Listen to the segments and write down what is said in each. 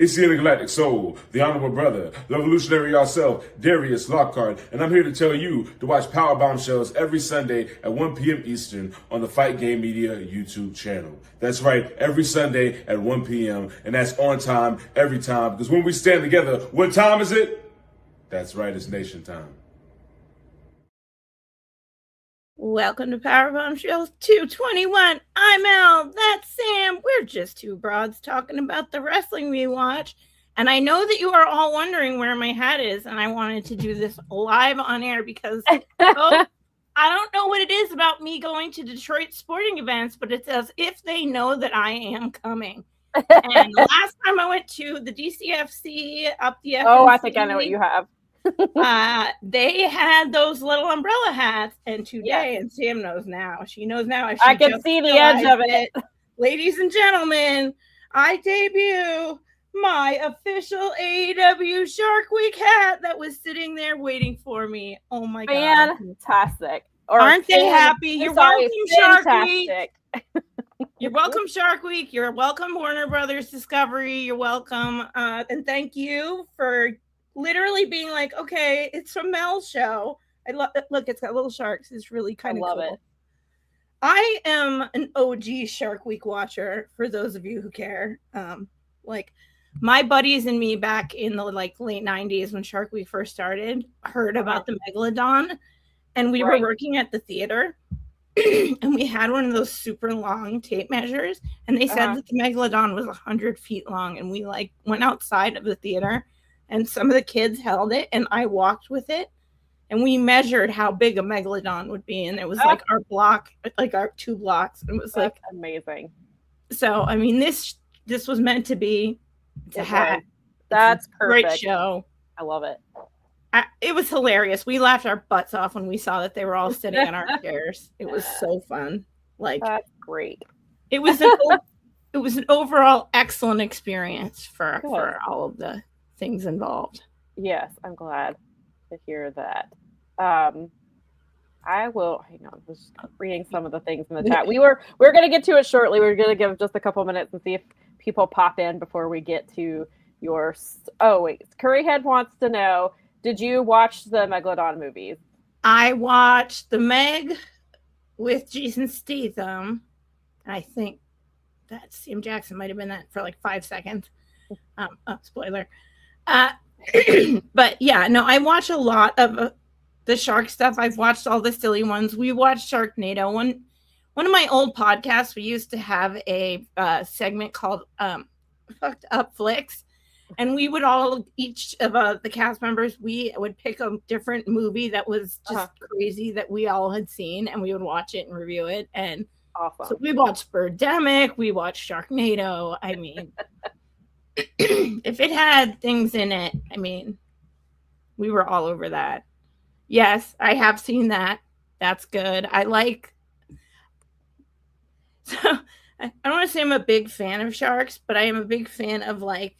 It's the Intergalactic Soul, the Honorable Brother, the Revolutionary yourself, Darius Lockhart, and I'm here to tell you to watch Powerbombshells every Sunday at 1 p.m. Eastern on the Fight Game Media YouTube channel. That's right, every Sunday at 1 p.m., and that's on time, every time, because when we stand together, what time is it? That's right, it's nation time. Welcome to Powerbombshells 221. I'm Mel. That's Sam. We're just two broads talking about the wrestling we watch. And I know that you are all wondering where my hat is, and I wanted to do this live on air because I don't know what it is about me going to Detroit sporting events, but it's as if they know that I am coming. And the last time I went to the DCFC up the FNC, I think I know what you have. They had those little umbrella hats, and today, and Sam knows now. She knows now. I can see the edge of it. Ladies and gentlemen, I debut my official AEW Shark Week hat that was sitting there waiting for me. Oh my god. Fantastic. Aren't they happy? You're welcome, Shark Week. You're welcome, Shark Week. You're welcome, Warner Brothers Discovery. You're welcome. And thank you for literally being like, okay, it's from Mel's show. I love it. Look, it's got little sharks. It's really kind of cool. It. I am an OG Shark Week watcher, for those of you who care. Like my buddies and me back in the late 90s when Shark Week first started heard about the Megalodon, and we were working at the theater and we had one of those super long tape measures, and they said that the Megalodon was 100 feet long, and we went outside of the theater and some of the kids held it, and I walked with it, and we measured how big a Megalodon would be, and it was like our block, like our 2 blocks. It was like amazing. So I mean, this was meant to be a hat. That's perfect. Great show. I love it. It was hilarious. We laughed our butts off when we saw that they were all sitting in our chairs. It was so fun. That's great. It was an overall excellent experience for all of the things involved. Yes, I'm glad to hear that. I will hang on. I was just reading some of the things in the chat. We're going to get to it shortly. We're going to give just a couple minutes and see if people pop in before we get to your. Oh wait, Curryhead wants to know: did you watch the Megalodon movies? I watched the Meg with Jason Statham. I think that Sam Jackson might have been that for like 5 seconds. Spoiler. But yeah, no, I watch a lot of the shark stuff. I've watched all the silly ones. We watched Sharknado. One of my old podcasts, we used to have a segment called Fucked Up Flicks, and we would all, each of the cast members, we would pick a different movie that was just crazy that we all had seen, and we would watch it and review it. And awesome. So we watched Birdemic, we watched Sharknado. I mean, if it had things in it, I mean, we were all over that. Yes, I have seen that. That's good. I don't want to say I'm a big fan of sharks, but I am a big fan of like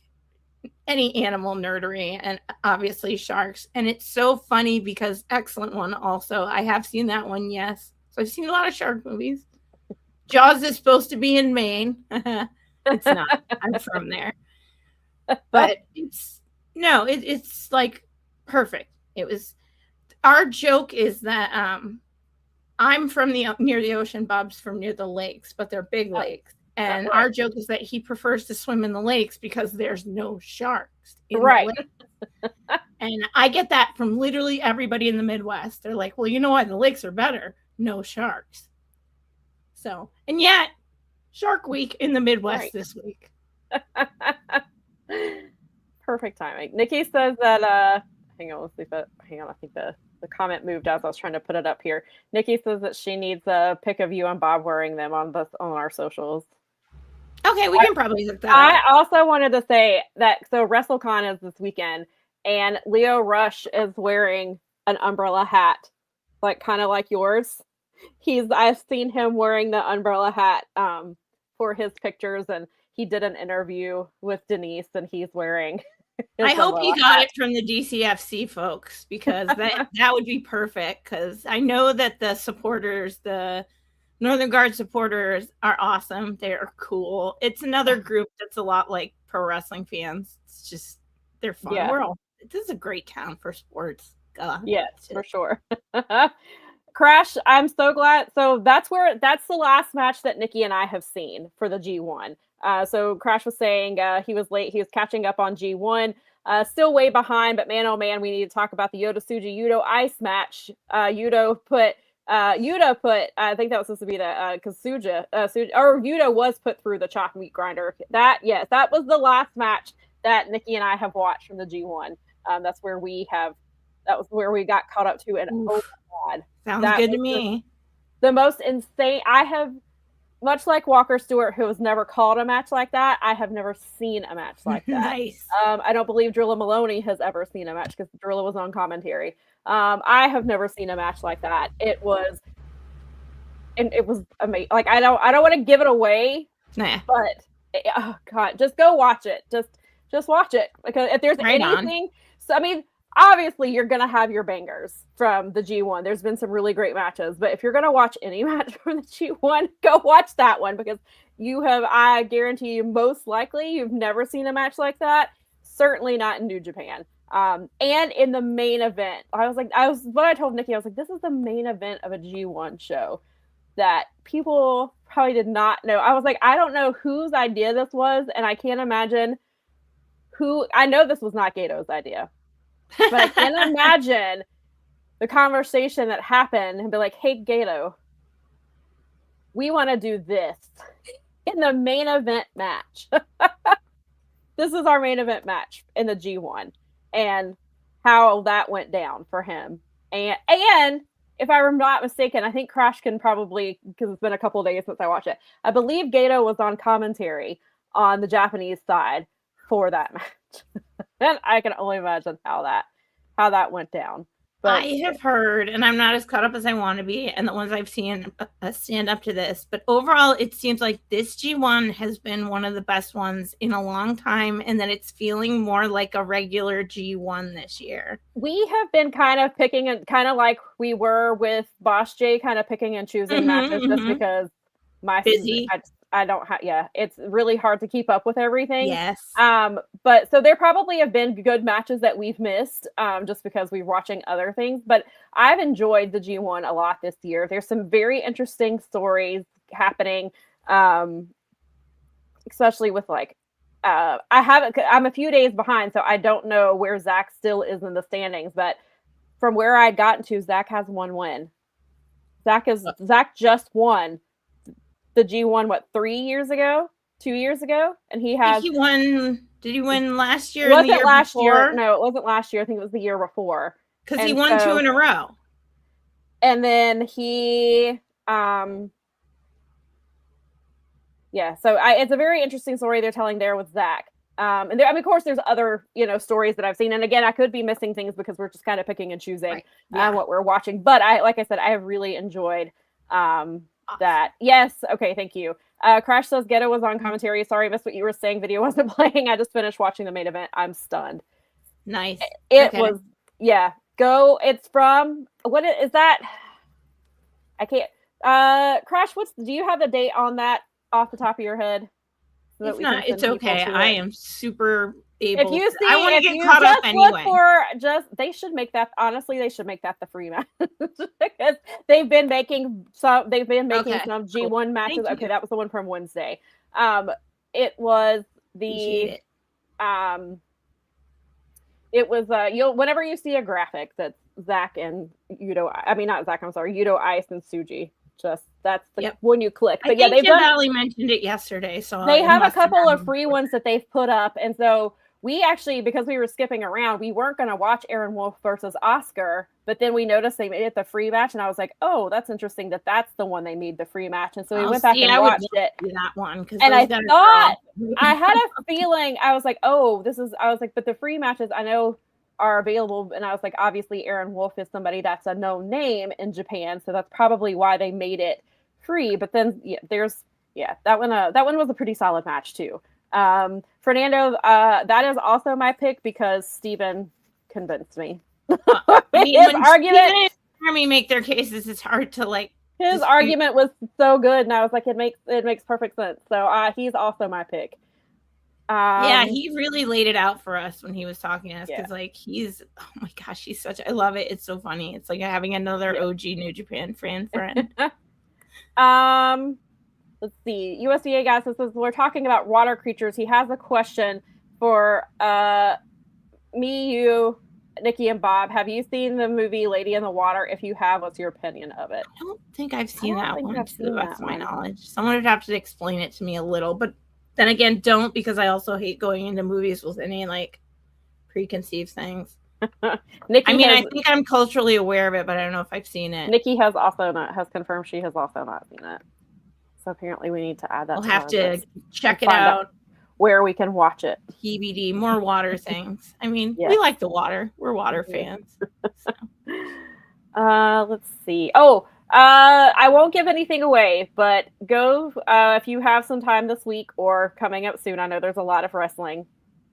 any animal nerdery, and obviously sharks. And it's so funny because excellent one also. I have seen that one, yes. So I've seen a lot of shark movies. Jaws is supposed to be in Maine. It's not. I'm from there. But it's like perfect. It was, our joke is that I'm from near the ocean, Bob's from near the lakes, but they're big lakes. And our joke is that he prefers to swim in the lakes because there's no sharks in the lake. And I get that from literally everybody in the Midwest. They're like, well, you know why the lakes are better? No sharks. So, and yet Shark Week in the Midwest this week. Perfect timing. Nikki says that hang on, I think the comment moved as I was trying to put it up here. Nikki says that she needs a pic of you and Bob wearing them on our socials. Okay, we can probably look that up. I also wanted to say that so WrestleCon is this weekend, and Leo Rush is wearing an umbrella hat, like kind of like yours. I've seen him wearing the umbrella hat for his pictures, and he did an interview with Denise, and he's wearing. I hope he got it from the DCFC folks, because that would be perfect. Because I know that the supporters, the Northern Guard supporters, are awesome. They're cool. It's another group that's a lot like pro wrestling fans. It's just, they're fun. Yeah. This is a great town for sports. God. Yes, for sure. Crash, I'm so glad. So that's the last match that Nikki and I have seen for the G1. So Crash was saying he was late. He was catching up on G1. Still way behind, but man, oh man, we need to talk about the Yoda-Tsuji Yudo Ice match. Yudo put, I think that was supposed to be the, because Yudo was put through the chalk meat grinder. That was the last match that Nikki and I have watched from the G1. That was where we got caught up to, and oh my God. Sounds good to me. The most insane. I have, much like Walker Stewart, who has never called a match like that, I have never seen a match like that. Nice. I don't believe Drilla Maloney has ever seen a match because Drilla was on commentary. I have never seen a match like that. It was amazing. Like I don't want to give it away, but oh God, just go watch it. Just watch it, because if there's anything, so I mean, obviously you're gonna have your bangers from the G1. There's been some really great matches, but if you're gonna watch any match from the G1, go watch that one, because I guarantee you, most likely you've never seen a match like that. Certainly not in New Japan. And in the main event, what I told Nikki, I was like, this is the main event of a G1 show that people probably did not know. I was like, I don't know whose idea this was, and I can't imagine I know this was not Gato's idea. But I can't imagine the conversation that happened and be like, hey, Gato, we want to do this in the main event match. This is our main event match in the G1, and how that went down for him. And if I'm not mistaken, I think Crash can probably, because it's been a couple of days since I watched it, I believe Gato was on commentary on the Japanese side for that match. And I can only imagine how that went down. But I have heard, and I'm not as caught up as I want to be, and the ones I've seen stand up to this, but overall it seems like this G1 has been one of the best ones in a long time, and that it's feeling more like a regular G1 this year. We have been kind of picking, kind of like we were with Boss J, kind of picking and choosing matches just because my busy. I don't have, it's really hard to keep up with everything. Yes. But so there probably have been good matches that we've missed, just because we're watching other things. But I've enjoyed the G1 a lot this year. There's some very interesting stories happening, especially with I'm a few days behind, so I don't know where Zach still is in the standings. But from where I'd gotten to, Zach has one win. Zach just won the G1 2 years ago, and he won. Did he win last year? Was it last year? No, it wasn't last year. I think it was the year before, because he won 2 in a row. And then he so it's a very interesting story they're telling there with Zach. And there, of course, there's other stories that I've seen, and again, I could be missing things because we're just kind of picking and choosing what we're watching. But like I said, I have really enjoyed that. Yes. Okay. Thank you. Crash says Ghetto was on commentary. Sorry, I missed what you were saying. Video wasn't playing. I just finished watching the main event. I'm stunned. Nice. It was, go. It's from, what is that? I can't, Crash, do you have the date on that off the top of your head? So if not, it's okay. I am super able. If you see, I want to get caught up anyway. They should make that. Honestly, they should make that the free match because they've been making some. They've been making some G1 matches. Okay, that was the one from Wednesday. It was the. It was whenever you see a graphic that's Zach and Yudo. I mean, not Zach. I'm sorry, Yudo Ice and Suji. That's the one you click. But I think Jim Valley mentioned it yesterday, so they have a couple of free ones that they've put up, and so we actually, because we were skipping around, we weren't going to watch Aaron Wolf versus Oscar, but then we noticed they made it the free match, and I was like, oh, that's interesting that's the one they made the free match, and so we went back and watched it. That one, and I thought I had a feeling I was like, but the free matches I know are available, and I was like, obviously Aaron Wolf is somebody that's a known name in Japan, so that's probably why they made it free. But then that one was a pretty solid match too. Fernando, that is also my pick because Steven convinced me. His argument, Army make their cases, it's hard to his argument was so good, and I was like, it makes perfect sense. So he's also my pick. Yeah, he really laid it out for us when he was talking to us because, like, oh my gosh, I love it. It's so funny. It's like having another OG New Japan friend. Let's see. USDA guy says we're talking about water creatures. He has a question for me, you, Nikki, and Bob. Have you seen the movie Lady in the Water? If you have, what's your opinion of it? I don't think I've seen that one to the best of my knowledge. Someone would have to explain it to me a little, but then again, don't, because I also hate going into movies with any like preconceived things. Nikki, I think I'm culturally aware of it, but I don't know if I've seen it. Nikki has confirmed she has also not seen it. So apparently we need to add that. We'll have to check it out where we can watch it. PBD, more water things. I mean, we like the water. We're water fans. So. Let's see. I won't give anything away, but go if you have some time this week or coming up soon. I know there's a lot of wrestling.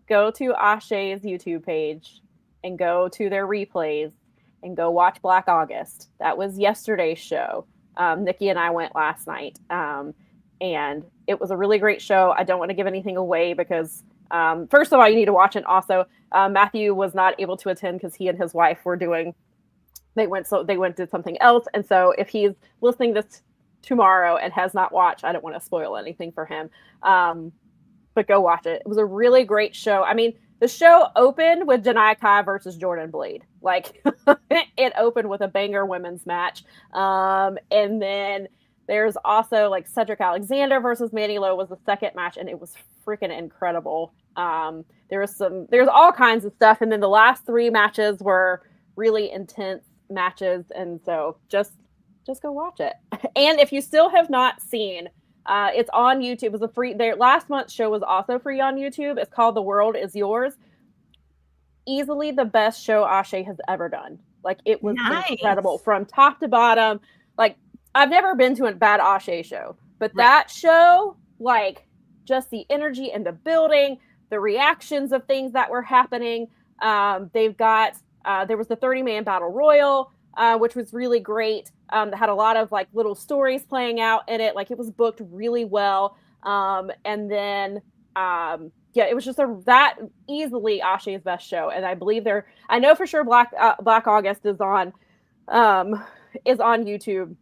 Go to Ashe's YouTube page and go to their replays and go watch Black August. That was yesterday's show. Nikki and I went last night, and it was a really great show. I don't want to give anything away because, first of all, you need to watch it. Also, Matthew was not able to attend because he and his wife were doing. They went did something else, and so if he's listening this tomorrow and has not watched, I don't want to spoil anything for him. But go watch it. It was a really great show. I mean, the show opened with Janai Kai versus Jordan Blade. Like, it opened with a banger women's match. And then there's also like Cedric Alexander versus Manny Lowe was the second match, and it was freaking incredible. There's all kinds of stuff. And then the last three matches were really intense matches. And so just go watch it. And if you still have not seen, it's on YouTube. It was their last month's show was also free on YouTube. It's called The World Is Yours. Easily the best show Ashe has ever done. Like, it was incredible from top to bottom. Like, I've never been to a bad Ashe show, but that show, like, just the energy in the building, the reactions of things that were happening. They've got, there was the 30-man battle royal, which was really great. That had a lot of like little stories playing out in it. Like, it was booked really well. And then, it was just that easily Ashe's best show. And I believe I know for sure Black August is on YouTube,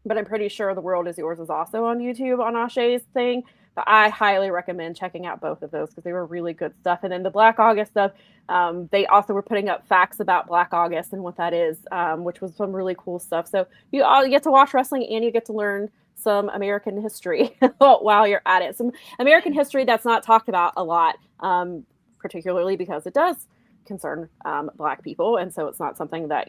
but I'm pretty sure The World Is Yours is also on YouTube on Ashe's thing. But I highly recommend checking out both of those because they were really good stuff. And then the Black August stuff, they also were putting up facts about Black August and what that is, which was some really cool stuff. So you get to watch wrestling and you get to learn some American history while you're at it. Some American history that's not talked about a lot, particularly because it does concern Black people. And so it's not something that,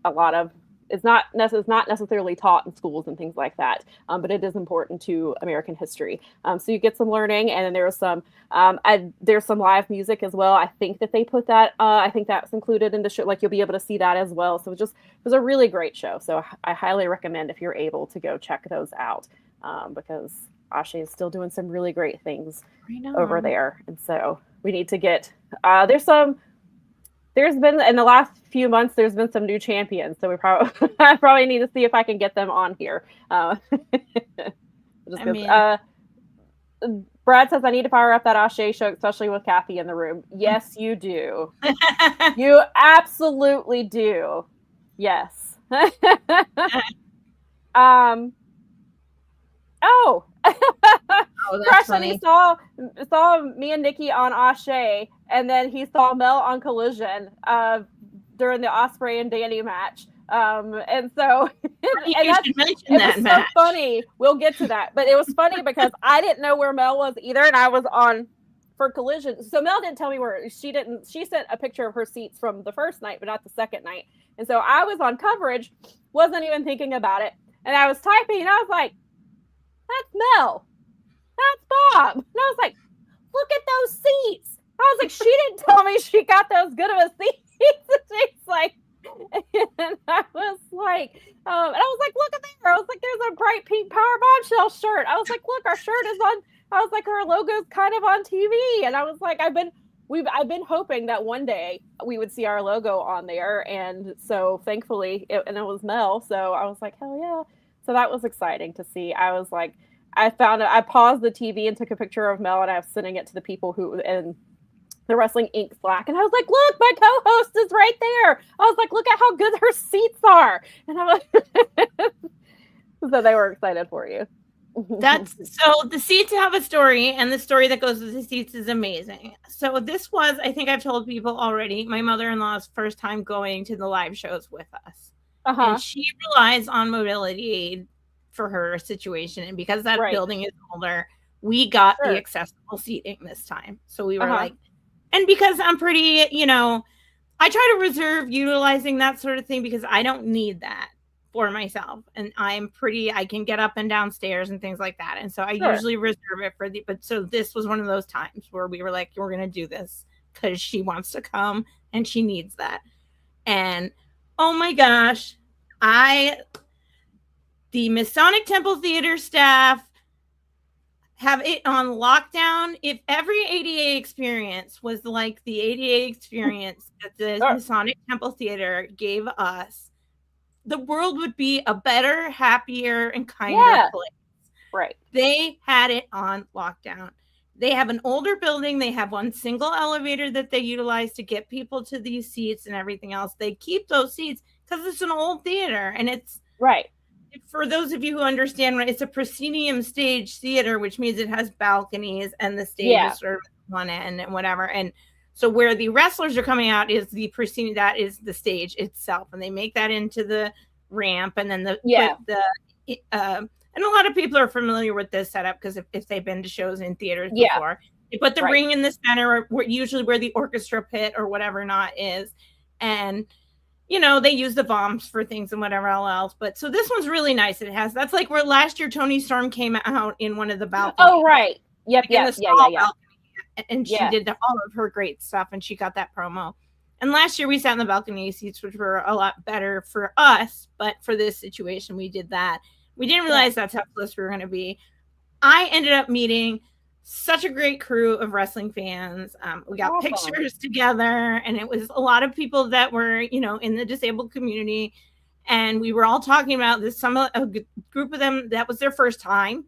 a lot of, it's not necessarily taught in schools and things like that, but it is important to American history. So you get some learning, and then there's some live music as well. I think that they put that. I think that's included in the show. Like, you'll be able to see that as well. So it was a really great show. So I highly recommend if you're able to go check those out, because Ashe is still doing some really great things over there. And so we need to get. There's been in the last few months, there's been some new champions. So I probably need to see if I can get them on here. Brad says, I need to fire up that Ashe show, especially with Kathy in the room. Yes, you do. You absolutely do. Yes. That's funny. He saw me and Nikki on Ashe, and then he saw Mel on Collision during the Ospreay and Danny match. And so it was so funny. We'll get to that, but it was funny because I didn't know where Mel was either, and I was on for Collision. So Mel didn't tell me where. She sent a picture of her seats from the first night, but not the second night. And so I was on coverage, wasn't even thinking about it, and I was typing, and I was like, "That's Mel. That's Bob." And I was like, "Look at those seats." I was like, "She didn't tell me she got those good of a seats." And she's like, and I was like, "Look at there." I was like, "There's a bright pink Powerbombshells shirt." I was like, "Look, our shirt is on." I was like, "Our logo's kind of on TV." And I was like, I've been hoping that one day we would see our logo on there. And so thankfully, it was Mel. So I was like, hell yeah. So that was exciting to see. I was like, I found it. I paused the TV and took a picture of Mel, and I was sending it to the people who in the Wrestling Inc. Slack, and I was like, "Look, my co-host is right there." I was like, "Look at how good her seats are," and I'm like, so they were excited for you. That's so the seats have a story, and the story that goes with the seats is amazing. So this was, I think I've told people already, my mother-in-law's first time going to the live shows with us. And she relies on mobility aid for her situation. And because that building is older, we got the accessible seating this time. So we were like, and because I'm pretty, I try to reserve utilizing that sort of thing because I don't need that for myself. And I can get up and downstairs and things like that. And so I usually reserve it but so this was one of those times where we were like, we're going to do this because she wants to come and she needs that. And oh my gosh, the Masonic Temple Theater staff have it on lockdown. If every ADA experience was like the ADA experience that the Masonic Temple Theater gave us, the world would be a better, happier, and kinder place. Right. They had it on lockdown. They have an older building. They have one single elevator that they utilize to get people to these seats and everything else. They keep those seats because it's an old theater. And it's for those of you who understand, it's a proscenium stage theater, which means it has balconies and the stage is sort of one end and whatever. And so where the wrestlers are coming out is the proscenium, that is the stage itself. And they make that into the ramp. And then and a lot of people are familiar with this setup because if they've been to shows in theaters before, they put the ring in the center, usually where the orchestra pit or whatever not is. And, they use the bombs for things and whatever else. But so this one's really nice. That's like where last year Toni Storm came out in one of the balconies. Oh, right. Yep. Balcony, and she did all of her great stuff and she got that promo. And last year we sat in the balcony seats, which were a lot better for us. But for this situation, we did that. We didn't realize that's how close we were going to be. I ended up meeting such a great crew of wrestling fans. We got pictures together, and it was a lot of people that were, in the disabled community. And we were all talking about this. A group of them, that was their first time.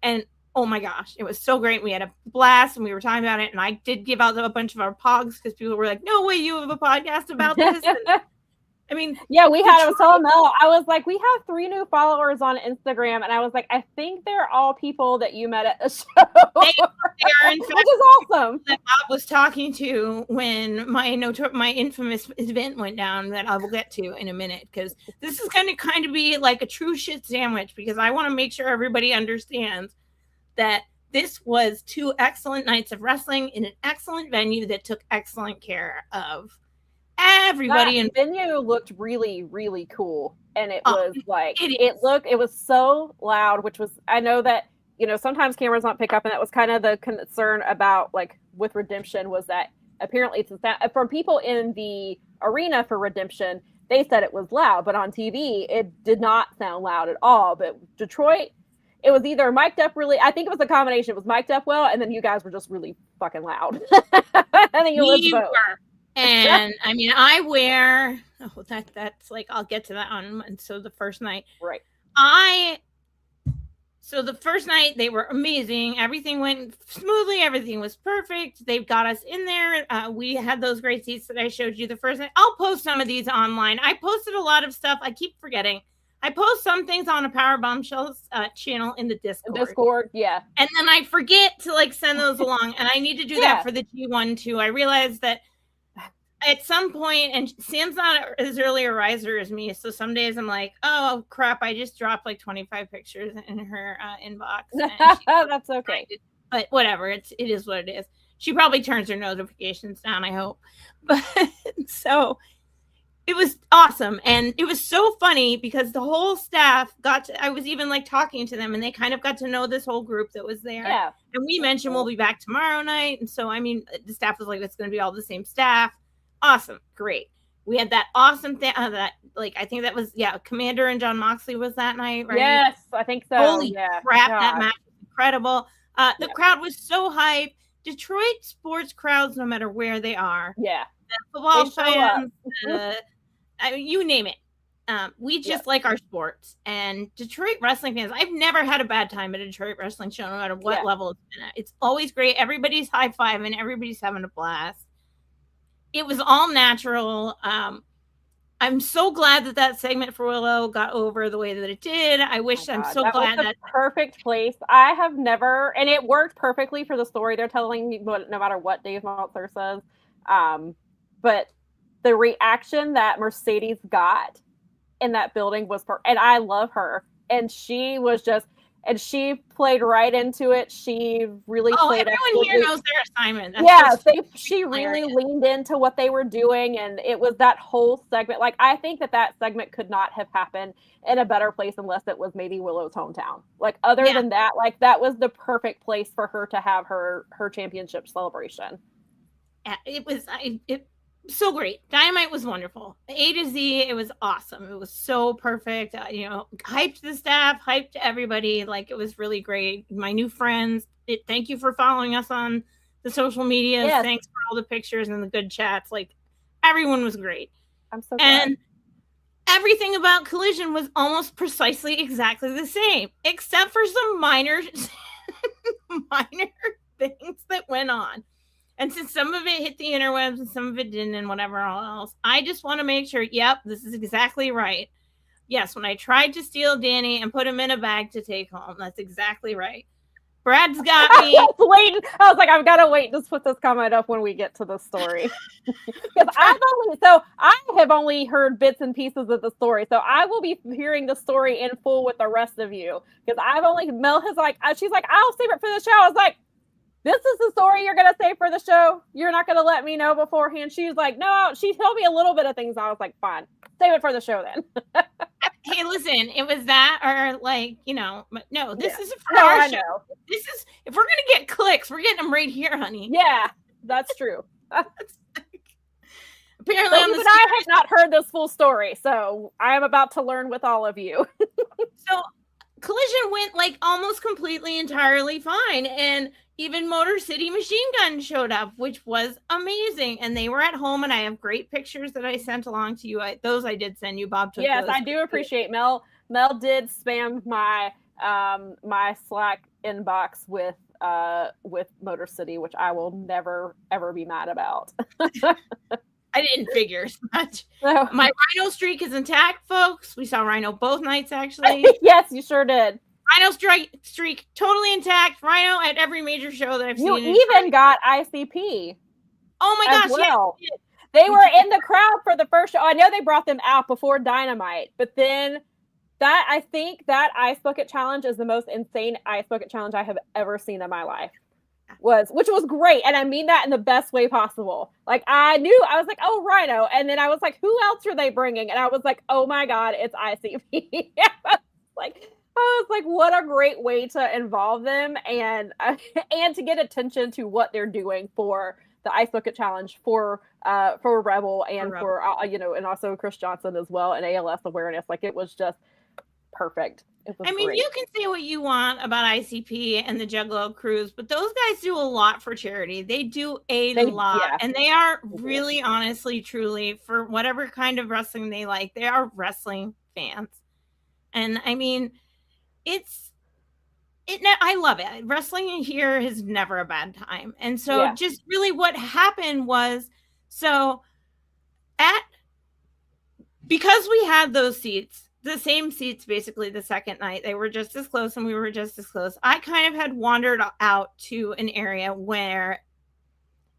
And oh my gosh, it was so great. We had a blast, and we were talking about it. And I did give out a bunch of our pogs because people were like, "No way, you have a podcast about this." And, I was telling Mel, I was like, we have 3 new followers on Instagram, and I was like, I think they're all people that you met at the show. They are, in fact, which is awesome. That Bob was talking to when my infamous event went down, that I will get to in a minute, because this is going to kind of be like a true shit sandwich, because I want to make sure everybody understands that this was 2 excellent nights of wrestling in an excellent venue that took excellent care of everybody. And venue looked really, really cool, and it was it was so loud, which was, I know that sometimes cameras not pick up, and that was kind of the concern about with Redemption, was that apparently it's from people in the arena for Redemption, they said it was loud, but on TV it did not sound loud at all. But Detroit, it was either mic'd up really, I think it was a combination. It was mic'd up well, and then you guys were just really fucking loud. I think it was both. And I wear, that's I'll get to that on. And so the first night, so the first night they were amazing. Everything went smoothly. Everything was perfect. They've got us in there. We had those great seats that I showed you the first night. I'll post some of these online. I posted a lot of stuff. I keep forgetting. I post some things on a Powerbombshells channel in the Discord. And then I forget to send those along. And I need to do that for the G1 too. I realized that at some point, and Sam's not as early a riser as me, so some days I'm like, oh crap, I just dropped 25 pictures in her inbox. That's okay, but whatever, it is what it is. She probably turns her notifications down, I hope. But so it was awesome, and it was so funny because the whole staff I was even talking to them, and they kind of got to know this whole group that was there. And we mentioned we'll be back tomorrow night, and so the staff was like, it's going to be all the same staff. Awesome. Great. We had that awesome thing I think that was, Commander and John Moxley was that night, right? Yes, I think so. Holy crap. God. That match was incredible. The crowd was so hyped. Detroit sports crowds, no matter where they are. Yeah. The football fans, you name it. We just like our sports, and Detroit wrestling fans. I've never had a bad time at a Detroit wrestling show, no matter what level it's been at. It's always great. Everybody's high-fiving. Everybody's having a blast. It was all natural. I'm so glad that segment for Willow got over the way that it did. I'm so glad that perfect place. I have never, and it worked perfectly for the story they're telling, no matter what Dave Meltzer says. But the reaction that Mercedes got in that building was and I love her, and she played right into it. She really played. Everyone here knows their assignment. She really leaned into what they were doing, and it was that whole segment. Like, I think that segment could not have happened in a better place unless it was maybe Willow's hometown. Like, other than that, like, that was the perfect place for her to have her championship celebration. Yeah, it was so great. Dynamite was wonderful. A to Z, it was awesome. It was so perfect. Hyped the staff, hyped everybody. Like, it was really great. My new friends, thank you for following us on the social media. Yes. Thanks for all the pictures and the good chats. Like, everyone was great. I'm so glad. And everything about Collision was almost precisely exactly the same, except for some minor things that went on. And since some of it hit the interwebs and some of it didn't and whatever else, I just want to make sure, this is exactly right. Yes, when I tried to steal Danny and put him in a bag to take home, that's exactly right. Brad's got me. I was like, I've got to wait. Just put this comment up when we get to the story. Because I have only heard bits and pieces of the story. So I will be hearing the story in full with the rest of you. Because Mel has she's like, I'll save it for the show. I was like, this is the story you're going to say for the show? You're not going to let me know beforehand? She was like, no. She told me a little bit of things. I was like, fine. Save it for the show then. Hey, listen, it was that or this is for our show. This is, if we're going to get clicks, we're getting them right here, honey. Yeah, that's true. Apparently, I have not heard this full story, so I am about to learn with all of you. So Collision went almost completely entirely fine, and even Motor City Machine Gun showed up, which was amazing. And they were at home, and I have great pictures that I sent along to you. Those I did send you, Bob. Yes, I do appreciate Mel. Mel did spam my my Slack inbox with Motor City, which I will never ever be mad about. I didn't figure as much. No. My Rhino streak is intact, folks. We saw Rhino both nights, actually. Yes, you sure did. Rhino streak totally intact. Rhino at every major show that I've seen. You even got ICP. Oh my gosh! Well. Yes, they were in the crowd for the first show. I know they brought them out before Dynamite, but then I think that Ice Bucket Challenge is the most insane Ice Bucket Challenge I have ever seen in my life. Which was great, and I mean that in the best way possible. Like, I was like, oh, Rhino, and then I was like, who else are they bringing? And I was like, oh my god, it's ICP. I was like, what a great way to involve them and to get attention to what they're doing for the Ice Bucket Challenge for Rebel and for and also Chris Johnson as well, and ALS awareness. Like, it was just perfect. Great. You can say what you want about ICP and the Juggalo Cruise, but those guys do a lot for charity. They do a lot, and they are really, honestly, truly, for whatever kind of wrestling they like, they are wrestling fans. And I mean, I love it. Wrestling here is never a bad time. And so just really what happened was, because we had those seats, the same seats basically the second night, they were just as close and we were just as close. I kind of had wandered out to an area where,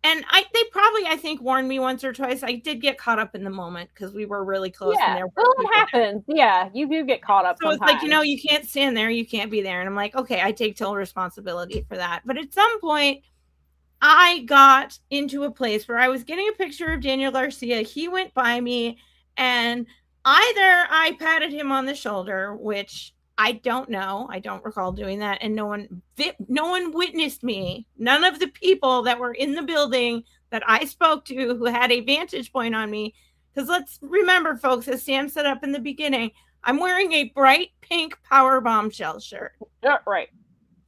and they probably, I think, warned me once or twice. I did get caught up in the moment because we were really close. Yeah, and it happens. There. Yeah, you do get caught up. So sometimes. It's like, you can't stand there, you can't be there. And I'm like, okay, I take total responsibility for that. But at some point, I got into a place where I was getting a picture of Daniel Garcia. He went by me, and either I patted him on the shoulder, which I don't know. I don't recall doing that. And no one witnessed me. None of the people that were in the building that I spoke to who had a vantage point on me. Because let's remember, folks, as Sam set up in the beginning, I'm wearing a bright pink Powerbombshells shirt. Yeah, right.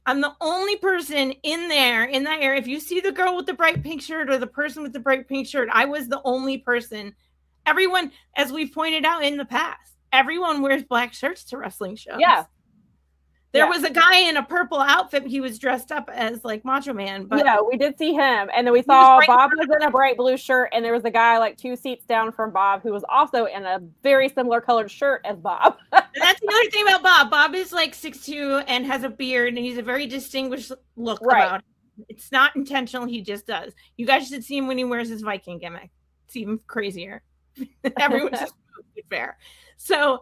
I'm the only person in that area. If you see the girl with the bright pink shirt or the person with the bright pink shirt, I was the only person. Everyone, as we've pointed out in the past, everyone wears black shirts to wrestling shows. Yeah. There was a guy in a purple outfit. He was dressed up as like Macho Man. But yeah, we did see him. And then we saw Bob was in a bright blue shirt, and there was a guy like 2 seats down from Bob who was also in a very similar colored shirt as Bob. That's the other thing about Bob. Bob is like 6'2" and has a beard, and he's a very distinguished look about it. It's not intentional. He just does. You guys should see him when he wears his Viking gimmick. It's even crazier. Everyone's just fair. So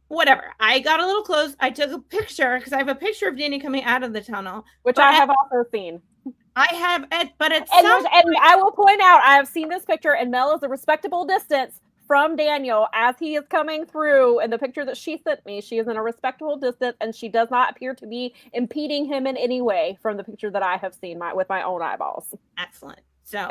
whatever. I got a little close. I took a picture because I have a picture of Danny coming out of the tunnel, which I have also seen. I have, but it's and I will point out I have seen this picture, and Mel is a respectable distance from Daniel as he is coming through. In the picture that she sent me, she is in a respectable distance, and she does not appear to be impeding him in any way from the picture that I have seen with my own eyeballs. Excellent. So.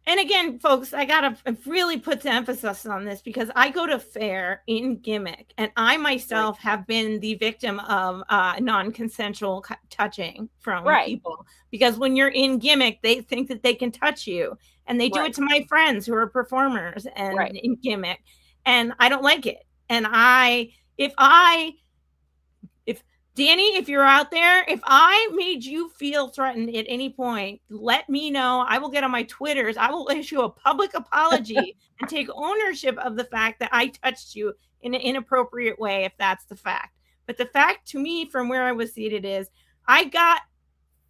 And again, folks, I got to really put the emphasis on this because I go to fair in gimmick, and I myself have been the victim of non-consensual touching from people. Because when you're in gimmick, they think that they can touch you, and they do it to my friends who are performers and in gimmick, and I don't like it. And if Danny, if you're out there, if I made you feel threatened at any point, let me know. I will get on my Twitters. I will issue a public apology and take ownership of the fact that I touched you in an inappropriate way, if that's the fact. But the fact to me from where I was seated is I got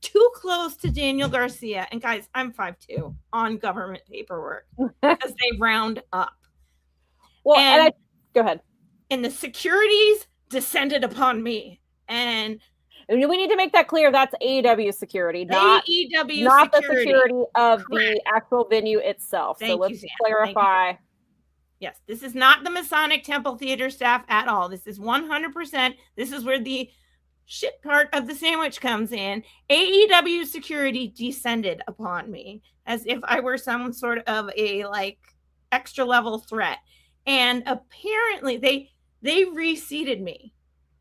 too close to Daniel Garcia. And guys, I'm 5'2" on government paperwork because they round up. Well, go ahead. And the securities descended upon me. And we need to make that clear. That's AEW security, not AEW not security. The security of the actual venue itself. So let's clarify. Yes, this is not the Masonic Temple Theater staff at all. This is 100%. This is where the shit part of the sandwich comes in. AEW security descended upon me as if I were some sort of a extra level threat. And apparently they reseated me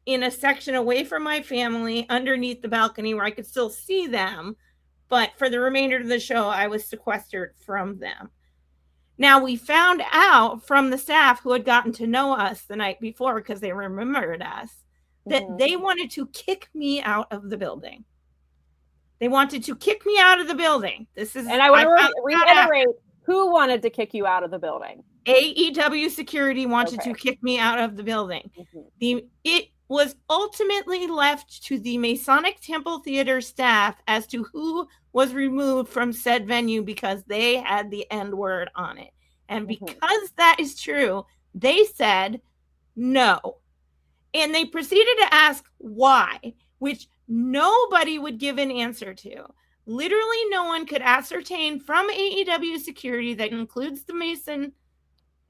in a section away from my family underneath the balcony where I could still see them. But for the remainder of the show, I was sequestered from them. Now, we found out from the staff who had gotten to know us the night before because they remembered us that they wanted to kick me out of the building. They wanted to kick me out of the building. And I want to reiterate who wanted to kick you out of the building. AEW security wanted to kick me out of the building. It was ultimately left to the Masonic Temple Theater staff as to who was removed from said venue because they had the N word on it. And because that is true, they said no. And they proceeded to ask why, which nobody would give an answer to. Literally no one could ascertain from AEW security that includes the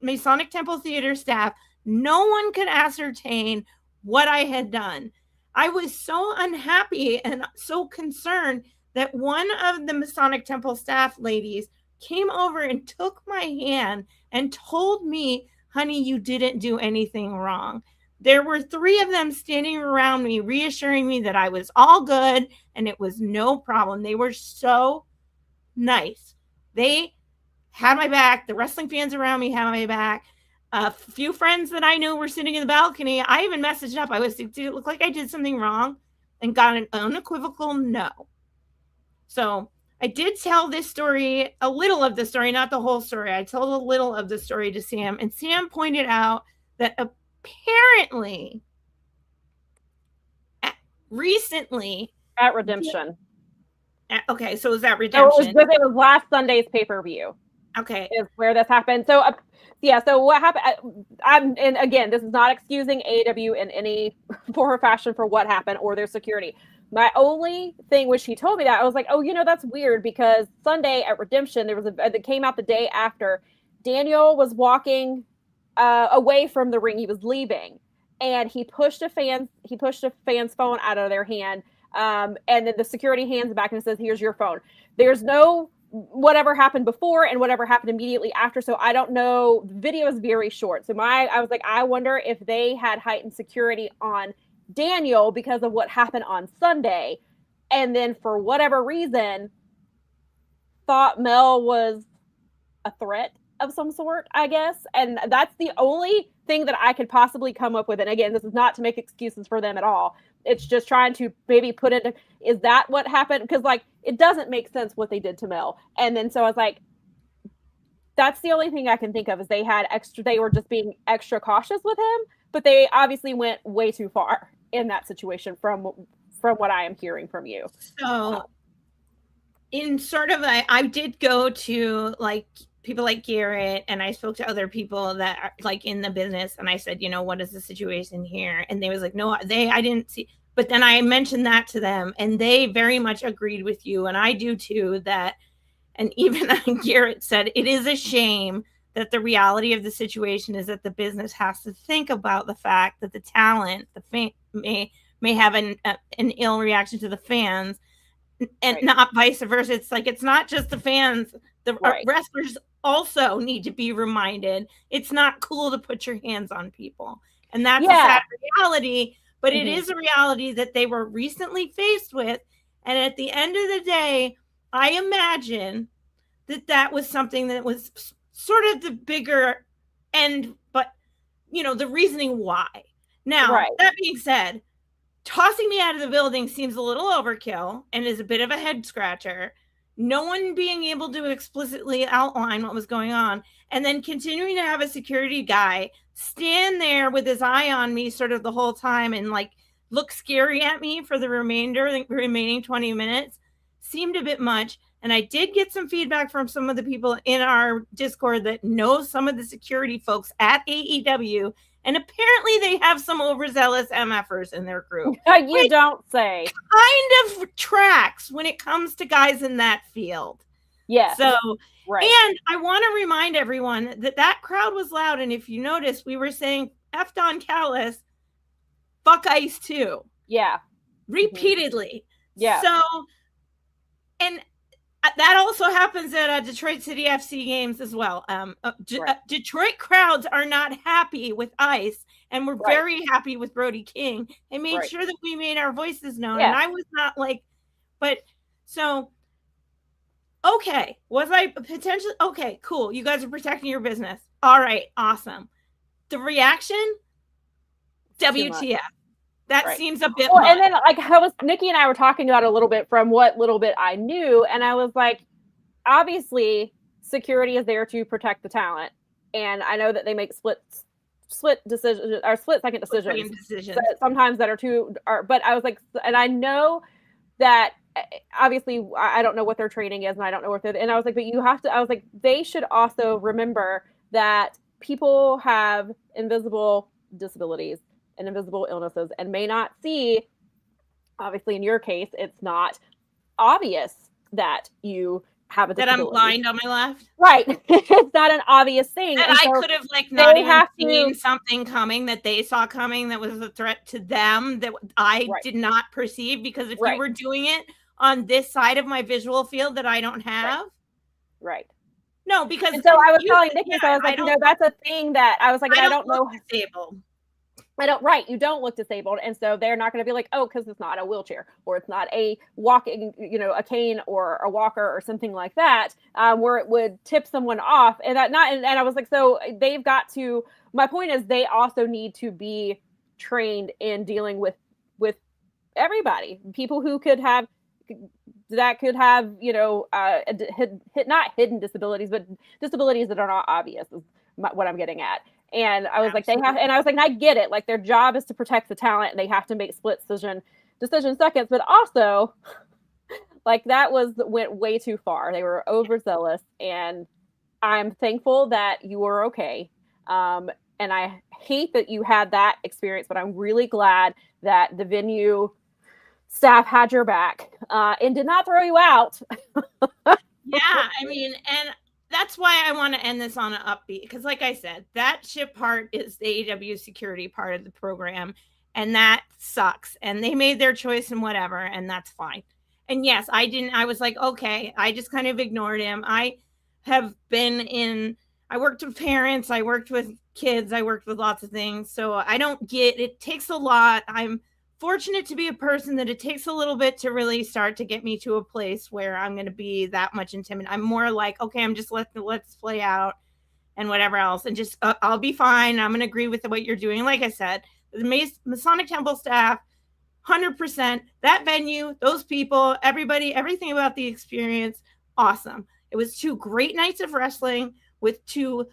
Masonic Temple Theater staff. No one could ascertain what I had done. I was so unhappy and so concerned that one of the Masonic Temple staff ladies came over and took my hand and told me, honey, you didn't do anything wrong. There were 3 of them standing around me, reassuring me that I was all good and it was no problem. They were so nice. They had my back. The wrestling fans around me had my back. A few friends that I knew were sitting in the balcony. I even messaged up. Did it look like I did something wrong? And got an unequivocal no. So I did tell this story, a little of the story, not the whole story. I told a little of the story to Sam, and Sam pointed out that apparently recently at Redemption. Okay, so was that Redemption? So it was last Sunday's pay-per-view. Okay. Is where this happened. So so what happened, and again, this is not excusing AEW in any form or fashion for what happened or their security. My only thing, which he told me that, I was like, oh, that's weird because Sunday at Redemption, there was that came out the day after. Daniel was walking away from the ring. He was leaving, and he pushed a fan's phone out of their hand, and then the security hands it back and says, "Here's your phone." There's no whatever happened before and whatever happened immediately after. So I don't know. The video is very short. So I was like, I wonder if they had heightened security on Daniel because of what happened on Sunday. And then for whatever reason, thought Mel was a threat of some sort, I guess. And that's the only thing that I could possibly come up with. And again, this is not to make excuses for them at all. It's just trying to maybe put into, is that what happened? Because like, it doesn't make sense what they did to Mel. And then so I was like, that's the only thing I can think of is they were just being extra cautious with him, but they obviously went way too far in that situation from what I am hearing from you. So in sort of I did go to like people like Garrett, and I spoke to other people that are like in the business, and I said, what is the situation here? And they was like, no, I didn't see. But then I mentioned that to them, and they very much agreed with you, and I do too, that, and even Garrett said, it is a shame that the reality of the situation is that the business has to think about the fact that the talent, may have an ill reaction to the fans, and not vice versa. It's like, it's not just the fans. The wrestlers also need to be reminded it's not cool to put your hands on people. And that's a sad reality, but it is a reality that they were recently faced with. And at the end of the day, I imagine that was something that was sort of the bigger end, but the reasoning why. Now, that being said, tossing me out of the building seems a little overkill and is a bit of a head scratcher. No one being able to explicitly outline what was going on, and then continuing to have a security guy stand there with his eye on me sort of the whole time and like look scary at me for the remaining 20 minutes seemed a bit much. And I did get some feedback from some of the people in our Discord that know some of the security folks at AEW. And apparently they have some overzealous MFers in their group. You don't say. Kind of tracks when it comes to guys in that field. Yeah. So, and I want to remind everyone that crowd was loud. And if you notice, we were saying F Don Callis, fuck Ice too. Yeah. Repeatedly. Yeah. So, and that also happens at Detroit City FC games as well. Detroit crowds are not happy with Ice, and we're very happy with Brody King. They made sure that we made our voices known, and I was not like, but so, okay, was I potentially, okay, cool, you guys are protecting your business. All right, awesome. The reaction, WTF. That seems a bit much. And then like Nikki and I were talking about it a little bit from what little bit I knew, and I was like, obviously security is there to protect the talent, and I know that they make split decisions or split second decisions. Sometimes that but I was like, and I know that obviously I don't know what their training is, and I don't know and I was like, but you have to, I was like, they should also remember that people have invisible disabilities and invisible illnesses and may not see, obviously in your case, it's not obvious that you have a disability. That I'm blind on my left? Right. It's not an obvious thing. And I could have like not even seen something coming that they saw coming that was a threat to them that I did not perceive, because if you were doing it on this side of my visual field that I don't have. Right. No, because and so I was telling Nikki, so I was like, that's a thing that I was like, I don't know. Disabled. You don't look disabled. And so they're not going to be like, oh, because it's not a wheelchair or it's not a walking, a cane or a walker or something like that, where it would tip someone off. And I was like, so they've got to, my point is they also need to be trained in dealing with everybody, people who could have, not hidden disabilities, but disabilities that are not obvious is what I'm getting at. And I was like, and I was like, and I get it. Like their job is to protect the talent and they have to make split decision seconds, but also like that went way too far. They were overzealous, and I'm thankful that you were okay. And I hate that you had that experience, but I'm really glad that the venue staff had your back and did not throw you out. Yeah. I mean, and that's why I want to end this on an upbeat, because like I said, that ship part is the AEW security part of the program, and that sucks. And they made their choice and whatever, and that's fine. And yes, I was like, okay, I just kind of ignored him. I worked with parents, I worked with kids, I worked with lots of things. So I don't get, it takes a lot. I'm fortunate to be a person that it takes a little bit to really start to get me to a place where I'm going to be that much intimidated. I'm more like, okay, I'm just let's play out. and whatever else, and just I'll be fine. I'm going to agree with what you're doing. Like I said, the Masonic Temple staff, 100%. That venue, those people, everybody, everything about the experience, awesome. It was 2 great nights of wrestling with just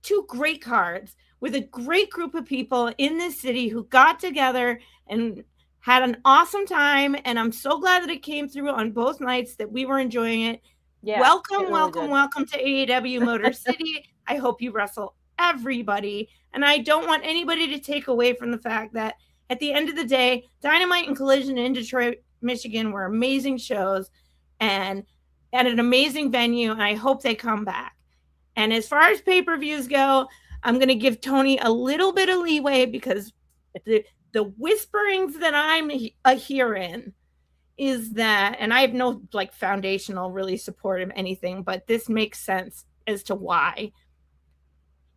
2 great cards with a great group of people in this city who got together and had an awesome time. And I'm so glad that it came through on both nights, that we were enjoying it. Yeah, welcome to AEW Motor City. I hope you wrestle everybody. And I don't want anybody to take away from the fact that at the end of the day, Dynamite and Collision in Detroit, Michigan were amazing shows and at an amazing venue. And I hope they come back. And as far as pay-per-views go, I'm going to give Tony a little bit of leeway, because the whisperings that I'm hearing is that, and I have no like foundational really support of anything, but this makes sense as to why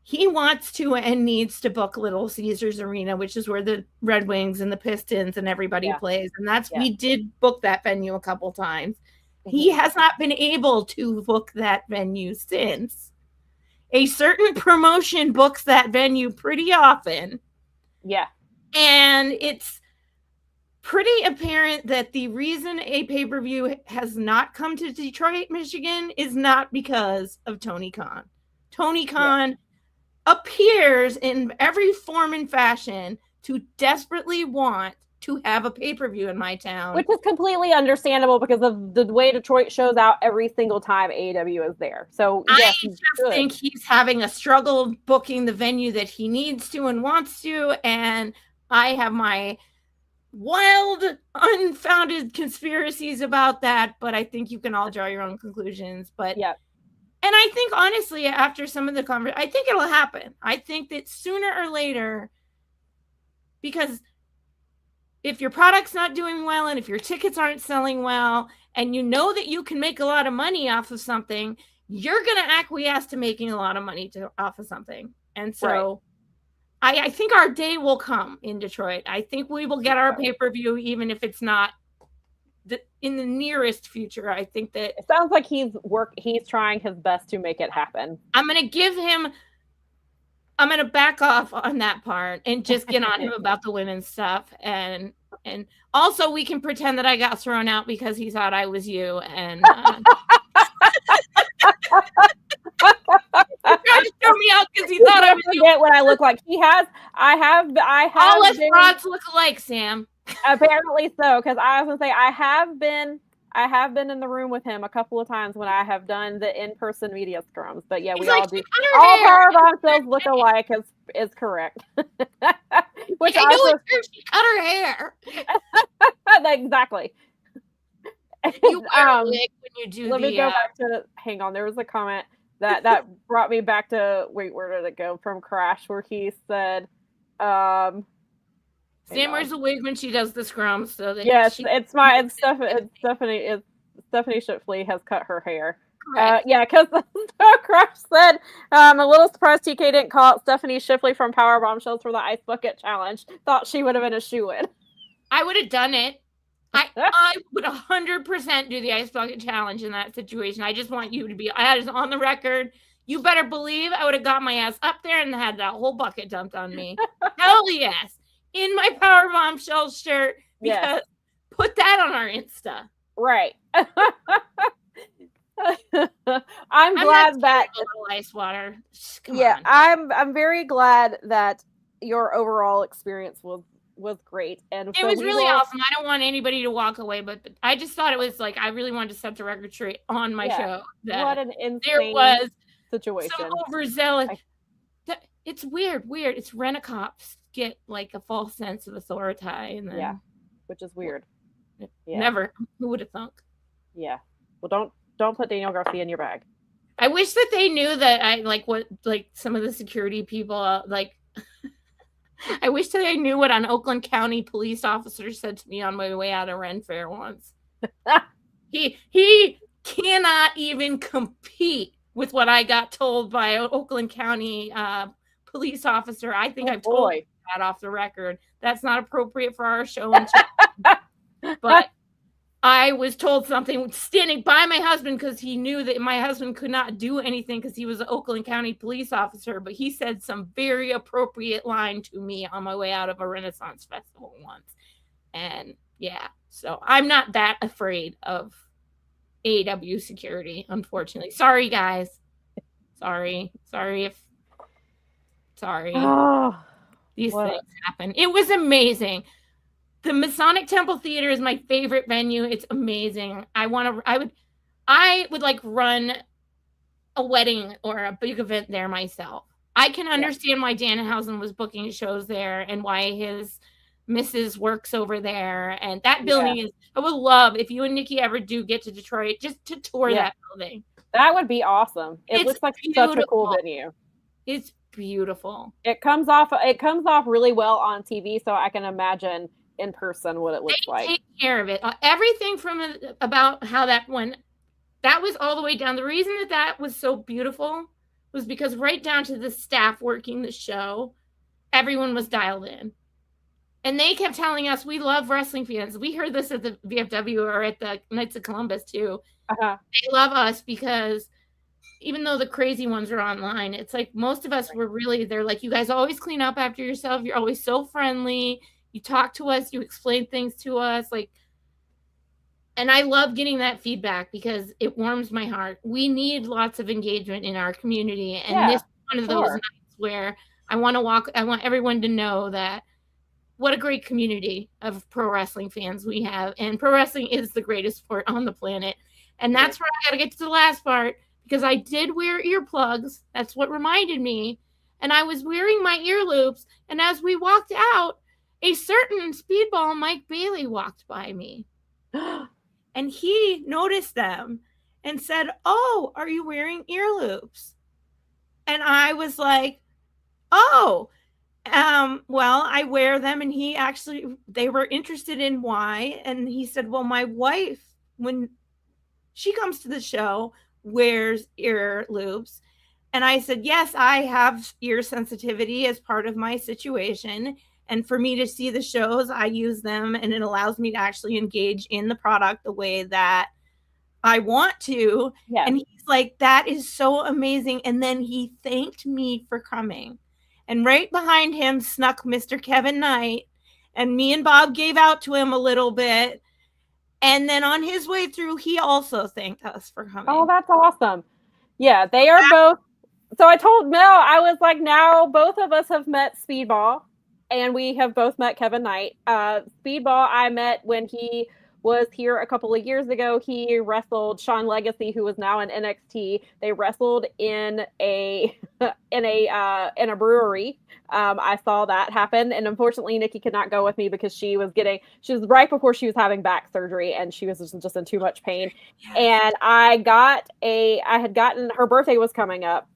he wants to and needs to book Little Caesars Arena, which is where the Red Wings and the Pistons and everybody plays. And we did book that venue a couple times. He has not been able to book that venue since. A certain promotion books that venue pretty often. Yeah. And it's pretty apparent that the reason a pay-per-view has not come to Detroit, Michigan is not because of Tony Khan. Tony Khan appears in every form and fashion to desperately want to have a pay-per-view in my town. Which is completely understandable because of the way Detroit shows out every single time AEW is there. So yes, I just think he's having a struggle booking the venue that he needs to and wants to. And I have my wild, unfounded conspiracies about that, but I think you can all draw your own conclusions. But and I think honestly, after some of the conversation, I think it'll happen. I think that sooner or later, because if your product's not doing well and if your tickets aren't selling well and you know that you can make a lot of money off of something, you're going to acquiesce to making a lot of money off of something. And so I think our day will come in Detroit. I think we will get our pay-per-view, even if it's not in the nearest future. I think that it sounds like he's trying his best to make it happen. I'm going to back off on that part and just get on him about the women's stuff. And also we can pretend that I got thrown out because he thought I was you. And trying to throw me out because he thought I was you. Forget what I look like. I have all us frauds look alike, Sam. Apparently so, because I was going to say I have been in the room with him a couple of times when I have done the in-person media scrums. But yeah, we all do. All Powerbombshells look alike is correct. Which I knew she cut her hair. Exactly. You wear a wig when you do. Let me go back to. Hang on, there was a comment that brought me back to. Wait, where did it go? From Crash, where he said, Sam wears a wig when she does the scrum, so that it's Stephanie Shipley has cut her hair. Because Crash said, I'm a little surprised TK didn't call out Stephanie Shipley from Powerbombshells for the Ice Bucket Challenge. Thought she would have been a shoo-in. I would have done it. I would 100% do the Ice Bucket Challenge in that situation. I just want you to be on the record. You better believe I would have got my ass up there and had that whole bucket dumped on me. Hell yes. In my Powerbombshells shirt, because put that on our Insta. Right. I'm glad that ice water. I'm very glad that your overall experience was great, and it was really awesome. I don't want anybody to walk away, but I just thought it was like I really wanted to set the record straight on my show. What an insane there was situation. Some overzealous. It's weird. It's rent-a-cops get like a false sense of authority, and then which is weird. Never. Who would have thunk? Yeah. Well, don't put Daniel Garcia in your bag. I wish that they knew that I like some of the security people like. I wish that I knew what an Oakland County police officer said to me on my way out of Ren Fair once. He cannot even compete with what I got told by an Oakland County police officer. I think I've told that off the record. That's not appropriate for our show. But I was told something standing by my husband because he knew that my husband could not do anything because he was an Oakland County police officer, but he said some very appropriate line to me on my way out of a Renaissance festival once. And yeah, so I'm not that afraid of AEW security, unfortunately. Sorry, guys. Sorry. Oh, These things happen. It was amazing. The Masonic Temple Theater is my favorite venue. It's amazing. I would like run a wedding or a big event there myself. I can understand why Danhausen was booking shows there and why his Mrs. works over there. And that building is, I would love if you and Nikki ever do get to Detroit, just to tour that building. That would be awesome. It looks like such a cool venue. It's beautiful. It comes off really well on TV, so I can imagine in person what it looks like. Take care of it. Everything from about how that went, that was all the way down. The reason that was so beautiful was because right down to the staff working the show, everyone was dialed in. And they kept telling us, we love wrestling fans. We heard this at the VFW or at the Knights of Columbus too. They love us because even though the crazy ones are online, it's like most of us were really, they're like, you guys always clean up after yourself. You're always so friendly. You talk to us, you explain things to us. And I love getting that feedback because it warms my heart. We need lots of engagement in our community. And this is one of those nights where I want everyone to know that what a great community of pro wrestling fans we have. And pro wrestling is the greatest sport on the planet. And that's where I got to get to the last part because I did wear earplugs. That's what reminded me. And I was wearing my ear loops. And as we walked out, a certain Speedball Mike Bailey walked by me. And he noticed them and said, "Oh, are you wearing ear loops?" And I was like, "Oh, well, I wear them." And they were interested in why. And he said, "Well, my wife, when she comes to the show, wears ear loops." And I said, "Yes, I have ear sensitivity as part of my situation. And for me to see the shows, I use them and it allows me to actually engage in the product the way that I want to." Yeah. And he's like, "That is so amazing." And then he thanked me for coming. And right behind him snuck Mr. Kevin Knight. And me and Bob gave out to him a little bit. And then on his way through, he also thanked us for coming. Oh, that's awesome. Yeah, they are both. So I told Mel, I was like, now both of us have met Speedball. And we have both met Kevin Knight. Speedball, I met when he was here a couple of years ago. He wrestled Sean Legacy, who is now in NXT. They wrestled in a brewery. I saw that happen, and unfortunately, Nikki could not go with me because she was right before she was having back surgery, and she was just in too much pain. And I had gotten her birthday was coming up,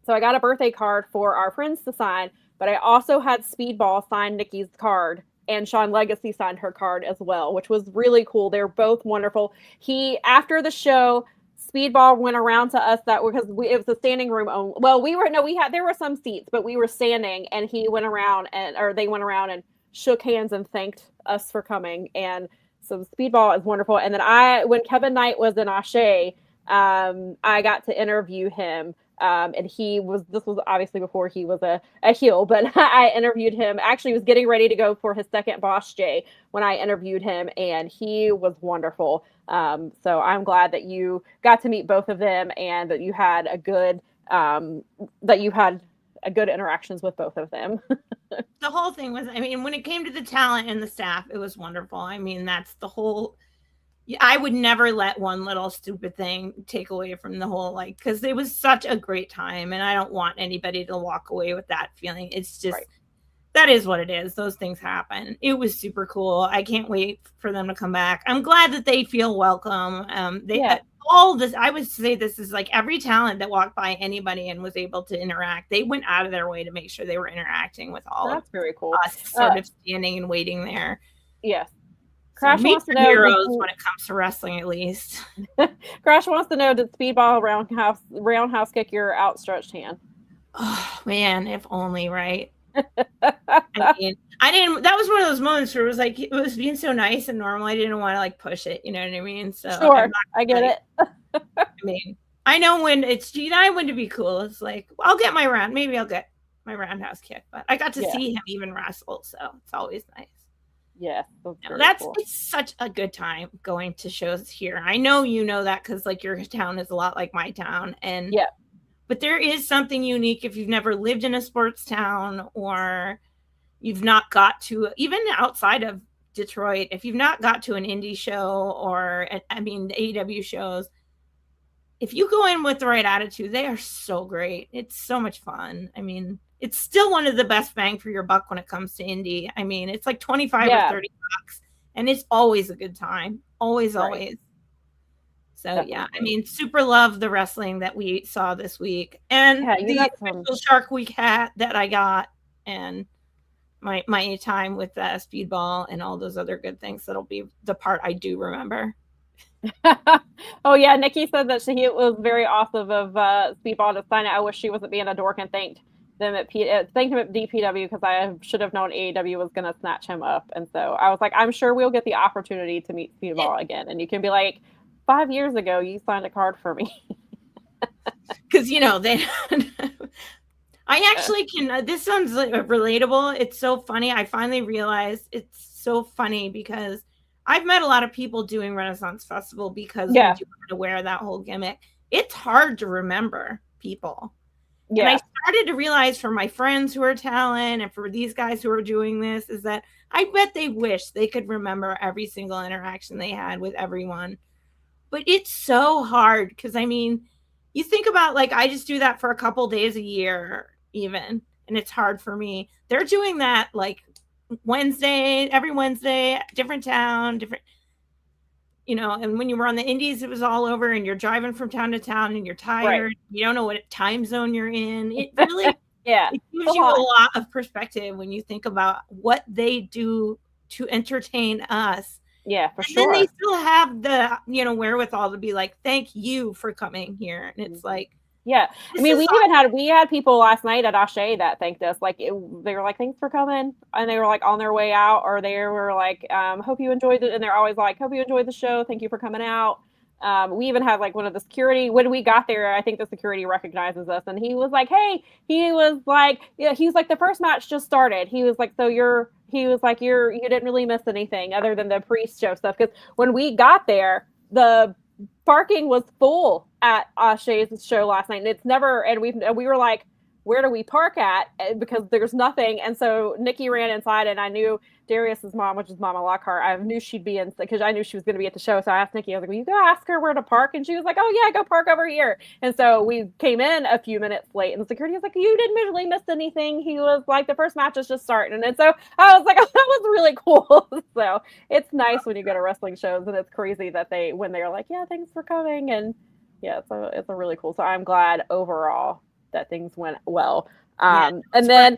so I got a birthday card for our friends to sign. But I also had Speedball sign Nikki's card, and Sean Legacy signed her card as well, which was really cool. They're both wonderful. After the show, Speedball went around to us it was a standing room. Well, there were some seats, but we were standing, and they went around and shook hands and thanked us for coming. And so Speedball is wonderful. And then when Kevin Knight was in Ashe, I got to interview him. And this was obviously before he was a heel, but I interviewed him. Actually, was getting ready to go for his second Boss J when I interviewed him, and he was wonderful. So I'm glad that you got to meet both of them and that you had a good interactions with both of them. The whole thing was, when it came to the talent and the staff, it was wonderful. That's the whole. I would never let one little stupid thing take away from the whole, because it was such a great time, and I don't want anybody to walk away with that feeling. It's just, that is what it is. Those things happen. It was super cool. I can't wait for them to come back. I'm glad that they feel welcome. All this, I would say this is like every talent that walked by anybody and was able to interact, they went out of their way to make sure they were interacting with all That's very cool. us sort of standing and waiting there. Yes. Crash wants to know heroes when it comes to wrestling, at least. Crash wants to know, did Speedball roundhouse kick your outstretched hand? Oh man, if only, right? I mean, I didn't. That was one of those moments where it was being so nice and normal. I didn't want to like push it. You know what I mean? So sure, I get it. I mean, I know when it's G9 when to be cool. It's like, well, I'll get my round. Maybe I'll get my roundhouse kick, but I got to see him even wrestle, so it's always nice. Yeah, it's such a good time going to shows here. I know you know that because like your town is a lot like my town, and but there is something unique if you've never lived in a sports town or you've not got to, even outside of Detroit, if you've not got to an indie show or the AEW shows. If you go in with the right attitude, they are so great. It's so much fun. I mean, it's still one of the best bang for your buck when it comes to indie. I mean, it's like 25 or 30 bucks, and it's always a good time. Always. So definitely. I mean, super love the wrestling that we saw this week, and the official Shark Week hat that I got, and my time with Speedball and all those other good things. That'll be the part I do remember. Oh yeah, Nikki said that he was very awesome of Speedball to sign it. I wish she wasn't being a dork and thanked him at DPW because I should have known AEW was going to snatch him up. And so I was like, I'm sure we'll get the opportunity to meet Speedball again. And you can be like, 5 years ago, you signed a card for me. Because, I actually can, this sounds relatable. It's so funny. I finally realized it's so funny because I've met a lot of people doing Renaissance Festival because we do want to wear that whole gimmick. It's hard to remember people. Yeah. And I started to realize for my friends who are talent and for these guys who are doing this is that I bet they wish they could remember every single interaction they had with everyone. But it's so hard because, I mean, you think about like I just do that for a couple days a year even, and it's hard for me. They're doing that like every Wednesday, different town, different, and when you were on the indies, it was all over and you're driving from town to town and you're tired. Right. You don't know what time zone you're in. It really, it gives you a lot of perspective when you think about what they do to entertain us. Yeah, for sure. And then they still have the, wherewithal to be like, thank you for coming here. And it's like, yeah. I mean, we had people last night at Ashe that thanked us. Like they were like, thanks for coming. And they were like on their way out, or they were like, hope you enjoyed it. And they're always like, hope you enjoyed the show. Thank you for coming out. We even had like one of the security, when we got there, I think the security recognizes us. And he was like, hey, he was like, the first match just started. He was like, you didn't really miss anything other than the pre-show stuff. Because when we got there, the parking was full at Ashe's show last night, and it's never. And we were like, where do we park at? Because there's nothing. And so Nikki ran inside, and I knew Darius's mom, which is Mama Lockhart. I knew she'd be in because I knew she was going to be at the show. So I asked Nikki, I was like, will you go ask her where to park? And she was like, oh yeah, go park over here. And so we came in a few minutes late, and the security was like, you didn't really miss anything. He was like, the first match is just starting. And so I was like, oh, that was really cool. So it's nice when you go to wrestling shows, and it's crazy that when they're like, yeah, thanks for coming. And yeah, so it's a really cool. So I'm glad overall that things went well. And then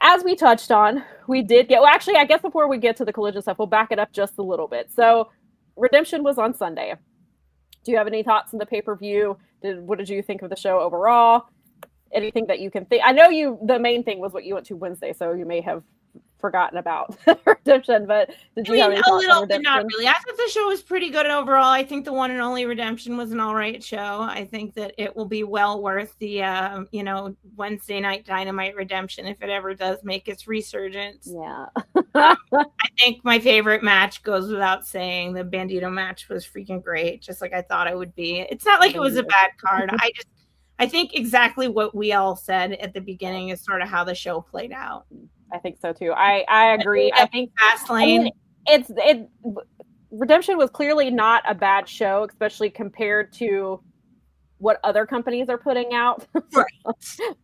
as we touched on, we did get, actually, I guess before we get to the collision stuff, we'll back it up just a little bit. So Redemption was on Sunday. Do you have any thoughts on the pay-per-view? What did you think of the show overall? Anything that you can think? I know the main thing was what you went to Wednesday, so you may have forgotten about Redemption, but did you have any thoughts on Redemption? Not really. I thought the show was pretty good overall. I think the one and only Redemption was an all right show. I think that it will be well worth the Wednesday night Dynamite Redemption if it ever does make its resurgence. Yeah. I think my favorite match goes without saying. The Bandito match was freaking great, just like I thought it would be. It's not like it was a bad card. I think exactly what we all said at the beginning is sort of how the show played out. I think so too. I agree. I think Fastlane. Redemption was clearly not a bad show, especially compared to what other companies are putting out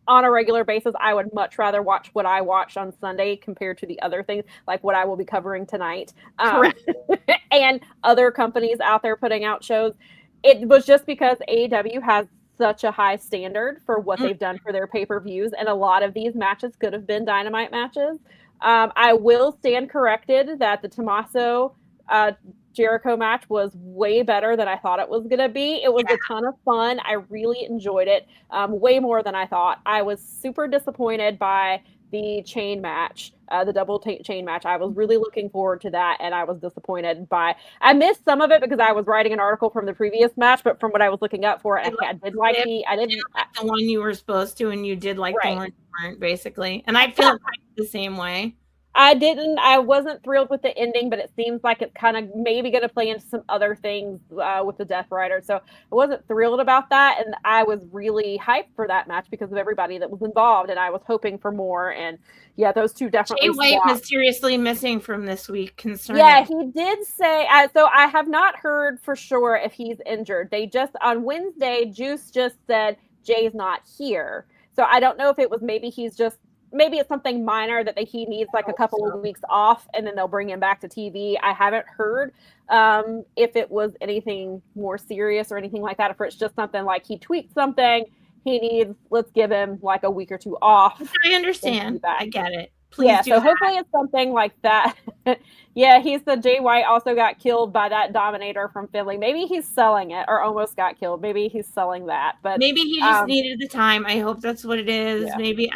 on a regular basis. I would much rather watch what I watched on Sunday compared to the other things, like what I will be covering tonight. And other companies out there putting out shows. It was just because AEW has such a high standard for what they've done for their pay-per-views, and a lot of these matches could have been Dynamite matches. I will stand corrected that the Tommaso Jericho match was way better than I thought it was going to be. It was a ton of fun. I really enjoyed it way more than I thought. I was super disappointed by the chain match, the double chain match. I was really looking forward to that, and I was disappointed I missed some of it because I was writing an article from the previous match, but from what I was looking up for it, I didn't like the one you were supposed to, and you did like the one you weren't, basically. And I feel the same way. I wasn't thrilled with the ending, but it seems like it's kind of maybe going to play into some other things with the Death Rider. So I wasn't thrilled about that. And I was really hyped for that match because of everybody that was involved. And I was hoping for more. And yeah, those two definitely. Jay White mysteriously missing from this week. Concerning. Yeah, he did say, so I have not heard for sure if he's injured. They just, on Wednesday, Juice just said Jay's not here. So I don't know if it was maybe it's something minor that he needs like a couple of weeks off and then they'll bring him back to TV. I haven't heard if it was anything more serious or anything like that. If it's just something like he tweaked something, he needs, let's give him like a week or two off. I understand. I get it. Please yeah, so hopefully it's something like that. Yeah, he said Jay White also got killed by that Dominator from Finley. Maybe he's selling it or almost got killed. Maybe he's selling that. But maybe he just needed the time. I hope that's what it is. Yeah. Maybe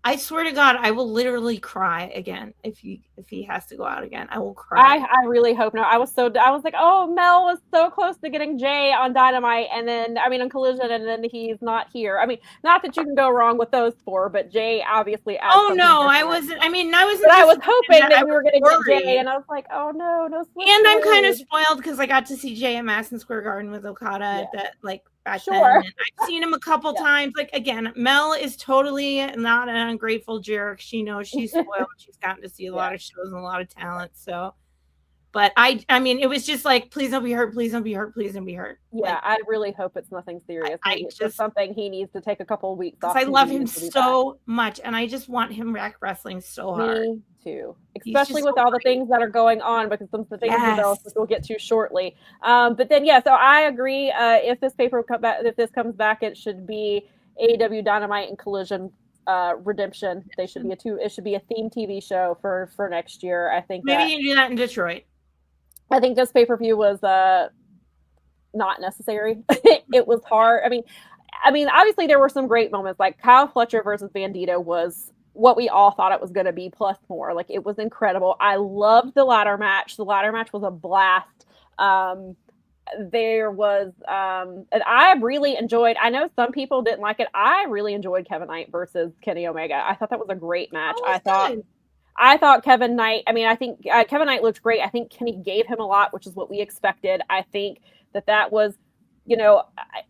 I swear to God, I will literally cry again if he has to go out again. I will cry. I really hope not. I was like, oh, Mel was so close to getting Jay on Dynamite, and then on Collision, and then he's not here. I mean, not that you can go wrong with those four, but Jay obviously. Oh no, I wasn't. I was hoping that we were going to get Jay, and I was like, oh no. And I'm kind of spoiled because I got to see Jay at Madison Square Garden with Okada at that back then. I've seen him a couple times. Like again, Mel is totally not an ungrateful jerk. She knows she's spoiled. She's gotten to see a lot of shows and a lot of talent. So, but I mean, it was just like, please don't be hurt. Please don't be hurt. Please don't be hurt. Yeah, I really hope it's nothing serious. It's just something he needs to take a couple of weeks off. I love him so much, and I just want him back wrestling so hard. Me too, especially with all the things that are going on, because some of the things which we'll get to shortly. But then so I agree. If this comes back, it should be AEW Dynamite and Collision Redemption. They should be it should be a theme TV show for next year. I think maybe you can do that in Detroit. I think this pay-per-view was not necessary. It was hard. I mean, obviously there were some great moments, like Kyle Fletcher versus Bandito was what we all thought it was going to be, plus more. Like, it was incredible. I loved the ladder match. The ladder match was a blast. There was, and I really enjoyed, I know some people didn't like it. I really enjoyed Kevin Knight versus Kenny Omega. I thought that was a great match. I thought Kevin Knight, I think Kevin Knight looked great. I think Kenny gave him a lot, which is what we expected. I think that was,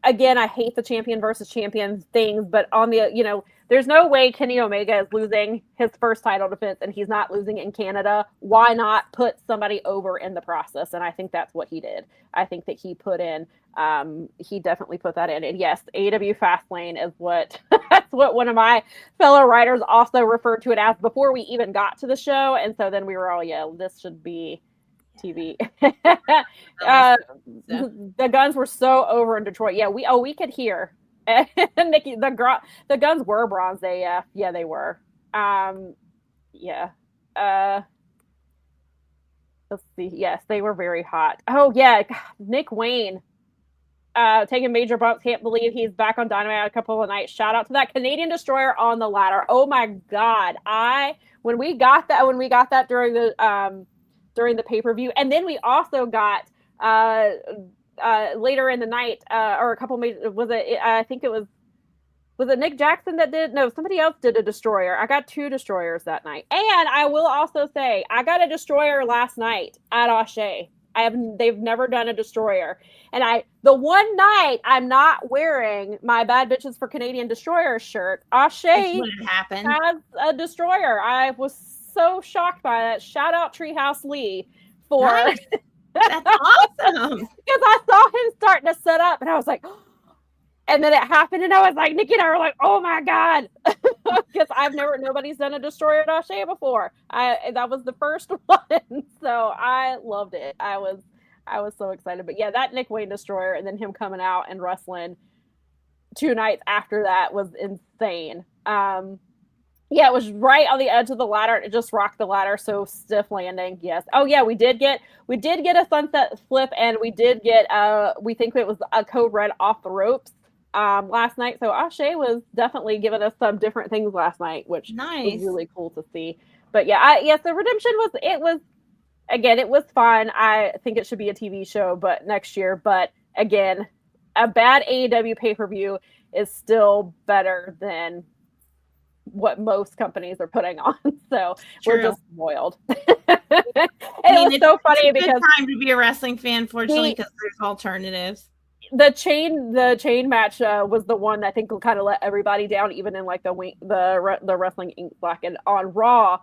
again, I hate the champion versus champion things, but on the, there's no way Kenny Omega is losing his first title defense and he's not losing in Canada. Why not put somebody over in the process? And I think that's what he did. I think that he definitely put that in. And yes, AEW Fastlane is that's what one of my fellow writers also referred to it as before we even got to the show. And so then we were all, this should be TV. The Guns were so over in Detroit. Yeah, we could hear. Nikki, the Guns were bronze AF. Yeah, they were. Let's see. Yes, they were very hot. Oh yeah, Nick Wayne taking major bumps. Can't believe he's back on Dynamite a couple of nights. Shout out to that Canadian Destroyer on the ladder. Oh my God. When we got that during the pay-per-view, and then we also got later in the night, or a couple I think it was it Nick Jackson that did? No, somebody else did a Destroyer. I got 2 Destroyers that night. And I will also say, I got a Destroyer last night at Ashe. They've never done a Destroyer. And the one night I'm not wearing my Bad Bitches for Canadian Destroyer shirt, Ashe has a Destroyer. I was so shocked by that. Shout out Treehouse Lee for... Nice. That's awesome. Because I saw him starting to set up and I was like, and then it happened and I was like, Nikki and I were like, oh my God. Because nobody's done a Destroyer at Ashe before. That was the first one. So I loved it. I was so excited. But yeah, that Nick Wayne Destroyer and then him coming out and wrestling 2 nights after that was insane. Yeah, it was right on the edge of the ladder. It just rocked the ladder. So stiff landing. Yes. Oh yeah, we did get a sunset flip, and we did get we think it was a code red off the ropes. last night. So Ashe was definitely giving us some different things last night, which nice. was really cool to see. But yeah, the Redemption it was fun. I think it should be a TV show, but next year. But again, a bad AEW pay-per-view is still better than what most companies are putting on. So we're just spoiled. It was so funny because it's time to be a wrestling fan, fortunately, because there's alternatives. The chain match was the one I think will kind of let everybody down, even in like the Wrestling Inc. Black. And on Raw,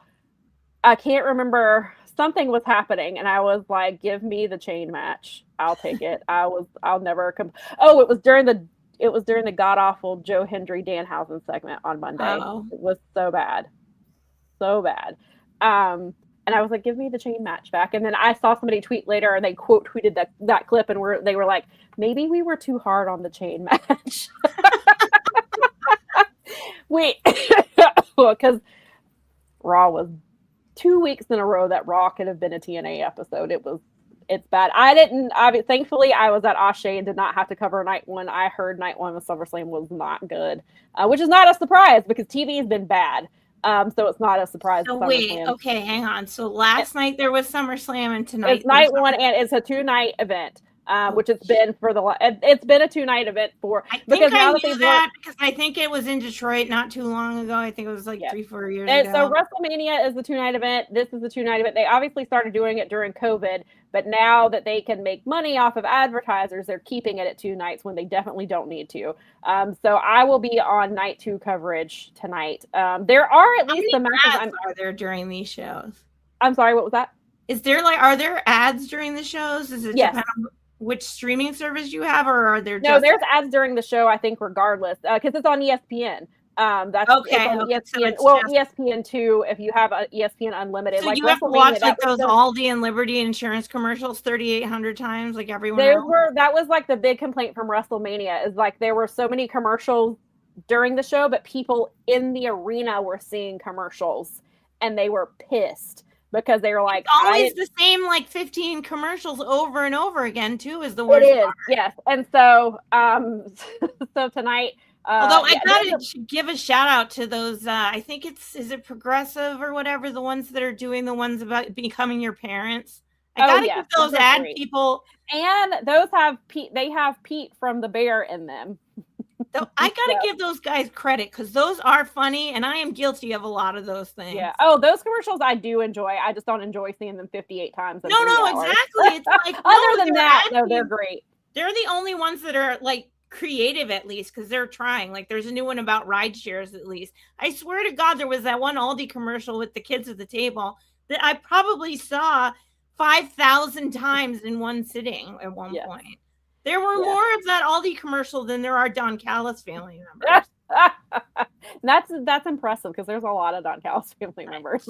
I can't remember, something was happening, and I was like, "Give me the chain match, I'll take it." I'll never come. Oh, it was during the god awful Joe Hendry Danhausen segment on Monday. Oh. It was so bad. And I was like, give me the chain match back. And then I saw somebody tweet later, and they quote tweeted that clip, and they were like, maybe we were too hard on the chain match. Wait, because Raw was 2 weeks in a row that Raw could have been a TNA episode. It's bad. Thankfully, I was at Ashe and did not have to cover night one. I heard night one of SummerSlam was not good, which is not a surprise because TV has been bad. So it's not a surprise. So wait, okay, hang on. So last night there was SummerSlam, and tonight it's night one, and it's a 2-night event, which it's been it's been a 2-night event because I think it was in Detroit not too long ago. I think it was like 3-4 years ago. So WrestleMania is the 2-night event. This is the 2-night event. They obviously started doing it during COVID, but now that they can make money off of advertisers, they're keeping it at 2 nights when they definitely don't need to. So I will be on night 2 coverage tonight. There are at least the matches are there during these shows? I'm sorry, what was that? Are there ads during the shows? Does it depend on which streaming service you have, or are there? No, there's ads during the show, I think, regardless, because it's on ESPN. That's okay. ESPN. So ESPN2 if you have a ESPN Unlimited. So like you have to watch like those Aldi and Liberty insurance commercials 3,800 times, like everyone else. That was like the big complaint from WrestleMania is like there were so many commercials during the show, but people in the arena were seeing commercials and they were pissed because they were like, it's always the same like 15 commercials over and over again too is the worst part. It is, yes. And so so tonight. Although I gotta give a shout out to those, I think is it Progressive or whatever, the ones that are doing the ones about becoming your parents. I gotta give those ad people, and those have Pete from the Bear in them. I gotta give those guys credit because those are funny, and I am guilty of a lot of those things. Yeah. Oh, those commercials I do enjoy. I just don't enjoy seeing them 58 times. No, exactly. It's like other than that, no, they're great. They're the only ones that are like creative, at least, because they're trying. Like there's a new one about ride shares, at least. I swear to God, there was that one Aldi commercial with the kids at the table that I probably saw 5,000 times in one sitting at one point. There were more of that Aldi commercial than there are Don Callis family members. That's impressive because there's a lot of Don Callis family members.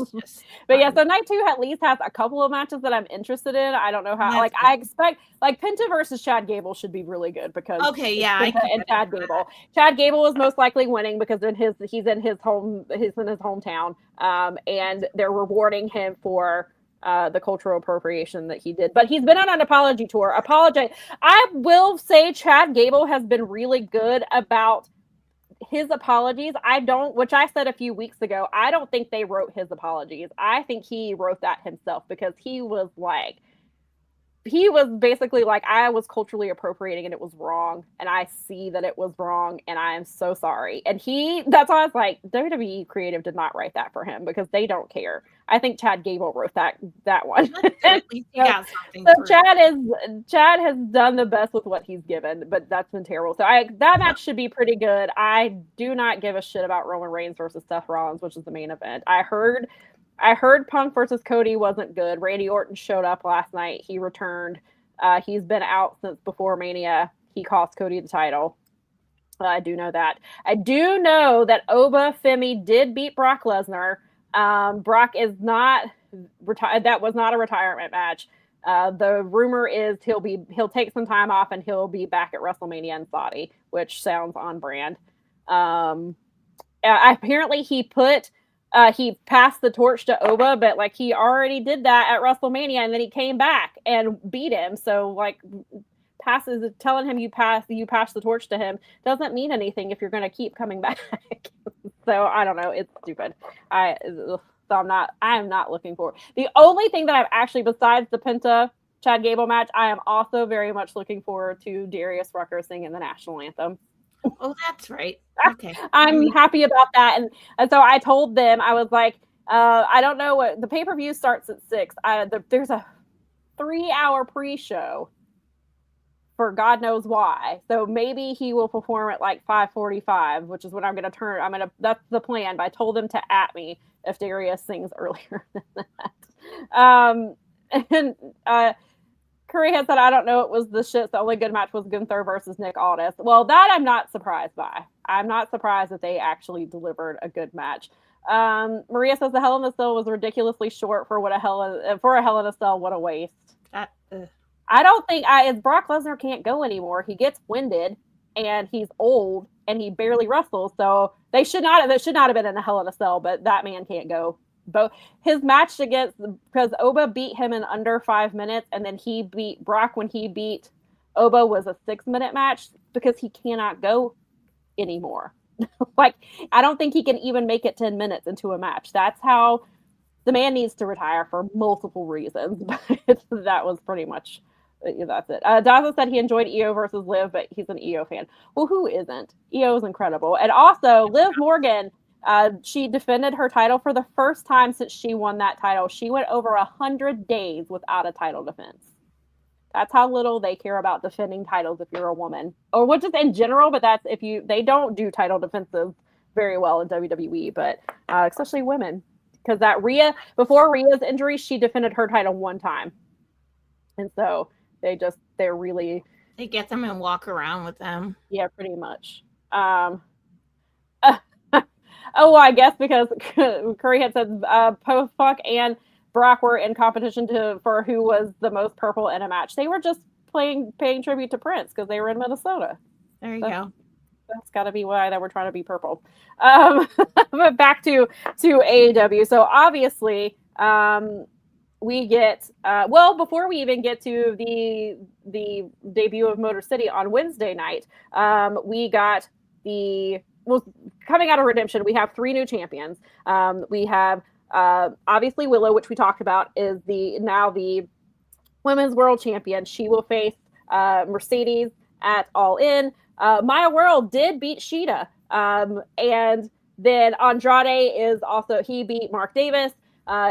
But so night 2 at least has a couple of matches that I'm interested in. I don't know how. I expect like Penta versus Chad Gable should be really good because Penta and Chad Gable. Chad Gable is most likely winning because he's in his hometown, and they're rewarding him for the cultural appropriation that he did. But he's been on an apology tour. I will say Chad Gable has been really good about his apologies. Which I said a few weeks ago, I don't think they wrote his apologies. I think he wrote that himself because he was basically like, I was culturally appropriating and it was wrong. And I see that it was wrong and I am so sorry. And that's why I was like, WWE Creative did not write that for him because they don't care. I think Chad Gable wrote that one. So Chad has done the best with what he's given, but that's been terrible. So that match should be pretty good. I do not give a shit about Roman Reigns versus Seth Rollins, which is the main event. I heard Punk versus Cody wasn't good. Randy Orton showed up last night. He returned. He's been out since before Mania. He cost Cody the title. I do know that. I do know that Oba Femi did beat Brock Lesnar. Brock is not retired. That was not a retirement match. The rumor is he'll take some time off and he'll be back at WrestleMania in Saudi, which sounds on brand. Apparently he passed the torch to Oba, but like he already did that at WrestleMania and then he came back and beat him. So like telling him you pass the torch to him doesn't mean anything if you're going to keep coming back. So I don't know. It's stupid. I am not looking forward. The only thing that I've actually, besides the Penta Chad Gable match, I am also very much looking forward to Darius Rucker singing the national anthem. Oh, that's right. Okay. I'm happy about that. And so I told them, I was like, I don't know what the pay-per-view starts at 6. There's a 3-hour pre-show for God knows why. So maybe he will perform at like 5:45, which is when I'm going to that's the plan. But I told him to at me if Darius sings earlier than that. And Curry had said, I don't know, it was the shit. The only good match was Gunther versus Nick Aldis. Well, that I'm not surprised by. I'm not surprised that they actually delivered a good match. Maria says the Hell in a Cell was ridiculously short for a Hell in a Cell. What a waste. I don't think Brock Lesnar can't go anymore. He gets winded and he's old and he barely wrestles. So they should not have been in a Hell in a Cell, but that man can't go. Both his match because Oba beat him in under 5 minutes, and then he beat Brock when he beat Oba was a 6-minute match because he cannot go anymore. Like, I don't think he can even make it 10 minutes into a match. That's how the man needs to retire for multiple reasons. But that was pretty much that's it. Daza said he enjoyed EO versus Liv, but he's an EO fan. Well, who isn't? EO is incredible. And also Liv Morgan. She defended her title for the first time since she won that title. She went over 100 days without a title defense. That's how little they care about defending titles if you're a woman, or what just in general. But that's they don't do title defenses very well in WWE, but especially women, because before Rhea's injury, she defended her title one time, and so they get them and walk around with them. Yeah, pretty much. Oh, well, I guess because Curry had said Post-Punk and Brock were in competition for who was the most purple in a match. They were just paying tribute to Prince because they were in Minnesota. There you go. That's got to be why they were trying to be purple. But back to AEW. So obviously, we get before we even get to the debut of Motor City on Wednesday night, we got coming out of Redemption, we have 3 new champions. We have obviously Willow, which we talked about, is now the Women's World Champion. She will face Mercedes at All In. Maya World did beat Sheeta. And then Andrade he beat Mark Davis,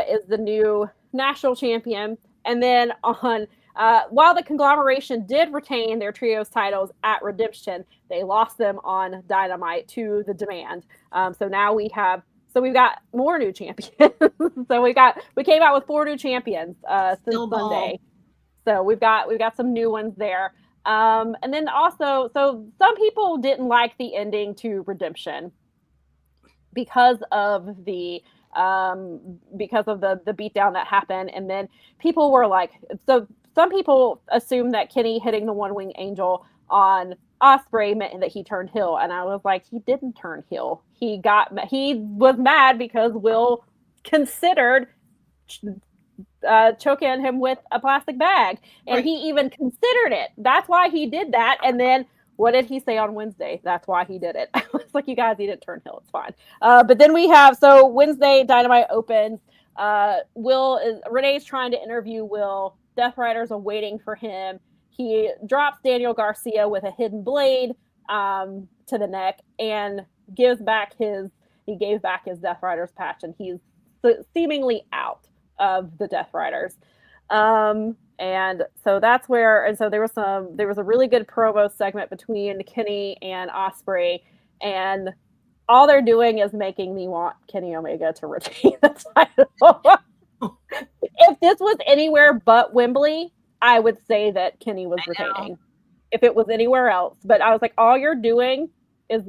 is the new national champion. And then while the conglomeration did retain their trios titles at Redemption, they lost them on Dynamite to the Demand. So now we've got more new champions. So we came out with 4 new champions since Sunday. So we've got some new ones there. And then also, so some people didn't like the ending to Redemption because of the beatdown that happened. And then people were like, so some people assumed that Kenny hitting the one-wing angel on Ospreay meant that he turned heel. And I was like, he didn't turn heel. He was mad because Will considered choking him with a plastic bag. And He even considered it. That's why he did that. And then what did he say on Wednesday? That's why he did it. I was like, you guys, he didn't turn heel. It's fine. But then we have, so Wednesday, Dynamite opens. Renee's trying to interview Will. Death Riders are waiting for him. He drops Daniel Garcia with a hidden blade to the neck and gave back his Death Riders patch, and he's seemingly out of the Death Riders. And so that's where, and so there was a really good promo segment between Kenny and Ospreay, and all they're doing is making me want Kenny Omega to retain the title. If this was anywhere but Wembley, I would say that Kenny was retaining. If it was anywhere else. But I was like, all you're doing is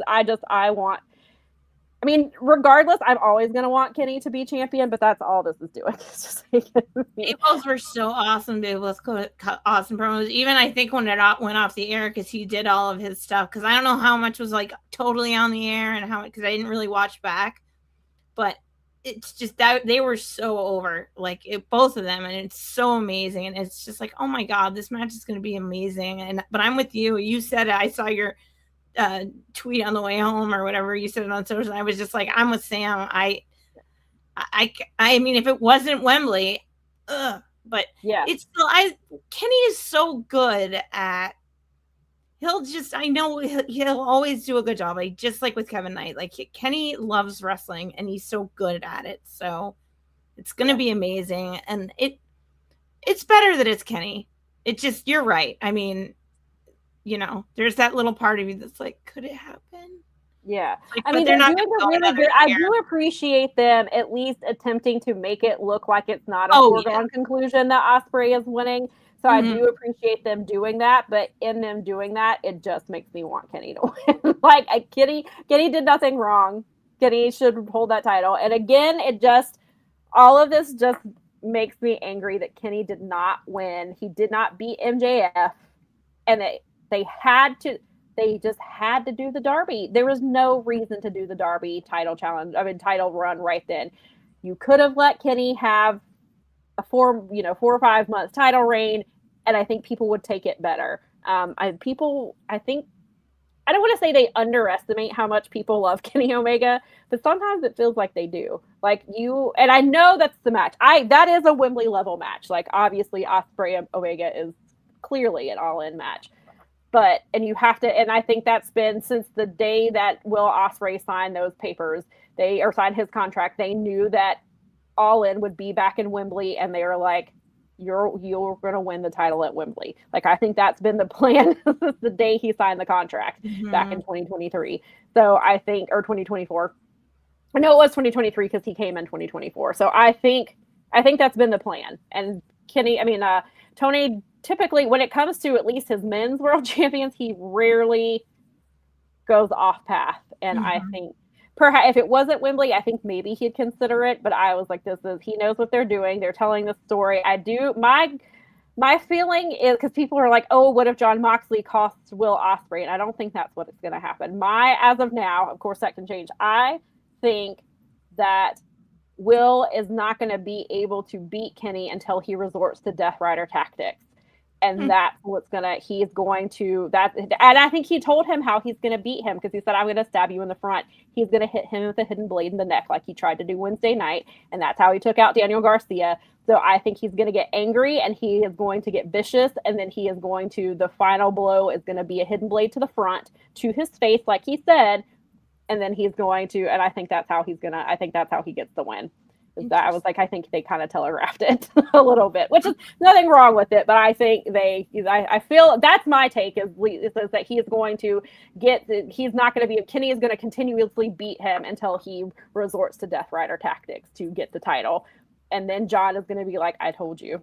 regardless, I'm always going to want Kenny to be champion, but that's all this is doing. It's just Those were so awesome. They both cut awesome promos. Even I think when it went off the air, because he did all of his stuff, because I don't know how much was like totally on the air and how, because I didn't really watch back, but it's just that they were so over, like both of them, and it's so amazing, and it's just like, oh my god, this match is going to be amazing. But I'm with you. You said it. I saw your tweet on the way home or whatever. You said it on social. I was just like, I'm with Sam. I mean, if it wasn't Wembley, but yeah, it's still. Kenny is so good at. I know he'll always do a good job. Like, just like with Kevin Knight, like Kenny loves wrestling and he's so good at it. So it's going to be amazing. And it's better that it's Kenny. It just, you're right. I mean, there's that little part of you that's like, could it happen? Yeah. Like, I mean, they're doing a really good. I do appreciate them at least attempting to make it look like it's not a foregone conclusion that Ospreay is winning. So I do appreciate them doing that, but in them doing that, it just makes me want Kenny to win. Like, Kenny did nothing wrong. Kenny should hold that title. And again, all of this just makes me angry that Kenny did not win. He did not beat MJF, and they just had to do the Derby. There was no reason to do the Derby title run right then. You could have let Kenny have a 4 or 5 month title reign, and I think people would take it better. I think I don't want to say they underestimate how much people love Kenny Omega, but sometimes it feels like they do. Like and I know that's the match. That is a Wembley level match. Like, obviously Ospreay and Omega is clearly an all-in match. And you have to, and I think that's been since the day that Will Ospreay signed those papers, signed his contract, they knew that All In would be back in Wembley, and they were like, you're going to win the title at Wembley. Like, I think that's been the plan since the day he signed the contract back in 2023. So I think, or 2024. No, it was 2023 because he came in 2024. So I think that's been the plan. And Tony, typically when it comes to at least his men's world champions, he rarely goes off path. And I think perhaps if it wasn't Wembley, I think maybe he'd consider it. But I was like, he knows what they're doing. They're telling the story. My feeling is, because people are like, oh, what if Jon Moxley costs Will Ospreay? And I don't think that's what's going to happen. As of now, of course that can change. I think that Will is not going to be able to beat Kenny until he resorts to Death Rider tactics. And that's and I think he told him how he's going to beat him, because he said, I'm going to stab you in the front. He's going to hit him with a hidden blade in the neck like he tried to do Wednesday night. And that's how he took out Daniel Garcia. So I think he's going to get angry and he is going to get vicious. And then the final blow is going to be a hidden blade to the front to his face, like he said. And then and I think that's how he gets the win. I was like, I think they kind of telegraphed it a little bit, which is nothing wrong with it. But I think I feel that's my take is that he is going to Kenny is going to continuously beat him until he resorts to Death Rider tactics to get the title. And then John is going to be like, I told you.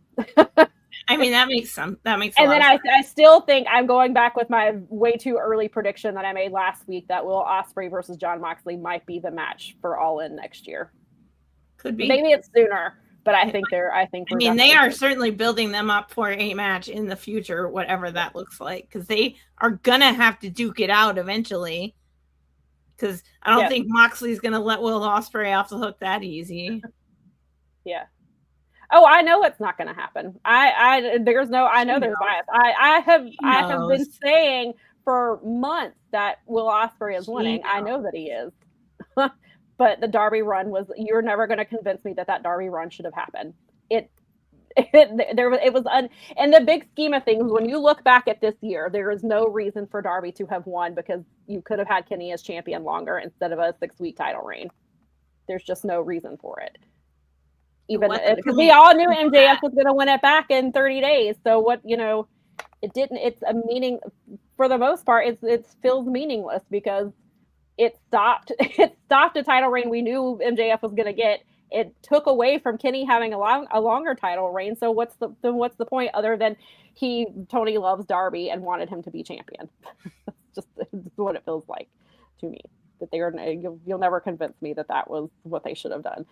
I mean, that makes sense. And then I still think I'm going back with my way too early prediction that I made last week that Will Ospreay versus Jon Moxley might be the match for All In next year. Could be. Maybe it's sooner, but I think they are certainly building them up for a match in the future, whatever that looks like, because they are gonna have to duke it out eventually. Because I don't think Moxley's gonna let Will Ospreay off the hook that easy. Yeah. Oh, I know it's not gonna happen. I know there's bias. I have been saying for months that Will Ospreay is winning. I know that he is. But the Derby run you're never going to convince me that Derby run should have happened. In the big scheme of things, when you look back at this year, there is no reason for Derby to have won, because you could have had Kenny as champion longer instead of a 6-week title reign. There's just no reason for it. Even because we all knew MJF was going to win it back in 30 days. So it didn't, it's a meaning for the most part, it feels meaningless because it stopped a title reign we knew MJF was going to get. It took away from Kenny having a longer title reign. So what's the point other than Tony loves Darby and wanted him to be champion? Just what it feels like to me. That you'll never convince me that was what they should have done.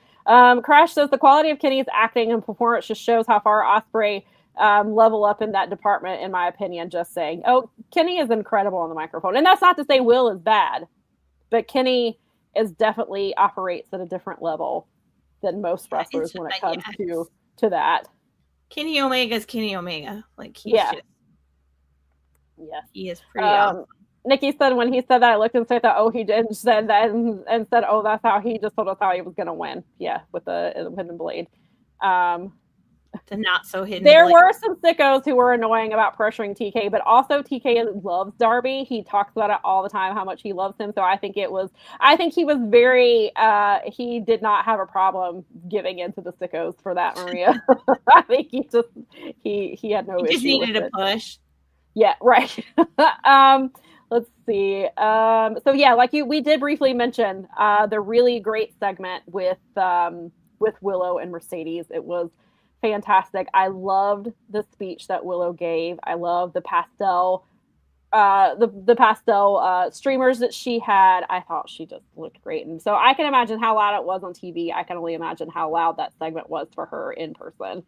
Crash says the quality of Kenny's acting and performance just shows how far Ospreay level up in that department, in my opinion. Just saying. Oh, Kenny is incredible on the microphone, and that's not to say Will is bad. But Kenny definitely operates at a different level than most wrestlers when it comes to that. Kenny Omega's Kenny Omega. Like he's he is pretty awesome. Nikki said when he said that, I looked and said that, oh, he did, said that, and said, oh, that's how he just told us how he was going to win. Yeah, with the hidden blade. The not so hidden. There were some sickos who were annoying about pressuring TK, but also TK loves Darby. He talks about it all the time, how much he loves him. So I think he was very, he did not have a problem giving into the sickos for that, Maria. I think he had no issue. He just needed a push. Yeah, right. Let's see. So yeah, like we did briefly mention the really great segment with Willow and Mercedes. It was fantastic. I loved the speech that Willow gave. I love the pastel streamers that she had. I thought she just looked great. And so I can imagine how loud it was on TV. I can only imagine how loud that segment was for her in person.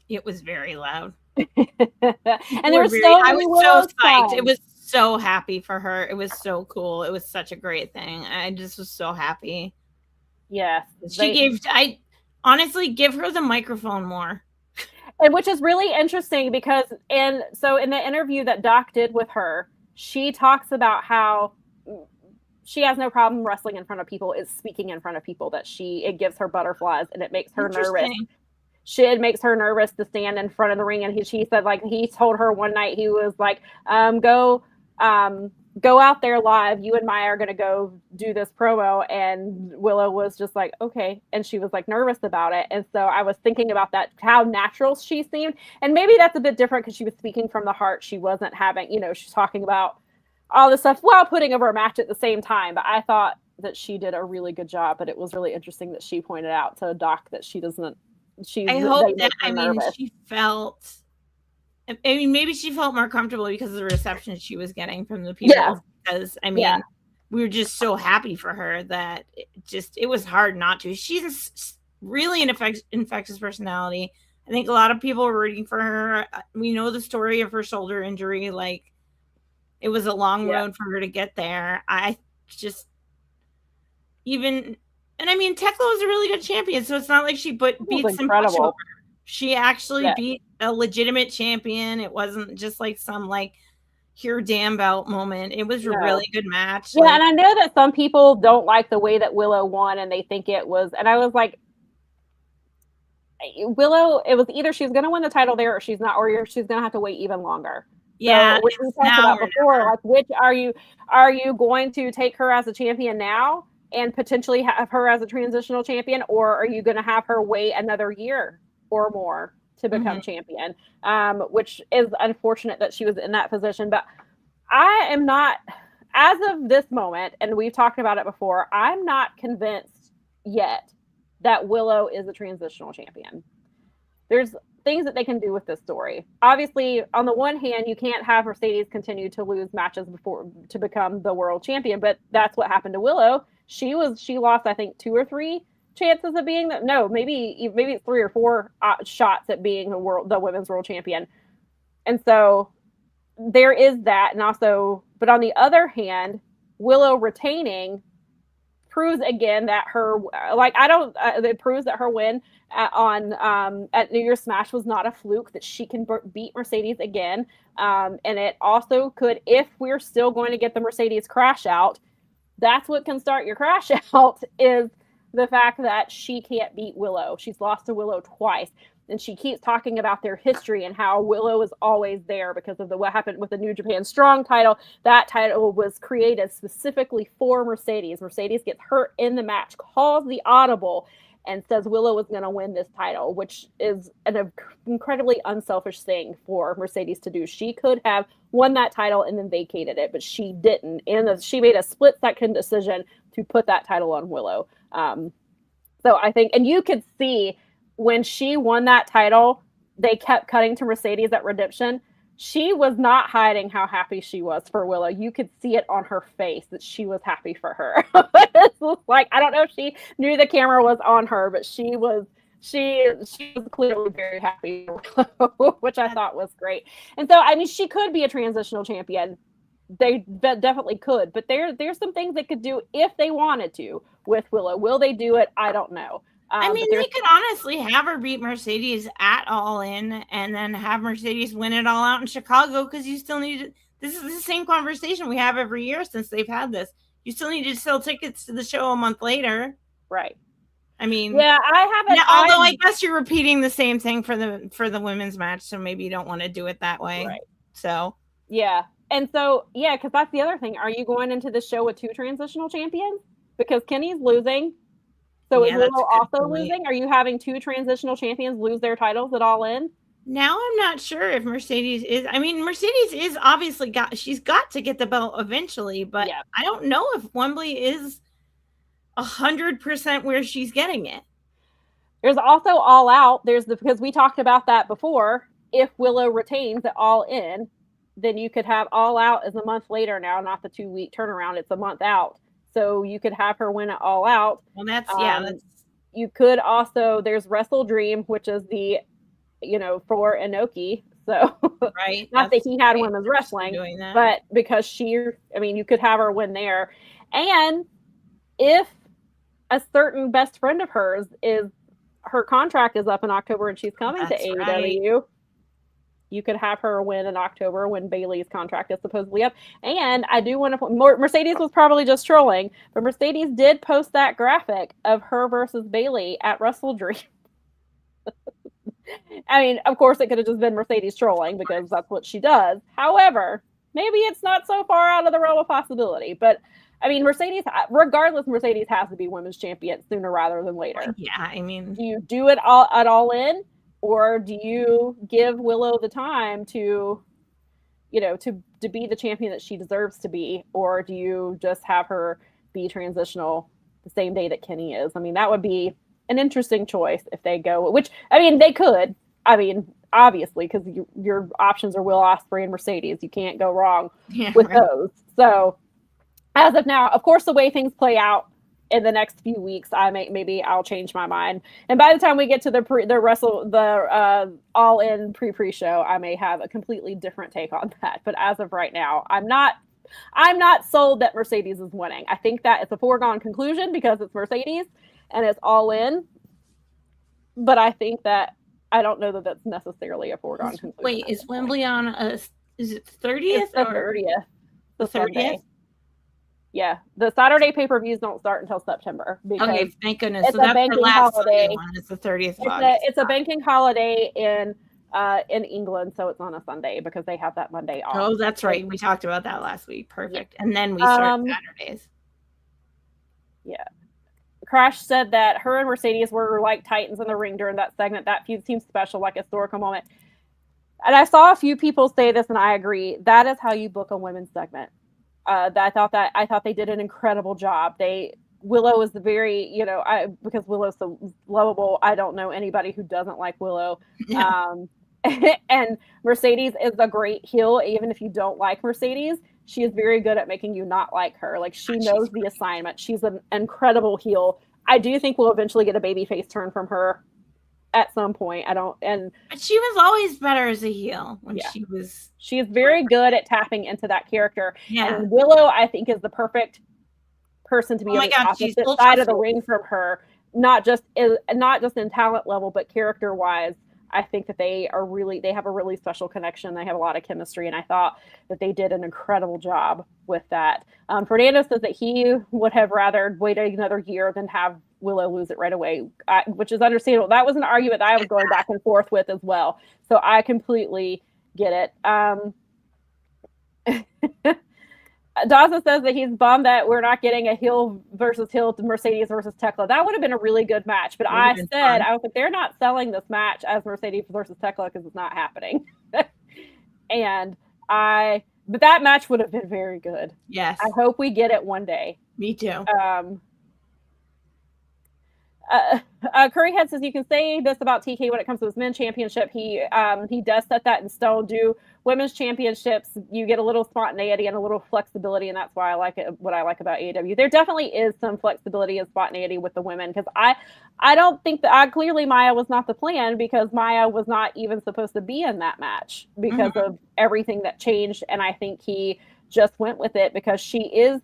It was very loud. And I was so psyched. It was so happy for her. It was so cool. It was such a great thing. I just was so happy. Yes. Honestly, give her the microphone more. And which is really interesting because, in the interview that Doc did with her, she talks about how she has no problem wrestling in front of people. It's speaking in front of people that it gives her butterflies and it makes her nervous. It makes her nervous to stand in front of the ring. And she said, like, he told her one night, he was like, go out there live. You and Maya are going to go do this promo. And Willow was just like, okay. And she was like nervous about it. And so I was thinking about that, how natural she seemed. And maybe that's a bit different because she was speaking from the heart. She wasn't having, she's talking about all this stuff while putting over a match at the same time. But I thought that she did a really good job. But it was really interesting that she pointed out to Doc that she doesn't, I hope that, she felt, maybe she felt more comfortable because of the reception she was getting from the people. Yeah. Because, we were just so happy for her that it was hard not to. She's really an infectious personality. I think a lot of people were rooting for her. We know the story of her shoulder injury. Like, it was a long road for her to get there. Tekla was a really good champion, so it's not like she beat some push over. She actually beat a legitimate champion. It wasn't just like some here damn belt moment. It was a really good match. Yeah, and I know that some people don't like the way that Willow won, and they think it was. And I was like, Willow, it was either she's going to win the title there, or she's not, or she's going to have to wait even longer. Yeah, so, which we talked about before. Like, which are you going to take her as a champion now and potentially have her as a transitional champion, or are you going to have her wait another year or more to become champion? Which is unfortunate that she was in that position. But I am not, as of this moment, and we've talked about it before, I'm not convinced yet that Willow is a transitional champion. There's things that they can do with this story. Obviously, on the one hand, you can't have Mercedes continue to lose matches to become the world champion, but that's what happened to Willow. She lost, I think, 2 or 3 chances of being maybe it's 3 or 4 shots at being the women's world champion. And so there is that. And also, but on the other hand, Willow retaining proves again that it proves that her win at New Year's Smash was not a fluke, that she can beat Mercedes again. And it also could, if we're still going to get the Mercedes crash out, that's what can start your crash out, is the fact that she can't beat Willow. She's lost to Willow twice. And she keeps talking about their history and how Willow is always there because of what happened with the New Japan Strong title. That title was created specifically for Mercedes. Mercedes gets hurt in the match, calls the audible, and says Willow is going to win this title, which is an incredibly unselfish thing for Mercedes to do. She could have won that title and then vacated it, but she didn't. And she made a split-second decision to put that title on Willow. So I think, and you could see when she won that title, they kept cutting to Mercedes at Redemption. She was not hiding how happy she was for Willow. You could see it on her face that she was happy for her. It's like, I don't know if she knew the camera was on her, but she was clearly very happy for Willow, which I thought was great. And so, she could be a transitional champion. They definitely could, but there's some things they could do if they wanted to with Willow. Will they do it? I don't know. I mean, they could honestly have her beat Mercedes at All In and then have Mercedes win it all out in Chicago, because you still need to, this is the same conversation we have every year since they've had this. You still need to sell tickets to the show a month later. Right. I mean, yeah, I haven't. Yeah, although I guess you're repeating the same thing for the women's match, so maybe you don't want to do it that way. Right. So yeah, and so yeah, because that's the other thing. Are you going into the show with 2 transitional champions? Because Kenny's losing, so is Willow also losing? Are you having 2 transitional champions lose their titles at All In? Now I'm not sure if Mercedes is. I mean, Mercedes is obviously she's got to get the belt eventually, but yeah. I don't know if Wembley is 100% where she's getting it. There's also All Out. Because we talked about that before. If Willow retains it All In, then you could have All Out as a month later now, not the 2-week turnaround. It's a month out. So you could have her win it All Out. Well, that's you could also, there's Wrestle Dream, which is the, for Inoki. So right. Not that he had women's wrestling, but because you could have her win there. And if a certain best friend of hers her contract is up in October and she's coming to AEW, right. You could have her win in October when Bayley's contract is supposedly up. And I do want to Mercedes was probably just trolling, but Mercedes did post that graphic of her versus Bayley at Wrestle Dream. I mean, of course it could have just been Mercedes trolling because that's what she does. However, maybe it's not so far out of the realm of possibility, but I mean, Mercedes has to be women's champion sooner rather than later. Yeah, I mean, do you do it at All In, or do you give Willow the time to be the champion that she deserves to be, or do you just have her be transitional the same day that Kenny is? I mean, that would be an interesting choice if they go. Which I mean, they could. I mean, obviously, because your options are Will Ospreay and Mercedes. You can't go wrong with those. So. As of now, of course, the way things play out in the next few weeks, I'll change my mind. And by the time we get to the All In pre-show, I may have a completely different take on that. But as of right now, I'm not sold that Mercedes is winning. I think that it's a foregone conclusion because it's Mercedes and it's All In. But I don't know that that's necessarily a foregone conclusion. Wait, is Wembley on is it 30th? It's the 30th. The 30th? Yeah, the Saturday pay-per-views don't start until September. Okay, thank goodness. So that's the last holiday. It's the 30th of August. It's a banking holiday in England, so it's on a Sunday because they have that Monday off. Oh, that's right. We talked about that last week. Perfect. Yeah. And then we start Saturdays. Yeah. Crash said that her and Mercedes were like titans in the ring during that segment. That feud seems special, like a historical moment. And I saw a few people say this, and I agree. That is how you book a women's segment. I thought they did an incredible job. Willow is because Willow's so lovable. I don't know anybody who doesn't like Willow. Yeah. And Mercedes is a great heel. Even if you don't like Mercedes, she is very good at making you not like her. Like she knows the assignment. She's an incredible heel. I do think we'll eventually get a babyface turn from her at some point. But she was always better as a heel when she is very good at tapping into that character. Yeah. And Willow, I think, is the perfect person to be on the opposite side of the ring from her, not just in talent level, but character wise. I think that they have a really special connection. They have a lot of chemistry, and I thought that they did an incredible job with that. Fernando says that he would have rather waited another year than have Willow lose it right away, which is understandable. That was an argument that I was going back and forth with as well. So I completely get it. Dawson says that he's bummed that we're not getting a heel versus heel Mercedes versus Tekla. That would have been a really good match. But I was like, they're not selling this match as Mercedes versus Tekla because it's not happening. But that match would have been very good. Yes. I hope we get it one day. Me too. Curryhead says you can say this about TK when it comes to his men's championship. He does set that in stone. Do women's championships, you get a little spontaneity and a little flexibility, and that's why I like it. What I like about AEW, there definitely is some flexibility and spontaneity with the women because I don't think that clearly Maya was not the plan because Maya was not even supposed to be in that match because of everything that changed, and I think he just went with it because she is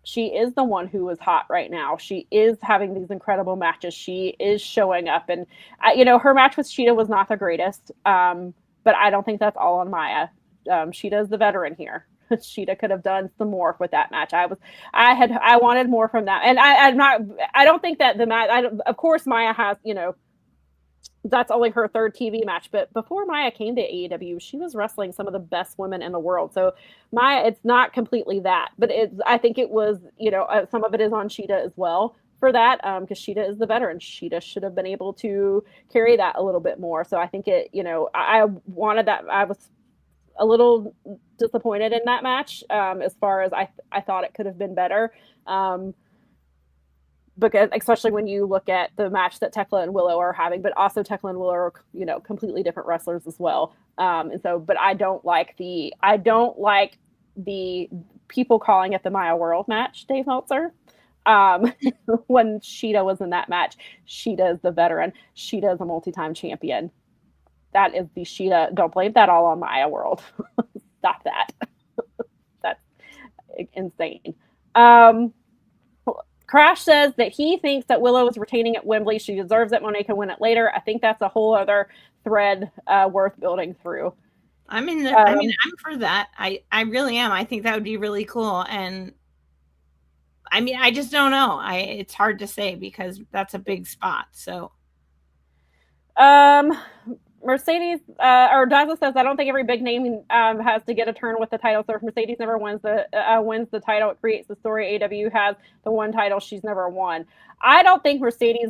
she is the one who is hot right now. She is having these incredible matches. She is showing up, and her match with Shida was not the greatest. But I don't think that's all on Maya. Shida's the veteran here. Shida could have done some more with that match. I wanted more from that, and I don't think that the match. Of course, Maya has, that's only her third TV match, but before Maya came to AEW, she was wrestling some of the best women in the world. So Maya, it's not completely that, but I think it was, some of it is on Shida as well for that, because Shida is the veteran. Shida should have been able to carry that a little bit more. So I think I wanted that. I was a little disappointed in that match, as far as I thought it could have been better. Because especially when you look at the match that Tekla and Willow are having, but also Tekla and Willow are, completely different wrestlers as well. But I don't like the people calling it the Maya World match, Dave Meltzer. When Shida was in that match, Shida is the veteran. Shida is a multi-time champion. That is the Shida. Don't blame that all on Maya World. Stop that. That's insane. Crash says that he thinks that Willow is retaining at Wembley. She deserves it. Monet can win it later. I think that's a whole other thread worth building through. I'm for that. I really am. I think that would be really cool. And I just don't know. It's hard to say because that's a big spot. So, Mercedes or Daza says, I don't think every big name has to get a turn with the title. So if Mercedes never wins the title, it creates the story. AEW has the one title she's never won. I don't think Mercedes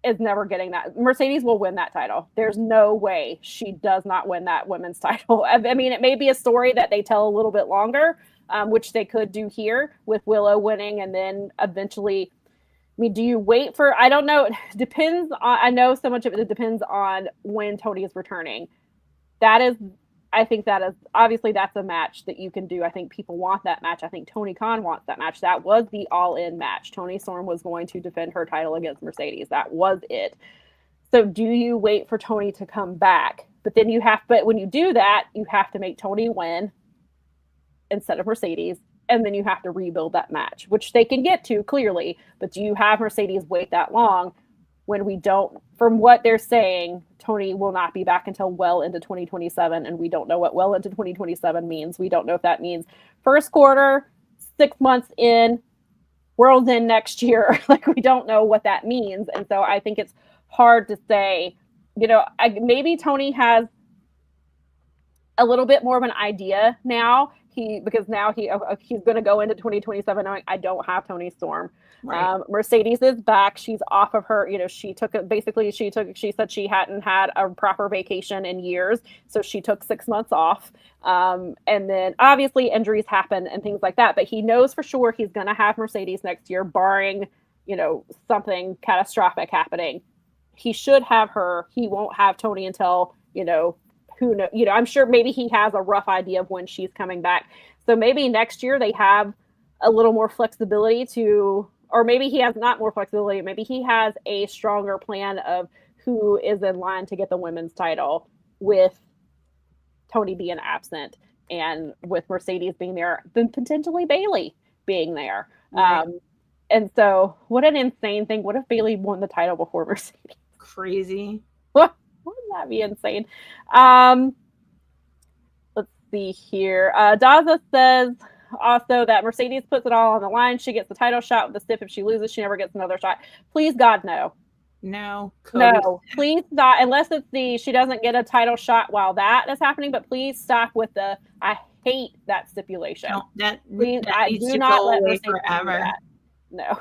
is never getting that. Mercedes will win that title. There's no way she does not win that women's title. It may be a story that they tell a little bit longer, which they could do here with Willow winning and then eventually. Do you wait for, I don't know. It depends on, I know so much of it depends on when Tony is returning. I think that is, obviously that's a match that you can do. I think people want that match. I think Tony Khan wants that match. That was the all-in match. Toni Storm was going to defend her title against Mercedes. That was it. So do you wait for Tony to come back? But when you do that, you have to make Tony win instead of Mercedes. And then you have to rebuild that match, which they can get to clearly. But do you have Mercedes wait that long when we don't, from what they're saying, Tony will not be back until well into 2027. And we don't know what well into 2027 means. We don't know if that means first quarter, 6 months in, World's End next year. We don't know what that means. And so I think it's hard to say, maybe Tony has a little bit more of an idea now. Because now he's going to go into 2027 knowing I don't have Toni Storm. Right. Mercedes is back. She's off of her. She said she hadn't had a proper vacation in years, so she took 6 months off. And then obviously injuries happen and things like that. But he knows for sure he's going to have Mercedes next year, barring something catastrophic happening. He should have her. He won't have Toni until who knows? I'm sure maybe he has a rough idea of when she's coming back. So maybe next year they have a little more flexibility or maybe he has not more flexibility. Maybe he has a stronger plan of who is in line to get the women's title with Tony being absent and with Mercedes being there, then potentially Bayley being there. Right. And so what an insane thing. What if Bayley won the title before Mercedes? Crazy. Wouldn't that be insane? Let's see here. Daza says also that Mercedes puts it all on the line. She gets the title shot with the stiff. If she loses, she never gets another shot. Please, God, no. No. No, please not. Unless she doesn't get a title shot while that is happening. But please stop with I hate that stipulation. No, please, I do not let Mercedes forever. Do that.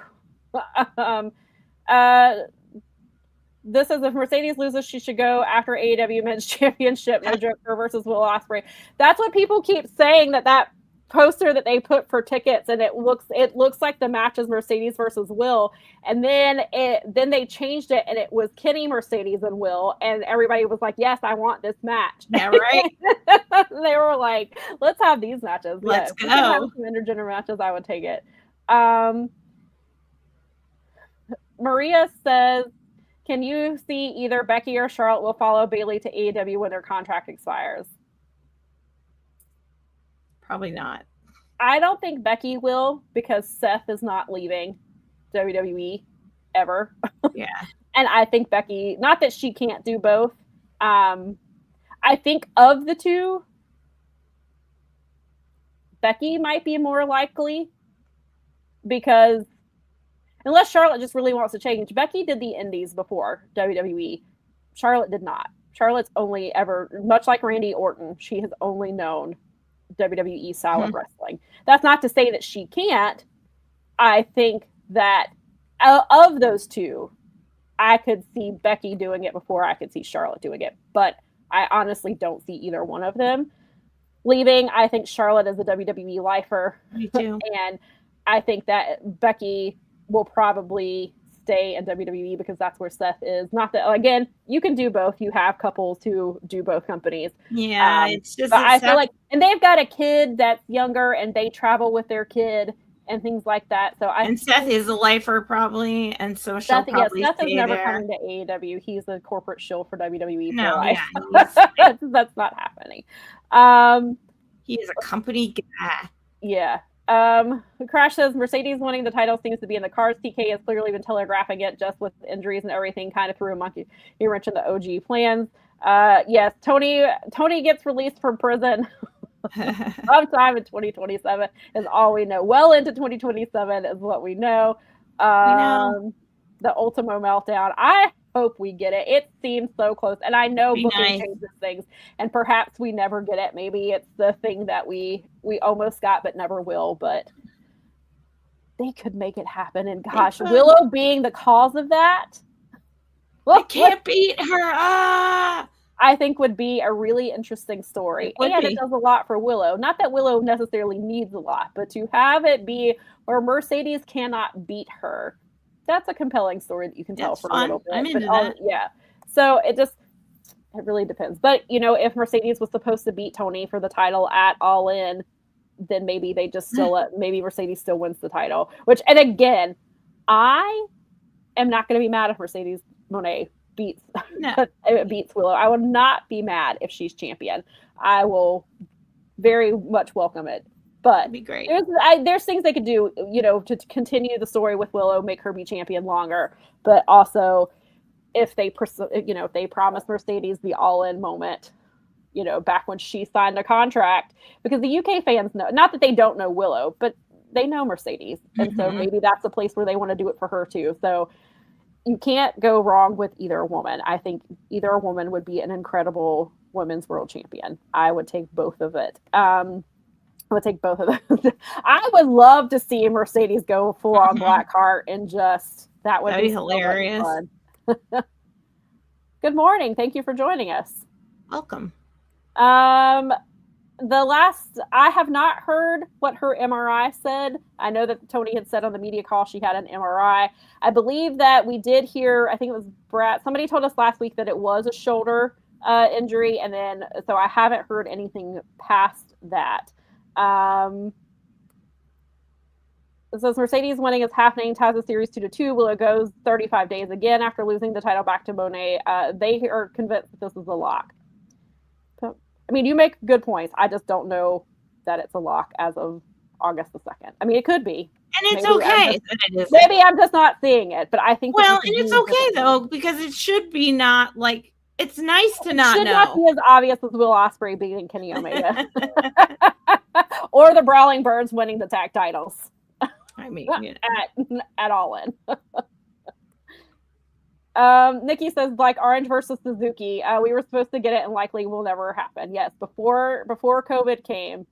No. This is if Mercedes loses, she should go after AEW Men's Championship. No joke, her versus Will Ospreay. That's what people keep saying. That poster that they put for tickets, and it looks like the match is Mercedes versus Will, and then they changed it, and it was Kenny, Mercedes, and Will, and everybody was like, "Yes, I want this match." Yeah, right. They were like, "Let's have these matches. Let's go." If we can have some intergender matches, I would take it. Maria says, can you see either Becky or Charlotte will follow Bayley to AEW when their contract expires? Probably not. I don't think Becky will, because Seth is not leaving WWE ever. Yeah. And I think Becky, not that she can't do both. I think of the two, Becky might be more likely, because unless Charlotte just really wants to change. Becky did the indies before WWE. Charlotte did not. Charlotte's only ever, much like Randy Orton, she has only known WWE style of wrestling. That's not to say that she can't. I think that of those two, I could see Becky doing it before I could see Charlotte doing it. But I honestly don't see either one of them leaving. I think Charlotte is a WWE lifer. Me too. And I think that Becky will probably stay in WWE because that's where Seth is. Not that, again, you can do both. You have couples who do both companies. Yeah, it's just. But I feel like, and they've got a kid that's younger, and they travel with their kid and things like that. So and Seth is a lifer probably, and so she'll probably Seth stay is never there. coming to AEW. He's a corporate shill for WWE. No, that's not happening. He is a company guy. Yeah. Crash says Mercedes winning the title seems to be in the cards. TK has clearly been telegraphing it, just with injuries and everything, kind of threw a monkey wrench in the OG plans. Yes, Tony gets released from prison sometime in 2027 is all we know. Well into 2027 is what we know. The Ultimo meltdown. I hope we get it. It seems so close, and I know booking changes things, and perhaps we never get it. Maybe it's the thing that we almost got but never will. But they could make it happen, and gosh, Willow being the cause of that, I can't beat her. I think would be a really interesting story, and it does a lot for Willow. Not that Willow necessarily needs a lot, but to have it be where Mercedes cannot beat her. That's a compelling story that you can tell for a little bit. I'm into that. Yeah. So it really depends. But, if Mercedes was supposed to beat Tony for the title at All In, then maybe they just still maybe Mercedes still wins the title. And again, I am not going to be mad if Mercedes Moné beats Willow. I would not be mad if she's champion. I will very much welcome it. But that'd be great. There's things they could do, to continue the story with Willow, make her be champion longer. But also, if they promise Mercedes the all-in moment, back when she signed a contract, because the UK fans know, not that they don't know Willow, but they know Mercedes, and so maybe that's a place where they want to do it for her too. So you can't go wrong with either woman. I think either woman would be an incredible women's world champion. I would take both of it. I would take both of those. I would love to see Mercedes go full on Blackheart and that would be hilarious. So fun. Good morning. Thank you for joining us. Welcome. I have not heard what her MRI said. I know that Tony had said on the media call she had an MRI. I believe that we did hear, I think it was Brad, somebody told us last week that it was a shoulder injury, and then so I haven't heard anything past that. It says Mercedes winning is happening. Ties the series 2-2. Willow goes 35 days again after losing the title back to Monet. They are convinced that this is a lock. So, you make good points. I just don't know that it's a lock as of August the 2nd. It could be. And it's okay. Maybe I'm just not seeing it, but I think. Well, and it's okay though, because it should be not like. It's nice to not know. It should not be as obvious as Will Ospreay beating Kenny Omega. Or the Brawling Birds winning the tag titles. At All In. Nikki says, like Orange versus Suzuki. We were supposed to get it and likely will never happen. Yes, before COVID came,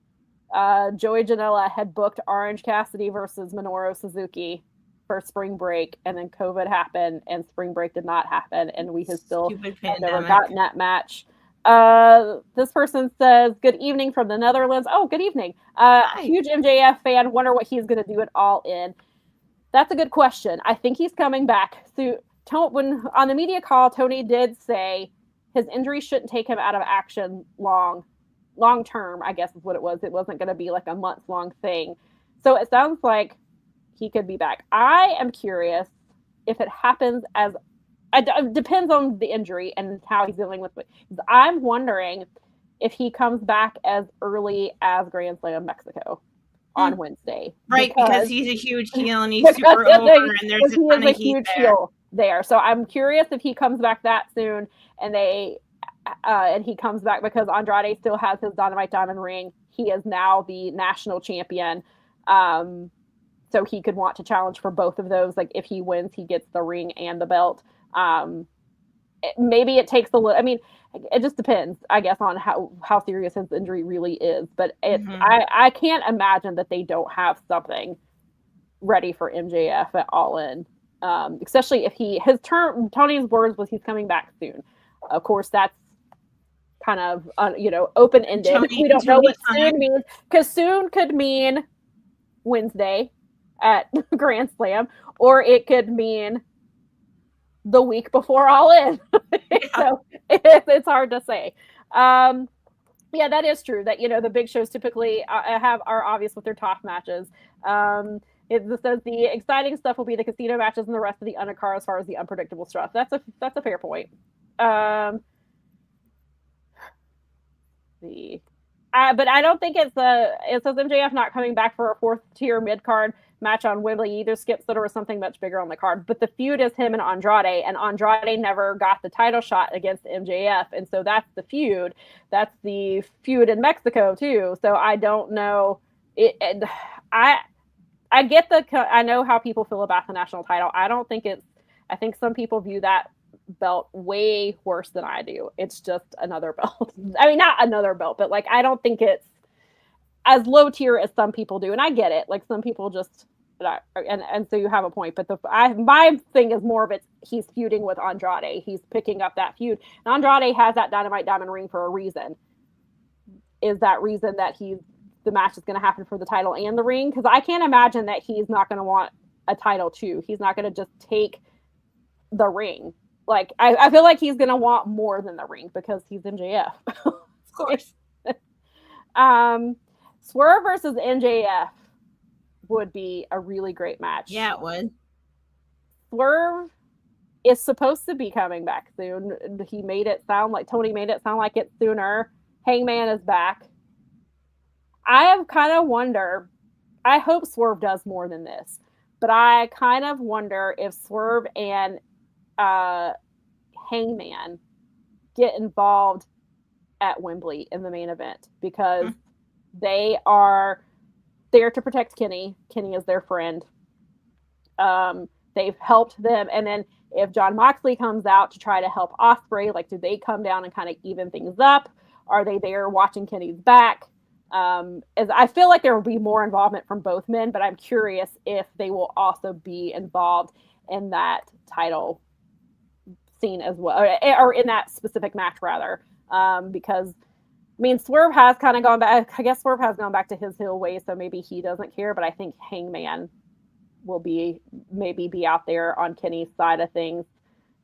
Joey Janela had booked Orange Cassidy versus Minoru Suzuki for spring break, and then COVID happened and spring break did not happen, and we have still never gotten that match. This person says, good evening from the Netherlands. Oh, good evening. Huge MJF fan. Wonder what he's going to do at All In. That's a good question. I think he's coming back. So, when on the media call, Tony did say his injury shouldn't take him out of action long term, I guess is what it was. It wasn't going to be like a month-long thing. So it sounds like he could be back. I am curious if it happens it depends on the injury and how he's dealing with it. I'm wondering if he comes back as early as Grand Slam Mexico. on Wednesday. Right, because he's a huge heel and he's super over, and there's a ton of heat there. So I'm curious if he comes back that soon, and he comes back because Andrade still has his Dynamite Diamond ring. He is now the national champion. So he could want to challenge for both of those. Like if he wins, he gets the ring and the belt. Maybe it takes a little, I mean, it just depends, I guess, on how serious his injury really is. But I can't imagine that they don't have something ready for MJF at All In. Especially if Tony's words was he's coming back soon. Of course, that's kind of, open-ended. We don't know what soon means, because soon could mean Wednesday at Grand Slam, or it could mean the week before All In. So it's hard to say. Yeah, that is true that, the big shows typically are obvious with their top matches. It says the exciting stuff will be the casino matches and the rest of the undercard as far as the unpredictable stuff. That's a fair point. But I don't think it says MJF not coming back for a 4th tier mid card match on Wembley. Either skips it or something much bigger on the card. But the feud is him and Andrade never got the title shot against MJF, and so that's the feud. That's the feud in Mexico too. So I don't know. I get I know how people feel about the national title. I think some people view that belt way worse than I do. It's just another belt. I mean, not another belt, but like, I don't think it's as low tier as some people do. And I get it. Like some people just, and so you have a point, but my thing is more of he's feuding with Andrade. He's picking up that feud. And Andrade has that Dynamite Diamond ring for a reason. Is that reason that the match is going to happen for the title and the ring? Because I can't imagine that he's not going to want a title too. He's not going to just take the ring. Like, I feel like he's going to want more than the ring because he's MJF. Of course. Swerve versus MJF would be a really great match. Yeah, it would. Swerve is supposed to be coming back soon. Tony made it sound like it's sooner. Hangman is back. I kind of wonder, I hope Swerve does more than this, but I kind of wonder if Swerve and Hangman get involved at Wembley in the main event, because they are there to protect Kenny. Kenny is their friend. They've helped them. And then if Jon Moxley comes out to try to help Ospreay, like, do they come down and kind of even things up? Are they there watching Kenny's back? As I feel like there will be more involvement from both men, but I'm curious if they will also be involved in that title scene as well, or in that specific match rather, because I mean, Swerve has kind of gone back. I guess Swerve has gone back to his heel ways, so maybe he doesn't care. But I think Hangman will maybe be out there on Kenny's side of things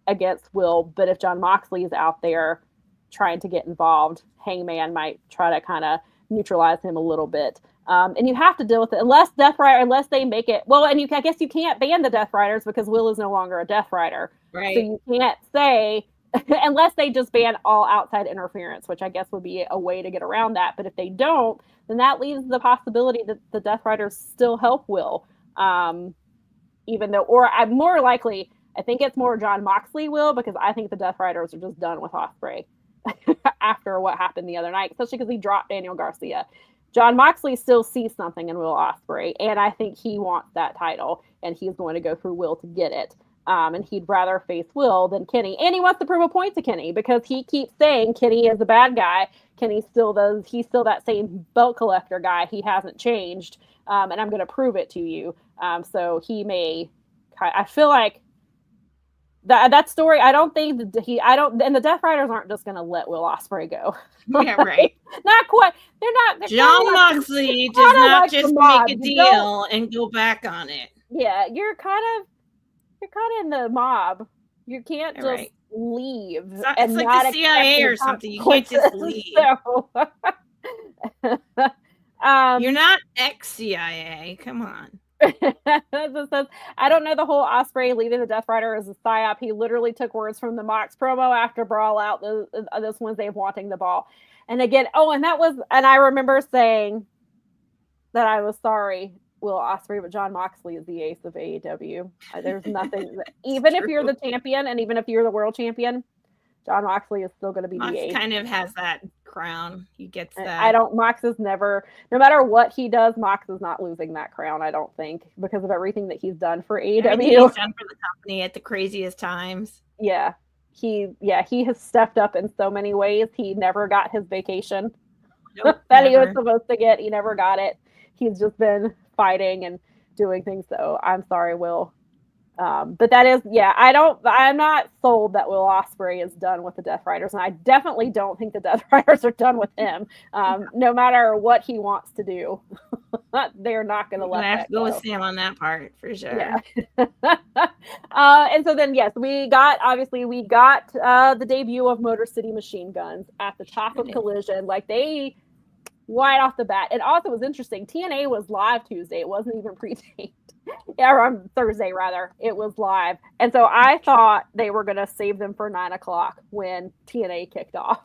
against Will. But if Jon Moxley is out there trying to get involved, Hangman might try to kind of neutralize him a little bit. And you have to deal with it unless they make it well. And I guess you can't ban the Death Riders because Will is no longer a Death Rider, right? So you can't say unless they just ban all outside interference, which I guess would be a way to get around that. But if they don't, then that leaves the possibility that the Death Riders still help Will, even though, or more likely, I think it's more Jon Moxley will, because I think the Death Riders are just done with Ospreay after what happened the other night, especially because he dropped Daniel Garcia. Jon Moxley still sees something in Will Ospreay, and I think he wants that title, and he's going to go through Will to get it. And he'd rather face Will than Kenny. And he wants to prove a point to Kenny because he keeps saying Kenny is a bad guy. Kenny he's still that same belt collector guy. He hasn't changed. And I'm going to prove it to you. So I feel like that story, and the Death Riders aren't just going to let Will Ospreay go. Yeah, right. Not quite. They're Jon Moxley does not just make a deal and go back on it. Yeah, you're kind of in the mob. You can't just leave. It's like the CIA or something. You can't just leave. So. You're not ex-CIA. Come on. I don't know the whole Ospreay leaving the Death Rider as a psyop. He literally took words from the Mox promo after Brawl Out this Wednesday of wanting the ball. And again, and I remember saying that I was sorry, Will Ospreay, but Jon Moxley is the ace of AEW. There's nothing, even if you're the champion and even if you're the world champion, Jon Moxley is still going to be the ace. Kind of has that crown. He gets that. Mox is never, no matter what he does, Mox is not losing that crown, I don't think, because of everything that he's done for AEW. Everything he's done for the company at the craziest times. Yeah. He has stepped up in so many ways. He never got his vacation that he was supposed to get. He never got it. He's just been fighting and doing things. So I'm sorry, Will. But that is, I'm not sold that Will Ospreay is done with the Death Riders. And I definitely don't think the Death Riders are done with him. No matter what he wants to do, they're not going to let that go. Go with Sam on that part for sure. Yeah. And so then, yes, we got the debut of Motor City Machine Guns at the top of Collision. Like they right off the bat. And also it was interesting. TNA was live Tuesday. It wasn't even pre-taped. Or on Thursday, rather. It was live. And so I thought they were going to save them for 9:00 when TNA kicked off.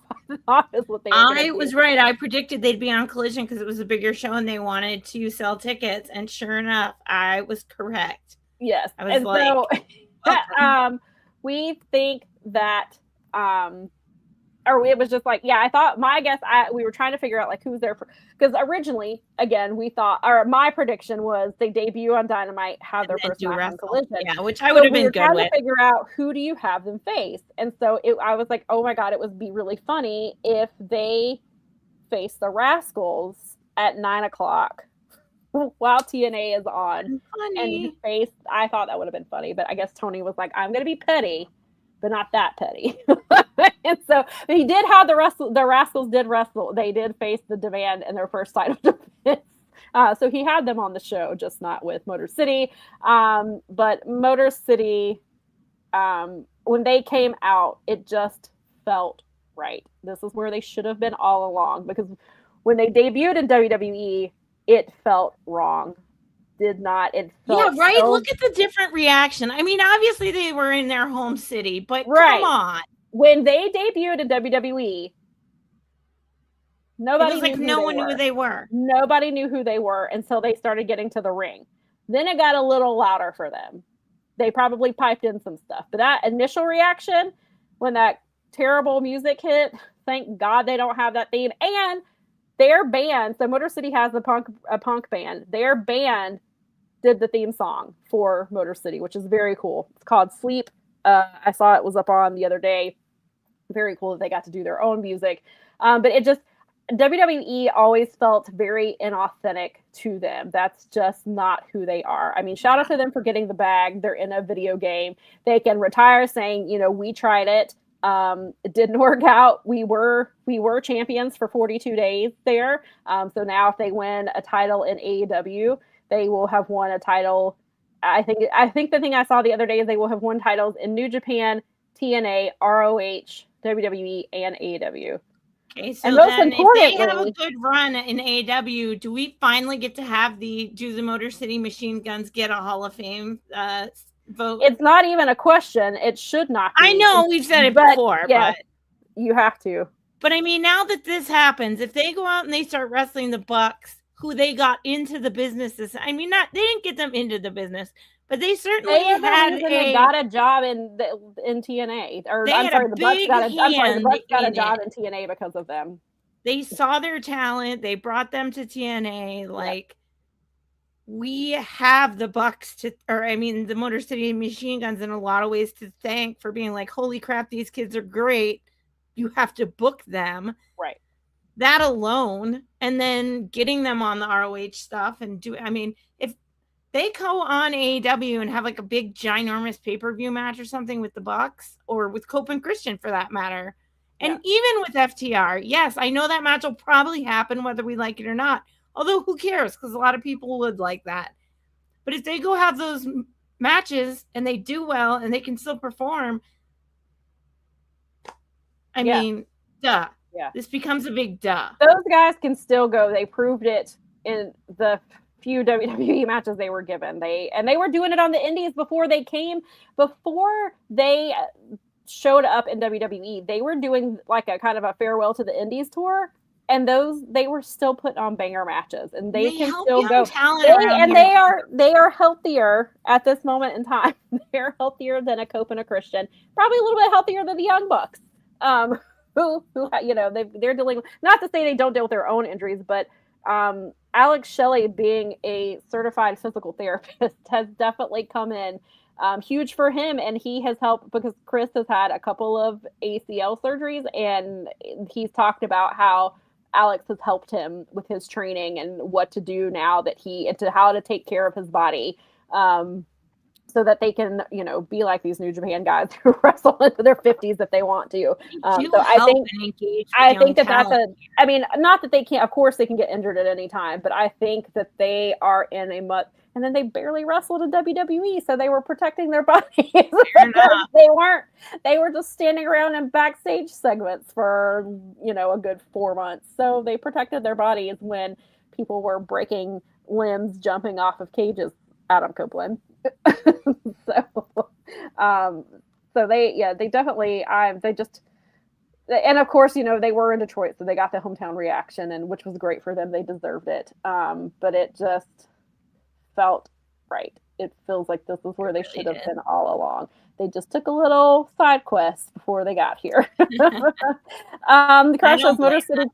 I was right. I predicted they'd be on Collision because it was a bigger show and they wanted to sell tickets. And sure enough, I was correct. Yes. I was so we think that or it was just like, I thought we were trying to figure out like who's there for, because originally, again, we thought, or my prediction was they debut on Dynamite, have their first match on Collision. Yeah, which I would have been good with. We were trying to figure out who do you have them face. And so I was like, oh my God, it would be really funny if they face the Rascals at 9:00 while TNA is on. Funny. And I thought that would have been funny, but I guess Tony was like, I'm going to be petty, but not that petty. And so he did have the Rascals did wrestle. They did face the Demand in their first title defense. So he had them on the show, just not with Motor City. But Motor City, when they came out, it just felt right. This is where they should have been all along, because when they debuted in WWE, it felt wrong. It felt right. So... Look at the different reaction. I mean, obviously they were in their home city, but come on. When they debuted in WWE, nobody no one knew who they were. Nobody knew who they were until they started getting to the ring. Then it got a little louder for them. They probably piped in some stuff. But that initial reaction, when that terrible music hit, thank God they don't have that theme. And their band, so Motor City has a punk band. Their band did the theme song for Motor City, which is very cool. It's called Sleep. I saw it was up on the other day. Very cool that they got to do their own music. But it just, WWE always felt very inauthentic to them. That's just not who they are. I mean, shout out to them for getting the bag. They're in a video game. They can retire saying, we tried it. It didn't work out. We were champions for 42 days there. So now if they win a title in AEW, they will have won a title. I think the thing I saw the other day is they will have won titles in New Japan, TNA, ROH, WWE, and AEW. Okay, so then if they have a good run in AEW, do we finally get to have the Motor City Machine Guns get a Hall of Fame vote? It's not even a question. It should not be. I know we've said it before, but you have to. But I mean, now that this happens, if they go out and they start wrestling the Bucks, who they got into the business, they didn't get them into the business, but they certainly got a job in TNA. Or the Bucks got a job in TNA because of them. They saw their talent. They brought them to TNA. Like, we have the Bucks the Motor City Machine Guns in a lot of ways to thank for being like, holy crap, these kids are great. You have to book them. Right. That alone, and then getting them on the ROH stuff if they go on AEW and have like a big ginormous pay-per-view match or something with the Bucks or with Cope and Christian for that matter, and even with FTR, yes, I know that match will probably happen whether we like it or not. Although who cares? Because a lot of people would like that. But if they go have those matches and they do well and they can still perform, I mean, duh. Yeah. This becomes a big duh. Those guys can still go. They proved it in the few WWE matches they were given. They were doing it on the indies before they showed up in WWE. They were doing like a kind of a farewell to the indies tour. and they were still putting on banger matches, and they can help still go. They are healthier at this moment in time. They're healthier than a Cope and a Christian, probably a little bit healthier than the Young Bucks, who they're dealing with. Not to say they don't deal with their own injuries, but Alex Shelley, being a certified physical therapist, has definitely come in huge for him, and he has helped because Chris has had a couple of ACL surgeries, and he's talked about how Alex has helped him with his training and what to do now that how to take care of his body, so that they can, be like these New Japan guys who wrestle into their 50s if they want to. So I think that's not that they can't, of course they can get injured at any time, but I think that they are in and then they barely wrestled in WWE, so they were protecting their bodies. They were just standing around in backstage segments for, a good 4 months. So they protected their bodies when people were breaking limbs, jumping off of cages. Adam Copeland. So they definitely, and of course, they were in Detroit, so they got the hometown reaction, and which was great for them. They deserved it. But it just felt right. It feels like this is where they should have been all along. They just took a little side quest before they got here. The Crash House Motor City.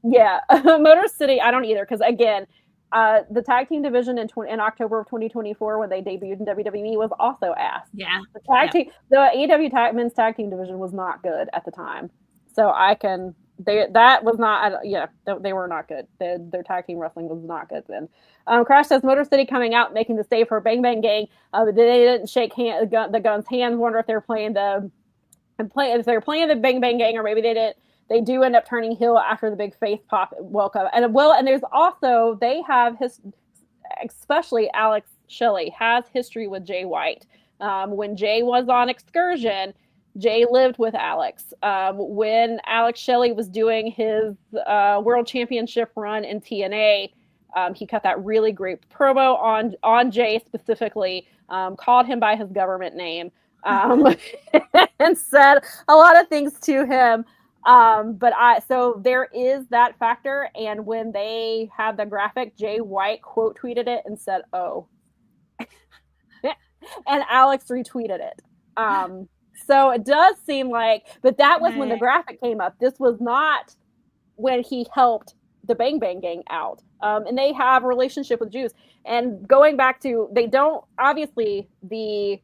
Yeah, Motor City. I don't either, because again, the tag team division in October of 2024, when they debuted in WWE, was also ass. Yeah. The AEW men's tag team division was not good at the time. So they were not good. Their tag team wrestling was not good then. Crash says Motor City coming out, making the save for Bang Bang Gang. They didn't shake the Guns' hands. Wonder if they're playing if they're playing the Bang Bang Gang, or maybe they didn't. They do end up turning heel after the big face pop welcome. And there's also, they have especially Alex Shelley has history with Jay White. When Jay was on excursion, Jay lived with Alex. When Alex Shelley was doing his world championship run in TNA, he cut that really great promo on Jay specifically, called him by his government name, and said a lot of things to him. So there is that factor. And when they had the graphic, Jay White quote tweeted it and said, "Oh," and Alex retweeted it. So it does seem like, but that was when the graphic came up. This was not when he helped the Bang Bang Gang out. And they have a relationship with Juice. And going back to, they don't, obviously the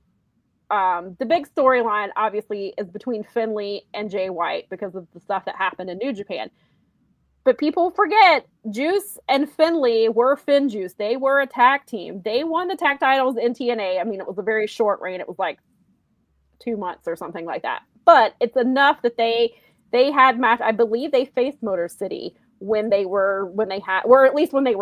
big storyline obviously is between Finlay and Jay White because of the stuff that happened in New Japan. But people forget Juice and Finlay were Finn Juice. They were a tag team. They won the tag titles in TNA. I mean, it was a very short reign. It was like 2 months or something like that. But it's enough that they had match. I believe they faced Motor City when they were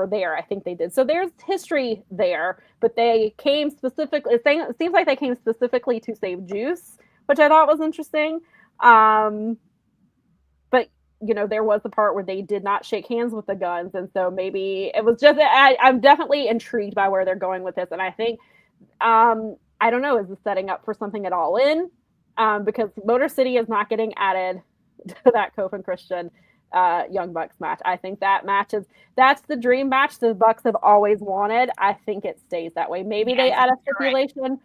there. I think they did. So there's history there, but they came specifically, it seems like they came specifically to save Juice, which I thought was interesting. But there was the part where they did not shake hands with the Guns. And so maybe it was just, I'm definitely intrigued by where they're going with this. And I think, I don't know, is this setting up for something at All In? Because Motor City is not getting added to that Kofi and Christian Young Bucks match. I think that match that's the dream match the Bucks have always wanted. I think it stays that way. Maybe they add a stipulation,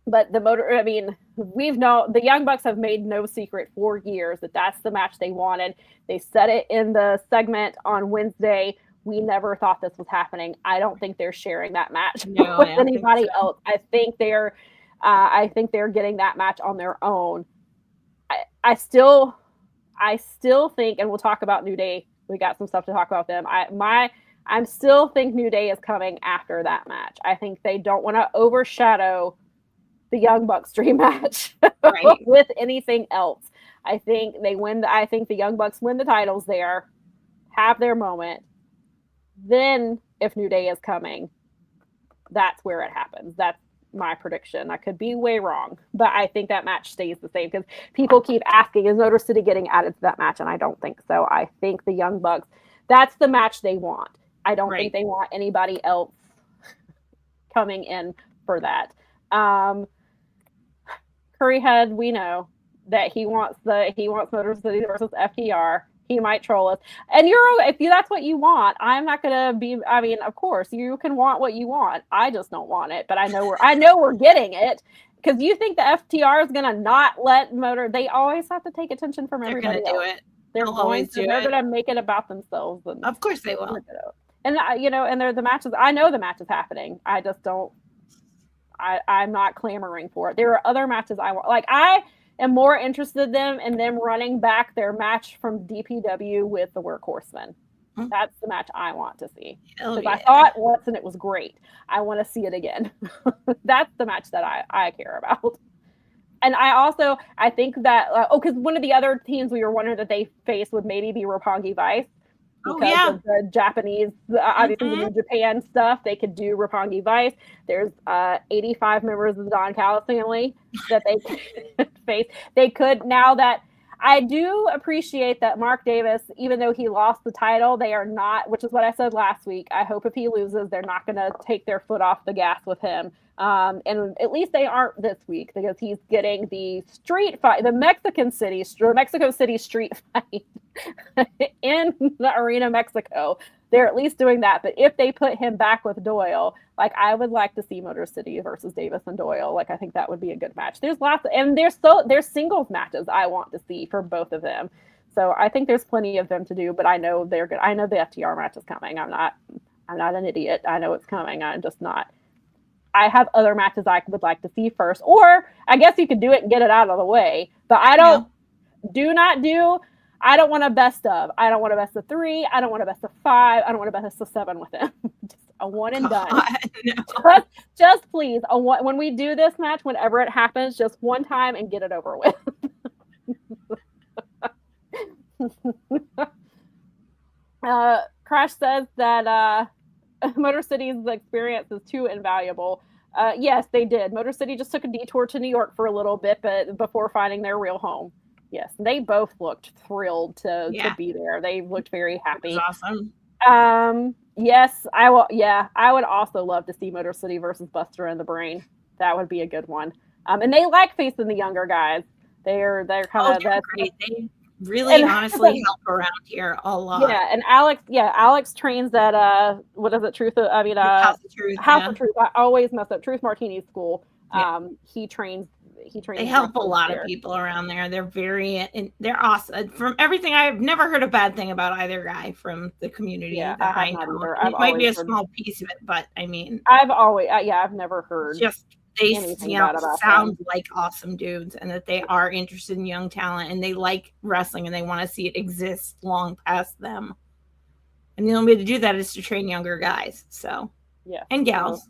but we've known the Young Bucks have made no secret for years that that's the match they wanted. They said it in the segment on Wednesday. We never thought this was happening. I don't think they're sharing that match with anybody else. I think they're getting that match on their own. I still think, and we'll talk about New Day. We got some stuff to talk about them. I still think New Day is coming after that match. I think they don't want to overshadow the Young Bucks dream match with anything else. I think I think the Young Bucks win the titles there, have their moment. Then, if New Day is coming, that's where it happens. That's my prediction. I could be way wrong, but I think that match stays the same because people keep asking, is Motor City getting added to that match? And I don't think so. I think the Young Bucks, that's the match they want. I don't think they want anybody else coming in for that. Curryhead, we know that he wants Motor City versus FTR. He might troll us. And if that's what you want, I'm not gonna be. I mean, of course, you can want what you want. I just don't want it. But I know we're getting it. Because you think the FTR is gonna not let Motor? They always have to take attention from everybody else. They're gonna do it. They're gonna make it about themselves. And of course they will. And and they're the matches. I know the match is happening. I just don't. I'm not clamoring for it. There are other matches I want. Like I am more interested in them running back their match from DPW with the Workhorsemen. Mm-hmm. That's the match I want to see. Because I saw it once and it was great. I want to see it again. That's the match that I care about. And I think that because one of the other teams we were wondering that they faced would maybe be Roppongi Vice. Because of the Japanese, obviously the New Japan stuff, they could do Roppongi Vice. There's 85 members of the Don Callis family that they could face. They could, now that I do appreciate that Mark Davis, even though he lost the title, they are not, which is what I said last week. I hope if he loses, they're not going to take their foot off the gas with him. And at least they aren't this week because he's getting the street fight, the Mexico City street fight in the Arena Mexico. They're at least doing that. But if they put him back with Doyle, like I would like to see Motor City versus Davis and Doyle. Like I think that would be a good match. There's lots and there's singles matches I want to see for both of them. So I think there's plenty of them to do, but I know they're good. I know the FTR match is coming. I'm not an idiot. I know it's coming. I'm just not. I have other matches I would like to see first, or I guess you could do it and get it out of the way, but I don't I don't want a best of. I don't want a best of 3. I don't want a best of 5. I don't want a best of 7 with him. Just a one and done. No. Just please, when we do this match, whenever it happens, just one time and get it over with. Crash says that Motor City's experience is too invaluable. Yes, they did. Motor City just took a detour to New York for a little bit, but before finding their real home. Yes, they both looked thrilled to be there. They looked very happy. Awesome. Yes, I will. Yeah, I would also love to see Motor City versus Buster and the Brain. That would be a good one. And they like facing the younger guys. They're kind of great. They really honestly help around here a lot. Yeah, and Alex trains at what is it? House of Truth. House of Truth. I always mess up. Truth Martini School. Yeah. He trains. They help a lot of people around there. They're awesome. From everything, I've never heard a bad thing about either guy from the community. Yeah, I know. It might be a small piece of it, but I mean, I've never heard. Just they sound like awesome dudes, and that they are interested in young talent, and they like wrestling, and they want to see it exist long past them. And the only way to do that is to train younger guys. So and gals.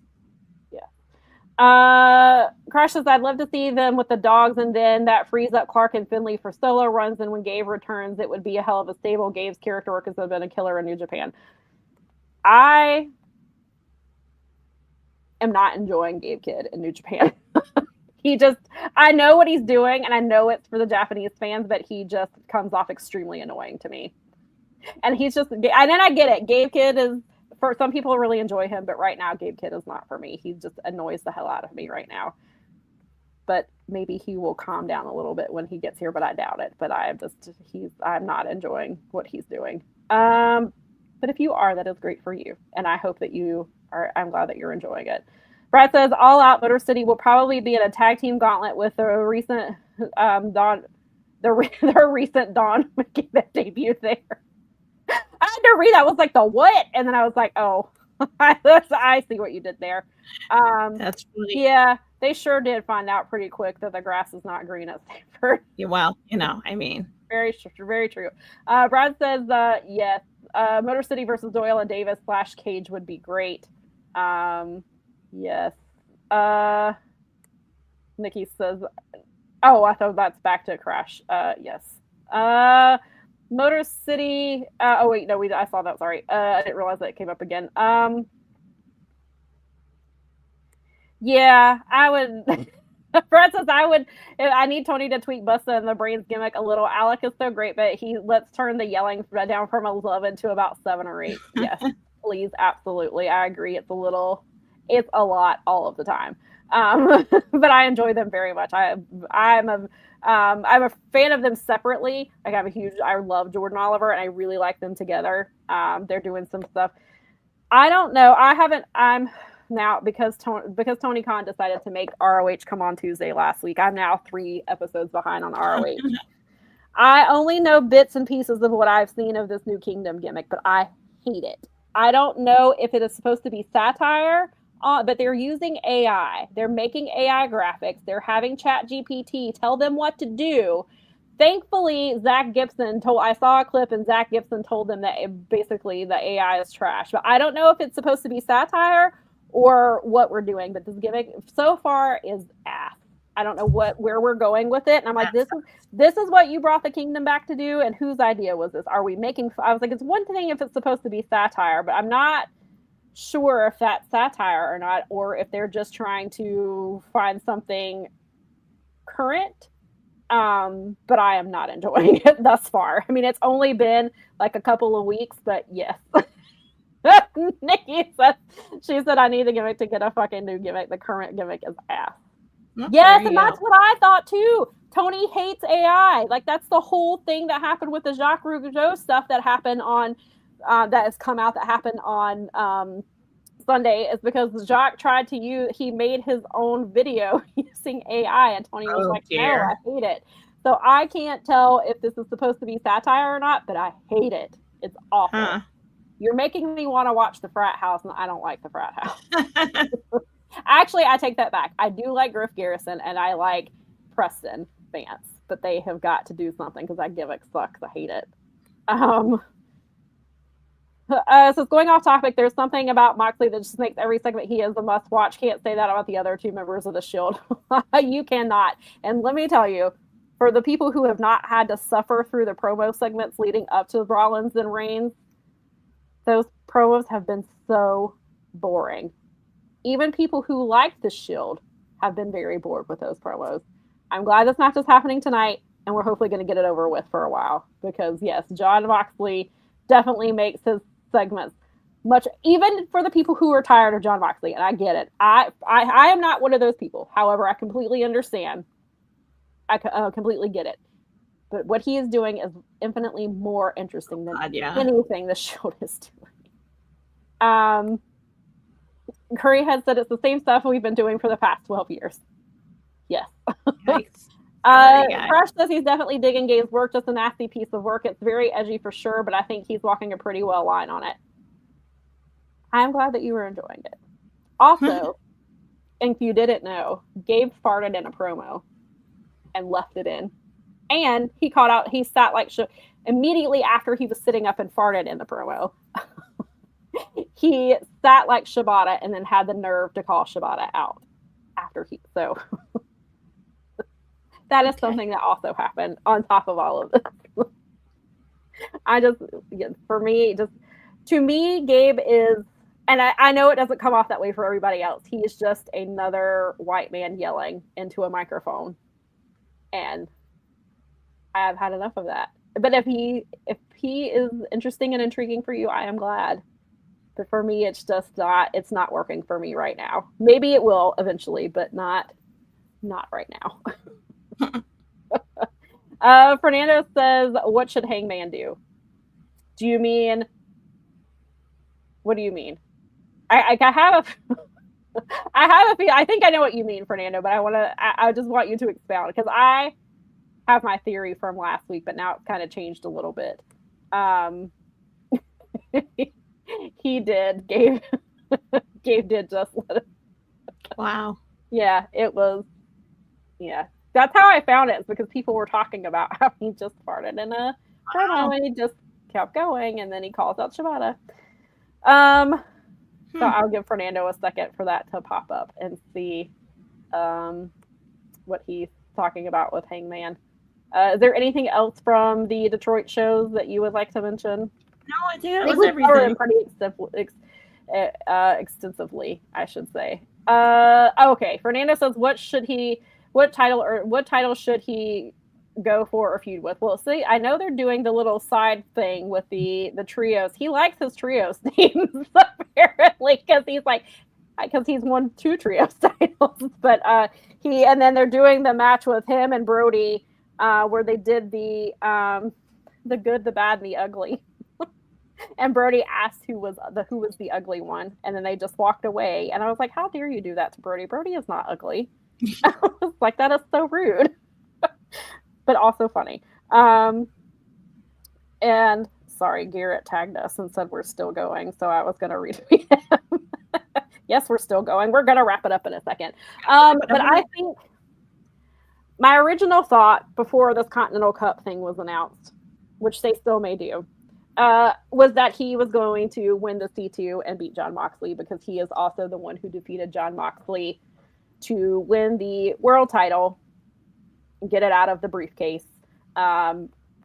Crash says, I'd love to see them with the dogs, and then that frees up Clark and Finley for solo runs, and when Gabe returns, it would be a hell of a stable. Gabe's character work has been a killer in New Japan. I am not enjoying Gabe Kidd in New Japan. I know what he's doing, and I know it's for the Japanese fans, but he just comes off extremely annoying to me. And he's just, and then I get it. Gabe Kidd is, for some people really enjoy him, but right now Gabe Kidd is not for me. He just annoys the hell out of me right now. But maybe he will calm down a little bit when he gets here, but I doubt it. But I'm not enjoying what he's doing. But if you are, that is great for you. And I hope that I'm glad that you're enjoying it. Brad says, All Out Motor City will probably be in a tag team gauntlet with the recent their recent Dawn McKenna debut there. I had to read that. I was like, the what? And then I was like, oh, I see what you did there. That's funny. Yeah, they sure did find out pretty quick that the grass is not green at Stanford. Yeah, well, I mean. Very true. Very true. Brad says, yes, Motor City versus Doyle and Davis / Cage would be great. Yes. Nikki says, oh, I thought that's back to Crash. Yes. Motor City. Oh wait, no, I saw that. Sorry, I didn't realize that it came up again. Yeah, I would. Fred says I need Tony to tweak Busta and the Brains gimmick a little. Alec is so great, but let's turn the yelling down from 11 to about 7 or 8. Yes, please, absolutely, I agree. It's a little. It's a lot all of the time. But I enjoy them very much. I'm a fan of them separately. Like I love Jordan Oliver and I really like them together. They're doing some stuff. I don't know. I'm now because Tony Khan decided to make ROH come on Tuesday last week. I'm now 3 episodes behind on ROH. I only know bits and pieces of what I've seen of this new Kingdom gimmick, but I hate it. I don't know if it is supposed to be satire, but they're using AI. They're making AI graphics. They're having ChatGPT tell them what to do. Thankfully, I saw a clip and Zach Gibson told them that basically the AI is trash. But I don't know if it's supposed to be satire or what we're doing. But this gimmick so far is ass. I don't know where we're going with it. And I'm like, this is what you brought the Kingdom back to do. And whose idea was this? I was like, it's one thing if it's supposed to be satire, but I'm not sure if that's satire or not, or if they're just trying to find something current. But I am not enjoying it thus far. I mean, it's only been like a couple of weeks, but yes. Nikki said I need the gimmick to get a fucking new gimmick. The current gimmick is ass. Yes, and that's what I thought too. Tony hates AI. Like that's the whole thing that happened with the Jacques Rougeau stuff that happened on that has come out that happened on Sunday is because Jacques tried to he made his own video using AI and Tony was like, no, I hate it. So I can't tell if this is supposed to be satire or not, but I hate it. It's awful. Huh. You're making me want to watch The Frat House and I don't like The Frat House. Actually, I take that back. I do like Griff Garrison and I like Preston Vance, but they have got to do something because that gimmick sucks. I hate it. So it's going off topic. There's something about Moxley that just makes every segment he is a must watch. Can't say that about the other 2 members of the Shield. You cannot. And let me tell you, for the people who have not had to suffer through the promo segments leading up to Rollins and Reigns, those promos have been so boring. Even people who like the Shield have been very bored with those promos. I'm glad this match is happening tonight, and we're hopefully going to get it over with for a while. Because, yes, Jon Moxley definitely makes his segments much, even for the people who are tired of Jon Moxley, and I get it. I am not one of those people. However, I completely understand. I completely get it. But what he is doing is infinitely more interesting than anything the Shield is doing. Curry has said it's the same stuff we've been doing for the past 12 years. Yes. Crush says he's definitely digging Gabe's work, just a nasty piece of work. It's very edgy for sure, but I think he's walking a pretty well line on it. I'm glad that you were enjoying it. Also, if you didn't know, Gabe farted in a promo and left it in. And he sat like immediately after he was sitting up and farted in the promo. He sat like Shibata and then had the nerve to call Shibata out after that is something that also happened on top of all of this. To me, Gabe is, and I know it doesn't come off that way for everybody else. He is just another white man yelling into a microphone. And I have had enough of that. But if he is interesting and intriguing for you, I am glad. But for me, it's not working for me right now. Maybe it will eventually, but not right now. Fernando says, what should Hangman do? Do you mean, what do you mean? I have I think I know what you mean, Fernando, but I just want you to expound because I have my theory from last week, but now it's kind of changed a little bit. He did. Gabe did just let it. Wow. Yeah, it was. Yeah, that's how I found it. Is because people were talking about how he just farted in a promo and he just kept going, and then he calls out Shibata. So I'll give Fernando a second for that to pop up and see what he's talking about with Hangman. Is there anything else from the Detroit shows that you would like to mention? No, I think that was everything. Pretty extensively, I should say. Okay. Fernando says, what title should he go for or feud with? Well, see, I know they're doing the little side thing with the trios. He likes his trios names apparently because he's like, because he's won 2 trios titles. But and then they're doing the match with him and Brody, where they did the good, the bad, and the ugly. And Brody asked who was the ugly one, and then they just walked away. And I was like, "How dare you do that to Brody? Brody is not ugly." I was like, "That is so rude," but also funny. And sorry, Garrett tagged us and said we're still going, so I was going to retweet him. Yes, we're still going. We're going to wrap it up in a second. But I think my original thought before this Continental Cup thing was announced, which they still may do, was that he was going to win the C2 and beat Jon Moxley, because he is also the one who defeated Jon Moxley to win the world title and get it out of the briefcase.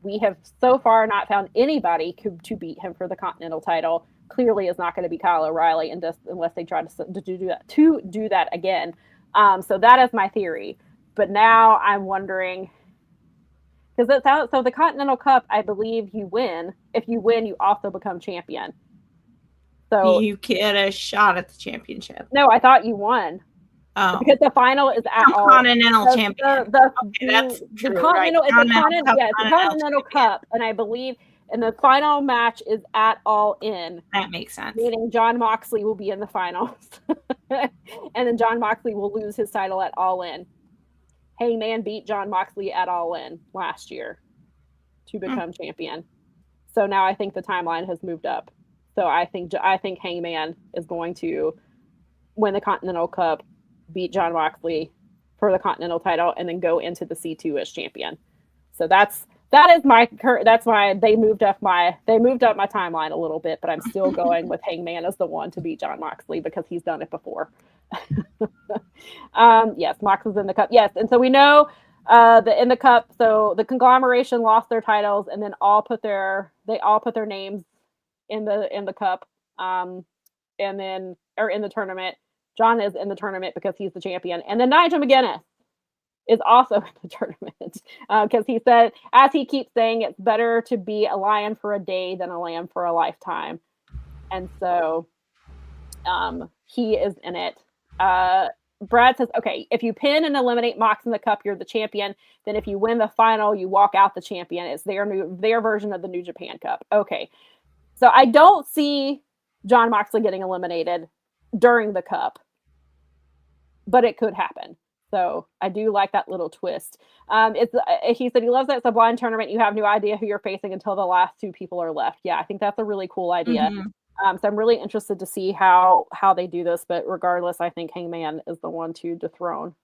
We have so far not found anybody to beat him for the Continental title. Clearly is not going to be Kyle O'Reilly, and unless they try to do that again. So that is my theory. But now I'm wondering, because so the Continental Cup, I believe you win. If you win, you also become champion. So you get a shot at the championship. No, I thought you won. Oh. Because the final is at Continental champion. The Continental Cup, and I believe, and the final match is at All In. That makes sense. Meaning Jon Moxley will be in the finals, and then Jon Moxley will lose his title at All In. Hangman beat Jon Moxley at All In last year to become champion. So now I think the timeline has moved up. So I think Hangman is going to win the Continental Cup, beat Jon Moxley for the Continental title, and then go into the C2 as champion. So that's why they moved up my timeline a little bit, but I'm still going with Hangman as the one to beat Jon Moxley because he's done it before. Yes, Mox was in the cup. Yes, and so we know in the cup. So the conglomeration lost their titles, and then they all put their names in the cup, and then or in the tournament. John is in the tournament because he's the champion. And then Nigel McGuinness is also in the tournament because he said, as he keeps saying, it's better to be a lion for a day than a lamb for a lifetime. And so he is in it. Brad says, okay, if you pin and eliminate Mox in the cup, you're the champion. Then if you win the final, you walk out the champion. It's their version of the New Japan Cup. Okay. So I don't see Jon Moxley getting eliminated during the cup, but it could happen. So I do like that little twist. He said he loves that it's a blind tournament. You have no idea who you're facing until the last 2 people are left. Yeah, I think that's a really cool idea. Mm-hmm. So I'm really interested to see how they do this. But regardless, I think Hangman is the one to dethrone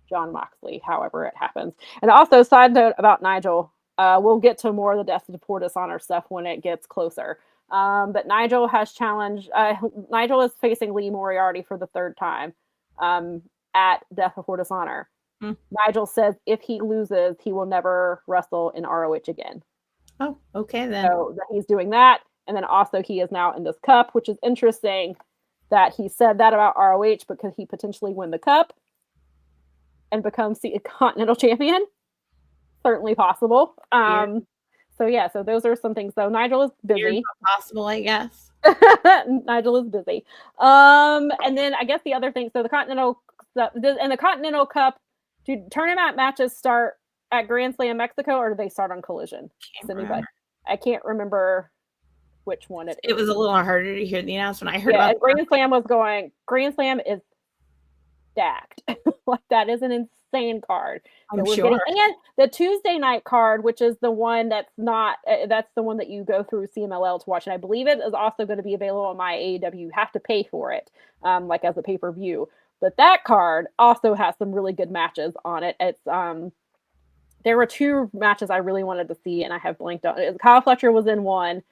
Jon Moxley, however it happens. And also, side note about Nigel, we'll get to more of the Death of Poor Dishonor stuff when it gets closer. But Nigel has challenged. Nigel is facing Lee Moriarty for the 3rd time at Death Before Dishonor. Nigel says if he loses, he will never wrestle in ROH again. Oh, okay then. So he's doing that, and then also he is now in this cup, which is interesting that he said that about ROH because he potentially win the cup and becomes the Continental Champion. Certainly possible. So those are some things. So Nigel is busy. Possible, I guess. Nigel is busy. And then I guess the other thing. So the Continental Cup, do tournament matches start at Grand Slam Mexico, or do they start on Collision? I can't remember which one it is. It was a little harder to hear the announcement. I heard about Grand Slam was going. Grand Slam is stacked. Like that is an insane card. I'm sure. And the Tuesday night card, which is the one that's the one that you go through CMLL to watch, and I believe it is also going to be available on my AEW. You have to pay for it, like as a pay-per-view. But that card also has some really good matches on it. It's there were 2 matches I really wanted to see, and I have blanked on it. Kyle Fletcher was in one.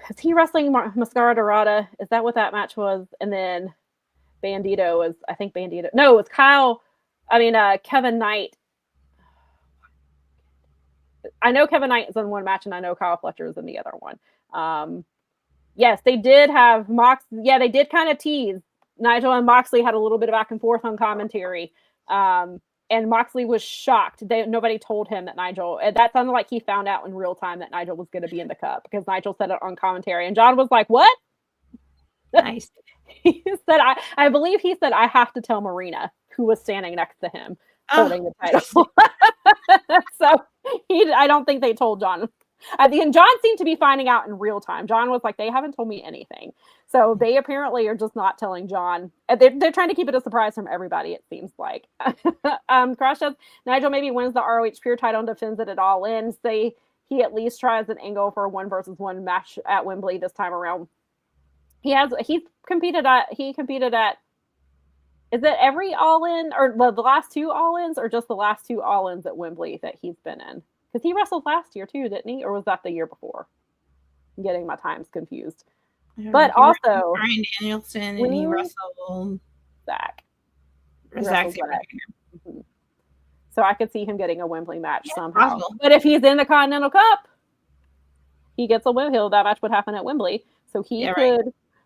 Is he wrestling Mascara Dorada? Is that what that match was? And then Bandito was, I think Bandito. No, it was Kevin Knight. I know Kevin Knight is in one match, and I know Kyle Fletcher is in the other one. Yes, they did have Mox. Yeah, they did kind of tease. Nigel and Moxley had a little bit of back and forth on commentary. And Moxley was shocked. Nobody told him that Nigel, that sounded like he found out in real time that Nigel was going to be in the cup because Nigel said it on commentary. And John was like, what? Nice. He said, I believe he said, I have to tell Marina, who was standing next to him, holding the title. So I don't think they told John. And John seemed to be finding out in real time. John was like, they haven't told me anything. So they apparently are just not telling John. They're trying to keep it a surprise from everybody, it seems like. Crash says, Nigel maybe wins the ROH Pure title and defends it at All In. Say he at least tries an angle for a 1-versus-1 match at Wembley this time around. He competed at, is it every All-In, or the last 2 All-Ins, or just the last 2 All-Ins at Wembley that he's been in? Because he wrestled last year too, didn't he? Or was that the year before? I'm getting my times confused. But also Bryan Danielson, and he wrestled Zach. Mm-hmm. So I could see him getting a Wembley match somehow. Possible. But if he's in the Continental Cup, he gets a Wembley. That match would happen at Wembley. So he could. Right.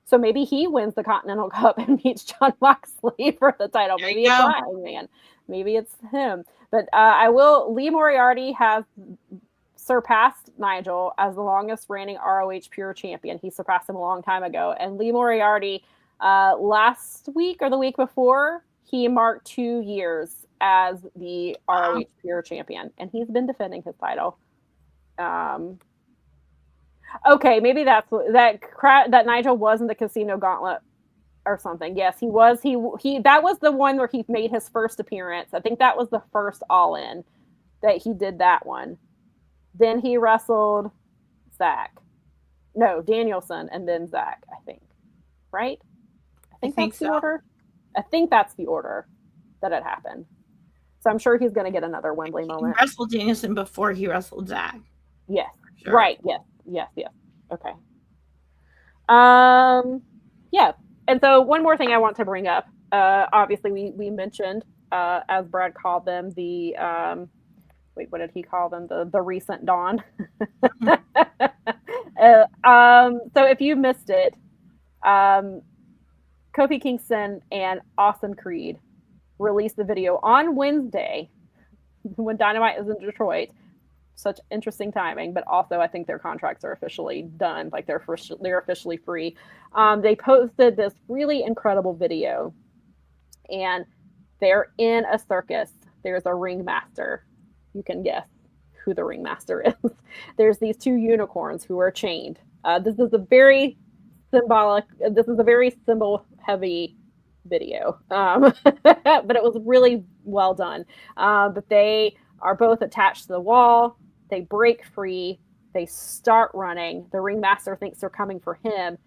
So maybe he wins the Continental Cup and beats John Moxley for the title. Maybe it's Iron Man. Maybe it's him. But Lee Moriarty has surpassed Nigel as the longest reigning ROH Pure champion. He surpassed him a long time ago. And Lee Moriarty, last week or the week before, he marked 2 years as the ROH Pure champion. And he's been defending his title. Okay, maybe that's that Nigel was in the Casino Gauntlet or something. Yes, he was. He that was the one where he made his first appearance. I think that was the first All-In that he did that one. Then he wrestled Danielson, and then Zach, I think. Right? I think that's the order. I think that's the order that it happened. So I'm sure he's going to get another Wembley moment. He wrestled Danielson before he wrestled Zach. Yes. Sure. Right. Yes. Okay. Yeah. And so one more thing I want to bring up. Obviously, we mentioned, as Brad called them, the what did he call them? The recent dawn. So if you missed it, Kofi Kingston and Austin Creed released the video on Wednesday when Dynamite is in Detroit. Such interesting timing, but also I think their contracts are officially done. Like they're officially free. They posted this really incredible video, and they're in a circus. There's a ringmaster. You can guess who the ringmaster is. There's these 2 unicorns who are chained. This is a very symbol-heavy video, but it was really well done. But they are both attached to the wall. They break free. They start running. The ringmaster thinks they're coming for him.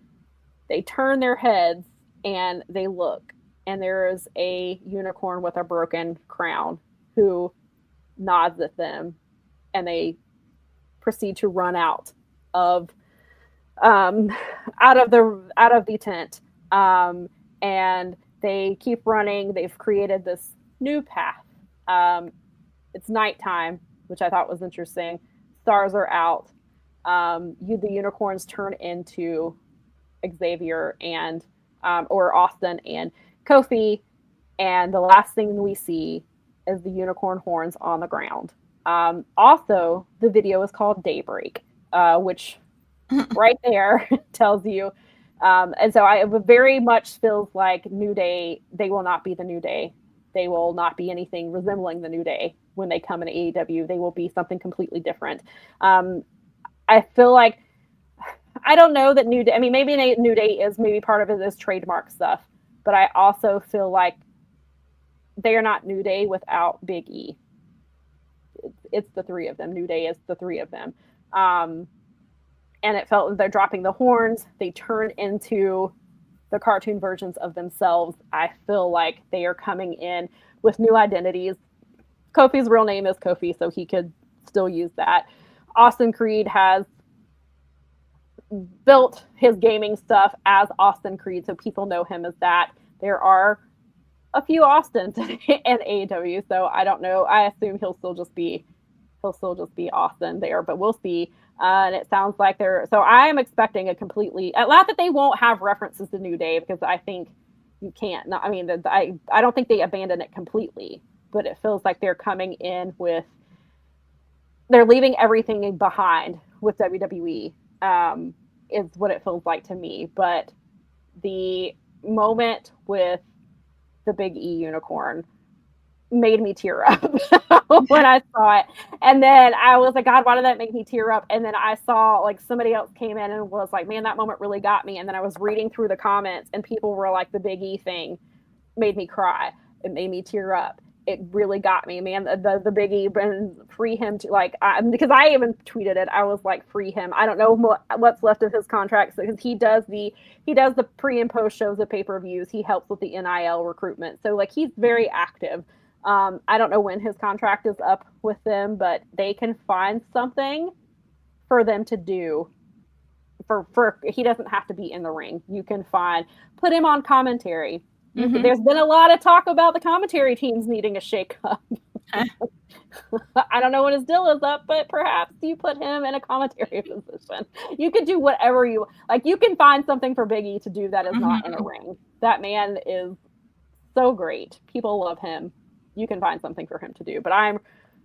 They turn their heads and they look. And there is a unicorn with a broken crown who nods at them. And they proceed to run out of the tent. And they keep running. They've created this new path. It's nighttime, which I thought was interesting. Stars are out. The unicorns turn into Xavier and or Austin and Kofi, and the last thing we see is the unicorn horns on the ground. Also, the video is called Daybreak, which right there tells you. And so it very much feels like New Day. They will not be the New Day. They will not be anything resembling the New Day when they come in AEW. They will be something completely different. I feel like, I don't know that New Day, I mean, maybe New Day is maybe part of it is trademark stuff, but I also feel like they are not New Day without Big E. It's the 3 of them. New Day is the 3 of them. And it felt they're dropping the horns. They turn into the cartoon versions of themselves. I feel like they are coming in with new identities. Kofi's real name is Kofi, so he could still use that. Austin Creed has built his gaming stuff as Austin Creed, so people know him as that. There are a few Austins in AEW, so I don't know. I assume he'll still just be Austin there, but we'll see. And it sounds like so I am expecting a completely, not that they won't have references to New Day, because I think you can't. I mean, I don't think they abandon it completely, but it feels like they're coming in with, they're leaving everything behind with WWE, is what it feels like to me. But the moment with the Big E unicorn made me tear up when I saw it. And then I was like, God, why did that make me tear up? And then I saw like somebody else came in and was like, man, that moment really got me. And then I was reading through the comments and people were like, the Big E thing made me cry. It made me tear up. It really got me, man. The Big E, and free him to because I even tweeted it. I was like, free him. I don't know what's left of his contract because he does the pre and post shows of pay-per-views. He helps with the NIL recruitment. So like he's very active. I don't know when his contract is up with them, but they can find something for them to do. For he doesn't have to be in the ring. You can put him on commentary. Mm-hmm. There's been a lot of talk about the commentary teams needing a shake-up. I don't know when his deal is up, but perhaps you put him in a commentary position. You could do whatever you like. You can find something for Big E to do that is not in a ring. That man is so great. People love him. You can find something for him to do. But I'm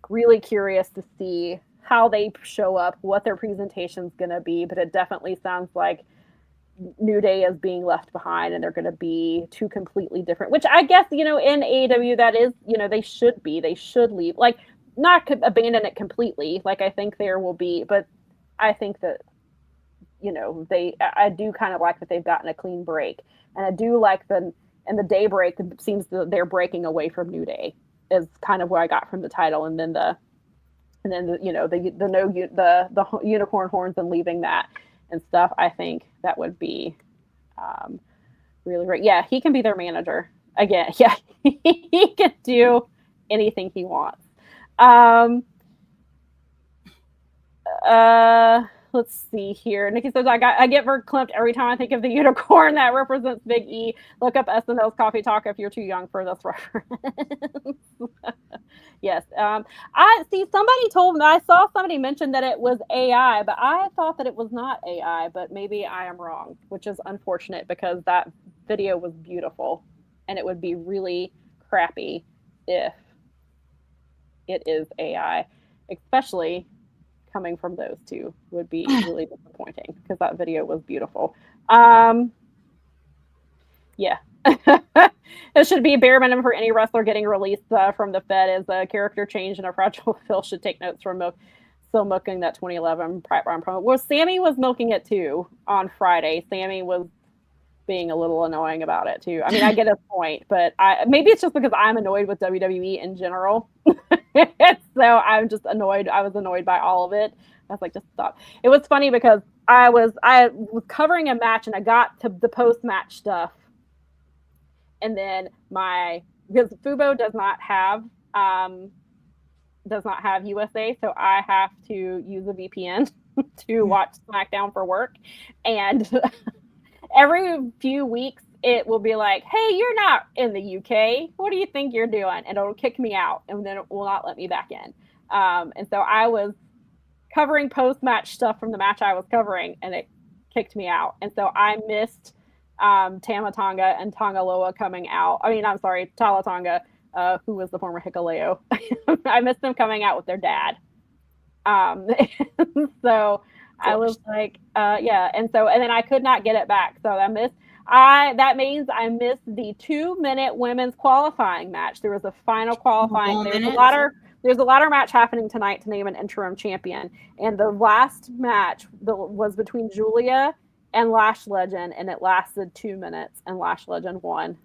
really curious to see how they show up, what their presentation's going to be. But it definitely sounds like New Day is being left behind and they're going to be two completely different, which I guess, in AEW that is, they should leave, like not abandon it completely. Like I think there will be, but I think that, I do kind of like that they've gotten a clean break, and I do like the daybreak seems that they're breaking away from New Day is kind of what I got from the title. And then the unicorn horns and leaving that and stuff. I think that would be really great. Yeah, he can be their manager again. Yeah, he can do anything he wants. Let's see here. Nikki says, I get verklempt every time I think of the unicorn that represents Big E. Look up SNL's Coffee Talk if you're too young for this reference. Yes. I see somebody told me, I saw somebody mention that it was AI, but I thought that it was not AI, but maybe I am wrong, which is unfortunate because that video was beautiful and it would be really crappy if it is AI, especially coming from those two would be really disappointing because that video was beautiful. Yeah. It should be a bare minimum for any wrestler getting released from the Fed as a character change, and a fragile Phil should take notes from still milking that 2011 Pride Brown promo. Well, Sammy was milking it too on Friday. Sammy was being a little annoying about it too. I mean, I get his point, but maybe it's just because I'm annoyed with WWE in general. So I'm just annoyed. I was annoyed by all of it. I was like, just stop. It was funny because I was covering a match and I got to the post-match stuff. And then because Fubo does not have USA, so I have to use a VPN to watch SmackDown for work. And every few weeks, it will be like, hey, you're not in the UK. What do you think you're doing? And it'll kick me out, and then it will not let me back in. And so I was covering post-match stuff from the match I was covering, and it kicked me out. And so I missed Tama Tonga and Tonga Loa coming out. I mean, I'm sorry, Tala Tonga, who was the former Hikuleo. I missed them coming out with their dad. So I was like, yeah. And then I could not get it back. So that means I missed the 2-minute women's qualifying match. There was a final qualifying. There's a ladder match happening tonight to name an interim champion. And the last match was between Julia and Lash Legend, and it lasted 2 minutes, and Lash Legend won.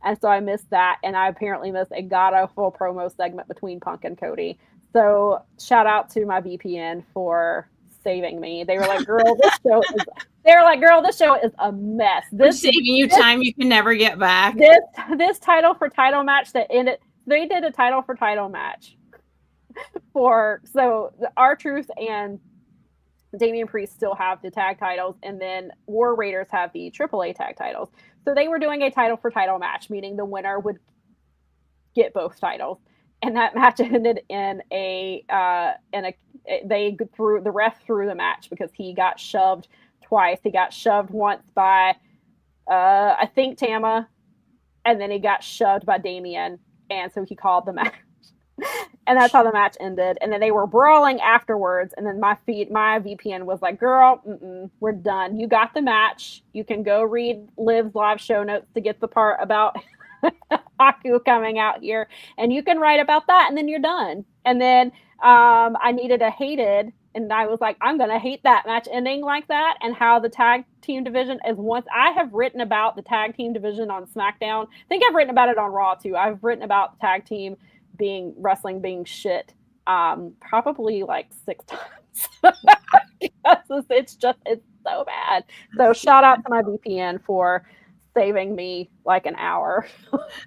And so I missed that, and I apparently missed a god-awful promo segment between Punk and Cody. So shout out to my VPN for saving me. They were like, girl, this show is a mess. This saving you time you can never get back. This title for title match that ended, they did a title for title match so R-Truth and Damian Priest still have the tag titles, and then War Raiders have the AAA tag titles. So they were doing a title for title match, meaning the winner would get both titles. And that match ended in the ref threw the match because he got shoved twice. He got shoved once by I think Tama, and then he got shoved by Damian, and so he called the match. And that's how the match ended. And then they were brawling afterwards. And then my VPN was like, girl, we're done. You got the match. You can go read Liv's live show notes to get the part about Haku coming out here. And you can write about that. And then you're done. And then I needed a hated. And I was like, I'm going to hate that match ending like that. And how the tag team division is once I have written about the tag team division on SmackDown. I think I've written about it on Raw too. I've written about the tag team wrestling being shit probably like 6 times. it's so bad. So shout out to my VPN for saving me like an hour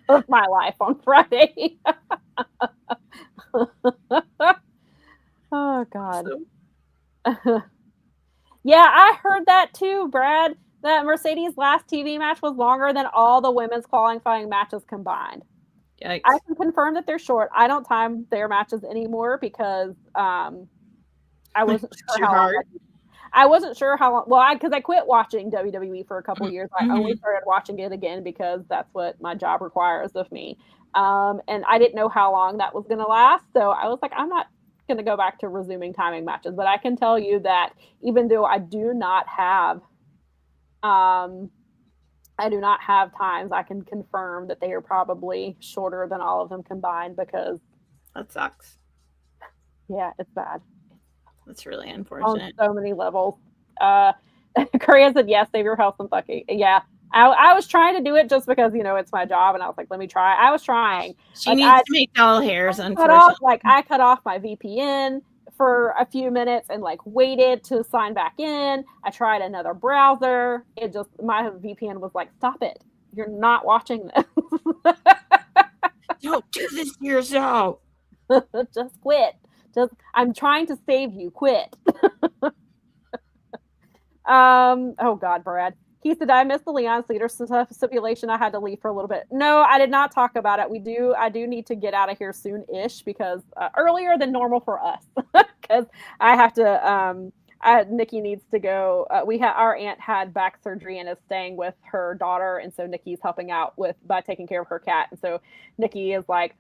of my life on Friday. Oh God. Yeah, I heard that too, Brad. That Mercedes' last TV match was longer than all the women's qualifying matches combined. Yikes. I can confirm that they're short. I don't time their matches anymore because I wasn't sure how long. I wasn't sure how long. Well, because I quit watching WWE for a couple of years. I only started watching it again because that's what my job requires of me. And I didn't know how long that was going to last. So I was like, I'm not going to go back to resuming timing matches. But I can tell you that even though I do not have times, I can confirm that they are probably shorter than all of them combined because that sucks. Yeah, it's bad. That's really unfortunate. On so many levels. Korea said, yes, save your health and fucking. Yeah. I was trying to do it just because, it's my job. And I was like, let me try. I was trying. She needs to make doll hairs, unfortunately. I cut off my VPN for a few minutes and waited to sign back in. I tried another browser. My VPN was like, stop it. You're not watching this. Don't do this to yourself. Just quit. I'm trying to save you. Quit. Oh God, Brad. He said, I missed the Leon Slater stipulation. I had to leave for a little bit. No, I did not talk about it. I do need to get out of here soon-ish because earlier than normal for us. Because I have to, Nikki needs to go. Our aunt had back surgery and is staying with her daughter. And so Nikki's helping out by taking care of her cat. And so Nikki is like,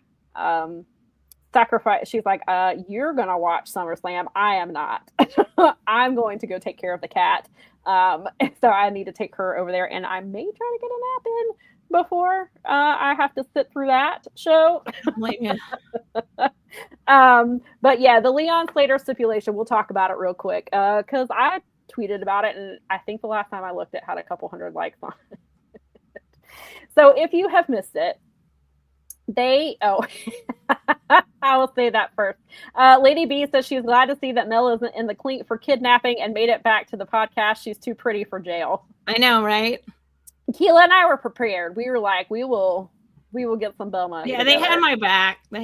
sacrifice. She's like, you're going to watch SummerSlam. I am not. I'm going to go take care of the cat. So I need to take her over there, and I may try to get a nap in before I have to sit through that show. But yeah, the Leon Slater stipulation, we'll talk about it real quick because I tweeted about it, and I think the last time I looked, it had a couple hundred likes on it. So if you have missed it, I will say that first. Lady B says she's glad to see that Mel isn't in the clean for kidnapping and made it back to the podcast. She's too pretty for jail. I know, right? Keela and I were prepared. We were like, we will get some bail money. Yeah, together. They had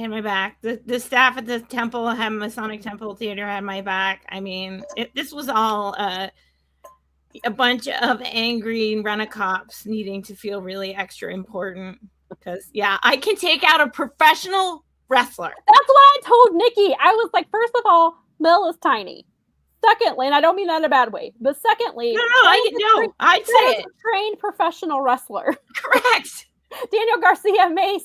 my back. The staff at the temple, Masonic Temple Theater, had my back. I mean, this was all a bunch of angry rent-a-cops needing to feel really extra important. Because, yeah, I can take out a professional wrestler. That's what I told Nikki. I was like, first of all, Mel is tiny. Secondly, and I don't mean that in a bad way, but secondly, I'd say it. A trained professional wrestler. Correct. Daniel Garcia may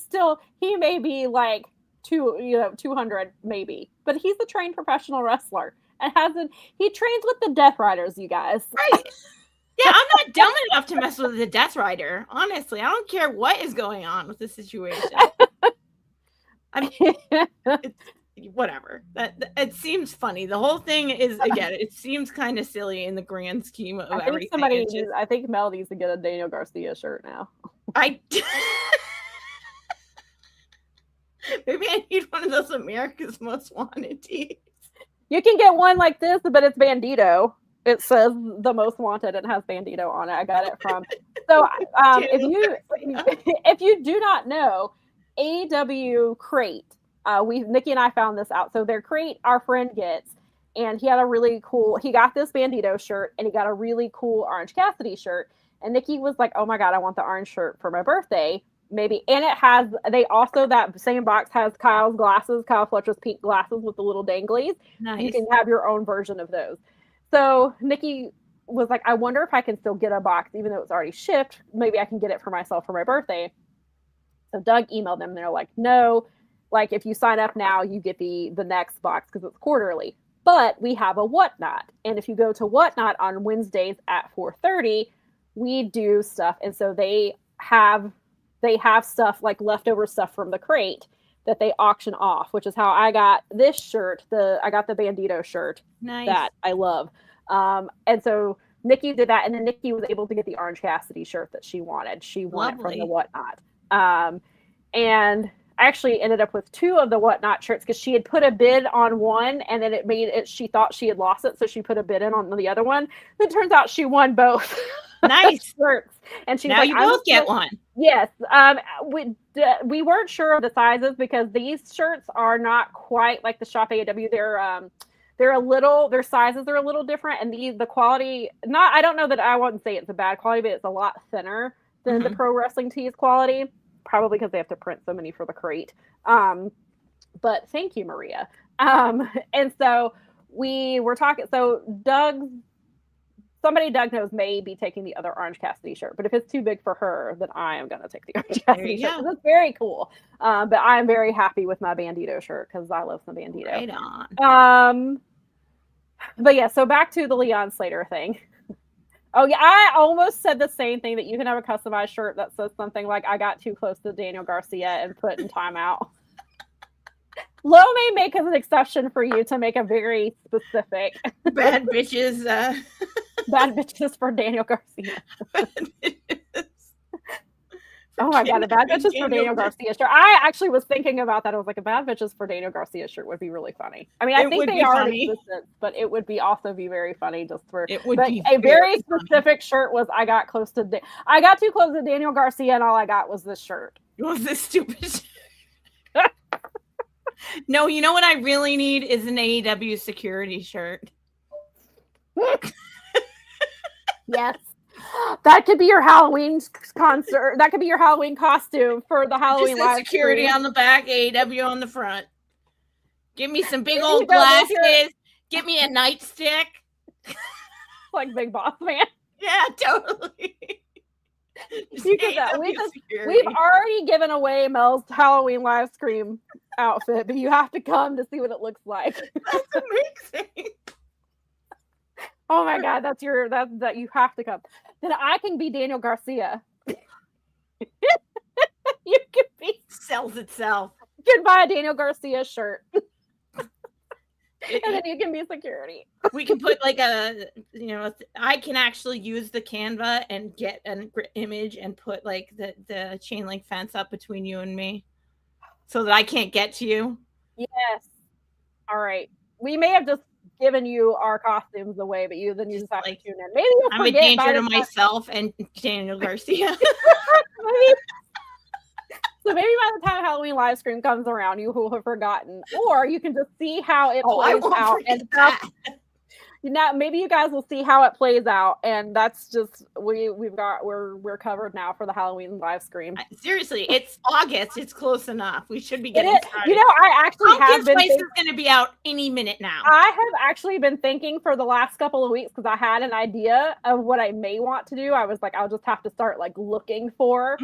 be like 200 maybe, but he's a trained professional wrestler and he trains with the Death Riders, you guys. Right. Yeah, I'm not dumb enough to mess with the Death Rider. Honestly, I don't care what is going on with the situation. I mean, whatever. It seems funny. The whole thing is, again, it seems kind of silly in the grand scheme of everything. I think Mel needs to get a Daniel Garcia shirt now. Maybe I need one of those America's Most Wanted tees. You can get one like this, but it's Bandito. It says the Most Wanted and has Bandito on it. I got it from. So if you do not know, AEW crate. Nikki and I found this out. So their crate, our friend gets, and he had a really cool. He got this Bandito shirt, and he got a really cool Orange Cassidy shirt. And Nikki was like, "Oh my god, I want the orange shirt for my birthday." Maybe, and it has. They also that same box has Kyle's glasses, Kyle Fletcher's pink glasses with the little danglies. Nice. You can have your own version of those. So Nikki was like, I wonder if I can still get a box, even though it's already shipped. Maybe I can get it for myself for my birthday. So Doug emailed them. And they're like, no, like if you sign up now, you get the next box because it's quarterly. But we have a Whatnot, and if you go to Whatnot on Wednesdays at 4:30, we do stuff, and so they have stuff like leftover stuff from the crate that they auction off, which is how I got this shirt. I got the Bandito shirt that I love. And so Nikki did that, and then Nikki was able to get the Orange Cassidy shirt that she wanted. She won it from the Whatnot. And I actually ended up with 2 of the Whatnot shirts because she had put a bid on one, and then she thought she had lost it, so she put a bid in on the other one. It turns out she won both. Nice shirts. And she's now like, you both get one. Yes. We weren't sure of the sizes because these shirts are not quite like the Shop AEW. Their sizes are a little different, and the quality, I don't know that I wouldn't say it's a bad quality, but it's a lot thinner than the Pro Wrestling Tees quality, probably because they have to print so many for the crate. But thank you, Maria. And so we were talking, so Doug knows may be taking the other Orange Cassidy shirt, but if it's too big for her, then I am going to take the Orange Cassidy shirt. That's very cool. But I'm very happy with my Bandito shirt because I love some Bandito. Right on. But yeah, so back to the Leon Slater thing. Oh yeah, I almost said the same thing, that you can have a customized shirt that says something like, I got too close to Daniel Garcia and put in timeout. Lo may make an exception for you to make a very specific bad bitches. Bad bitches for Daniel Garcia. Oh my god, a bad bitches for Daniel Garcia shirt. I actually was thinking about that. I was like, a bad bitches for Daniel Garcia shirt would be really funny. I mean, I think they are existent, but it would also be very funny just for. It would be a very specific shirt was, I got too close to Daniel Garcia, and all I got was this shirt. Was this stupid? No, you know what I really need is an AEW security shirt. Yes. That could be your Halloween concert. That could be your Halloween costume for the Halloween live security stream. on the back, AEW on the front. Give me some big old glasses. Give me a nightstick. Like Big Boss Man. Yeah, totally. We've already given away Mel's Halloween live stream outfit, but you have to come to see what it looks like. That's amazing. Oh my god, that you have to come. Then I can be Daniel Garcia. You can be sells itself. You can buy a Daniel Garcia shirt. And then you can be security. We can put like I can actually use the Canva and get an image and put like the chain link fence up between you and me so that I can't get to you. Yes. All right. We may have just given you our costumes away, but you just have to tune in. Maybe you'll I'm a danger to myself and Daniel Garcia. So maybe by the time Halloween live stream comes around, you will have forgotten, or you can just see how it plays out. And maybe you guys will see how it plays out, and that's just we're covered now for the Halloween live stream. Seriously, it's August. It's close enough. We should be getting started. You know, I actually have been. Place is going to be out any minute now. I have actually been thinking for the last couple of weeks, because I had an idea of what I may want to do. I was like, I'll just have to start like looking for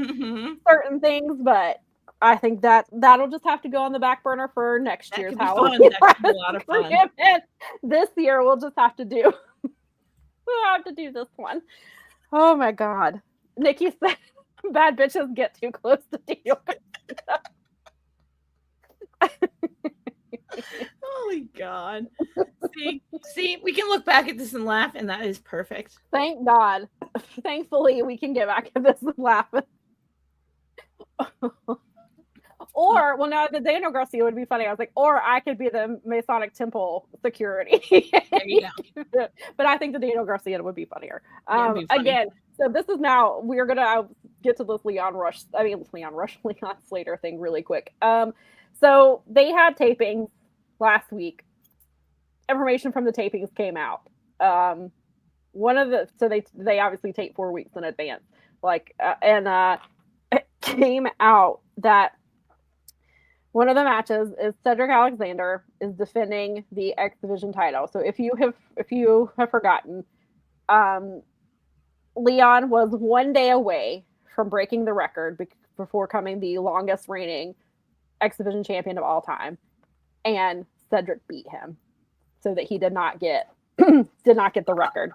certain things, but I think that'll just have to go on the back burner for next year's Halloween. That could be a lot of fun. This year we'll just have to do. We'll have to do this one. Oh my god! Nikki said, "Bad bitches get too close to Daniel." Holy god! See, we can look back at this and laugh, and that is perfect. Thank God. Thankfully, we can get back at this and laugh. Or, well, no, the Daniel Garcia would be funny. I was like, or I could be the Masonic Temple security. There you go. But I think the Daniel Garcia would be funnier. Again, so this is now, we're going to get to this Leon Slater thing really quick. So they had tapings last week. Information from the tapings came out. So they obviously tape 4 weeks in advance. It came out that one of the matches is Cedric Alexander is defending the X Division title. So if you have forgotten, Leon was 1 day away from breaking the record before becoming the longest reigning X Division champion of all time, and Cedric beat him, so that he did not get the record.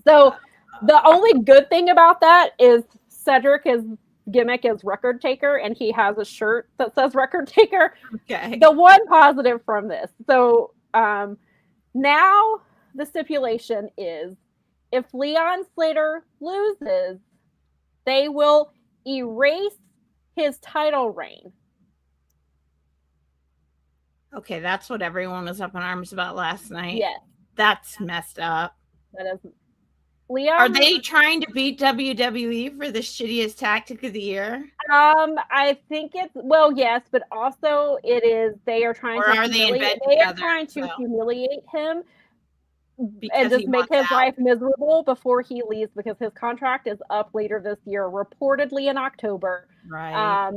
So the only good thing about that is Cedric's gimmick is record taker, and he has a shirt that says record taker. Okay. The one positive from this. So now the stipulation is if Leon Slater loses, they will erase his title reign. Okay, that's what everyone was up in arms about last night. Yes. That's messed up. That is Leon. Are they trying to beat WWE for the shittiest tactic of the year? I think it's yes, but also it is they are trying to humiliate him and just make his life miserable before he leaves, because his contract is up later this year, reportedly in October. Right.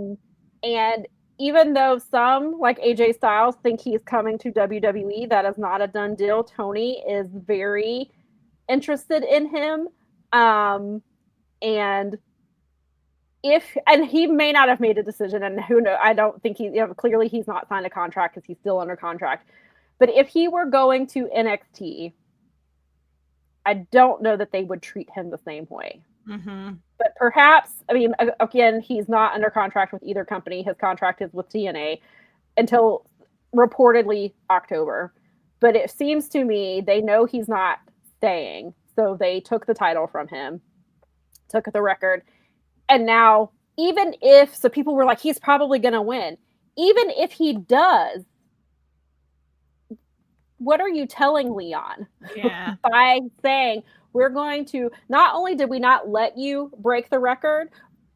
And even though some, like AJ Styles, think he's coming to WWE, that is not a done deal. Tony is very interested in him. And he may not have made a decision, and who knows, I don't think clearly he's not signed a contract because he's still under contract. But if he were going to NXT, I don't know that they would treat him the same way. Mm-hmm. But perhaps, I mean, again, he's not under contract with either company. His contract is with TNA until reportedly October. But it seems to me they know he's not staying, so they took the title from him, took the record. And now, even if, so people were like, he's probably going to win. Even if he does, what are you telling Leon? Yeah. By saying, we're going to, not only did we not let you break the record,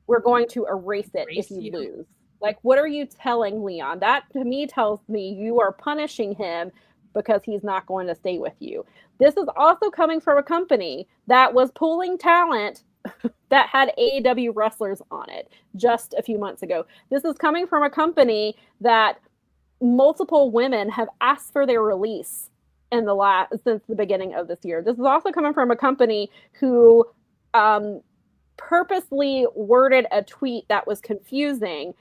we're going to erase it if you lose. Like, what are you telling Leon? That, to me, tells me you are punishing him because he's not going to stay with you. This is also coming from a company that was pulling talent that had AEW wrestlers on it just a few months ago. This is coming from a company that multiple women have asked for their release since the beginning of this year. This is also coming from a company who purposely worded a tweet that was confusing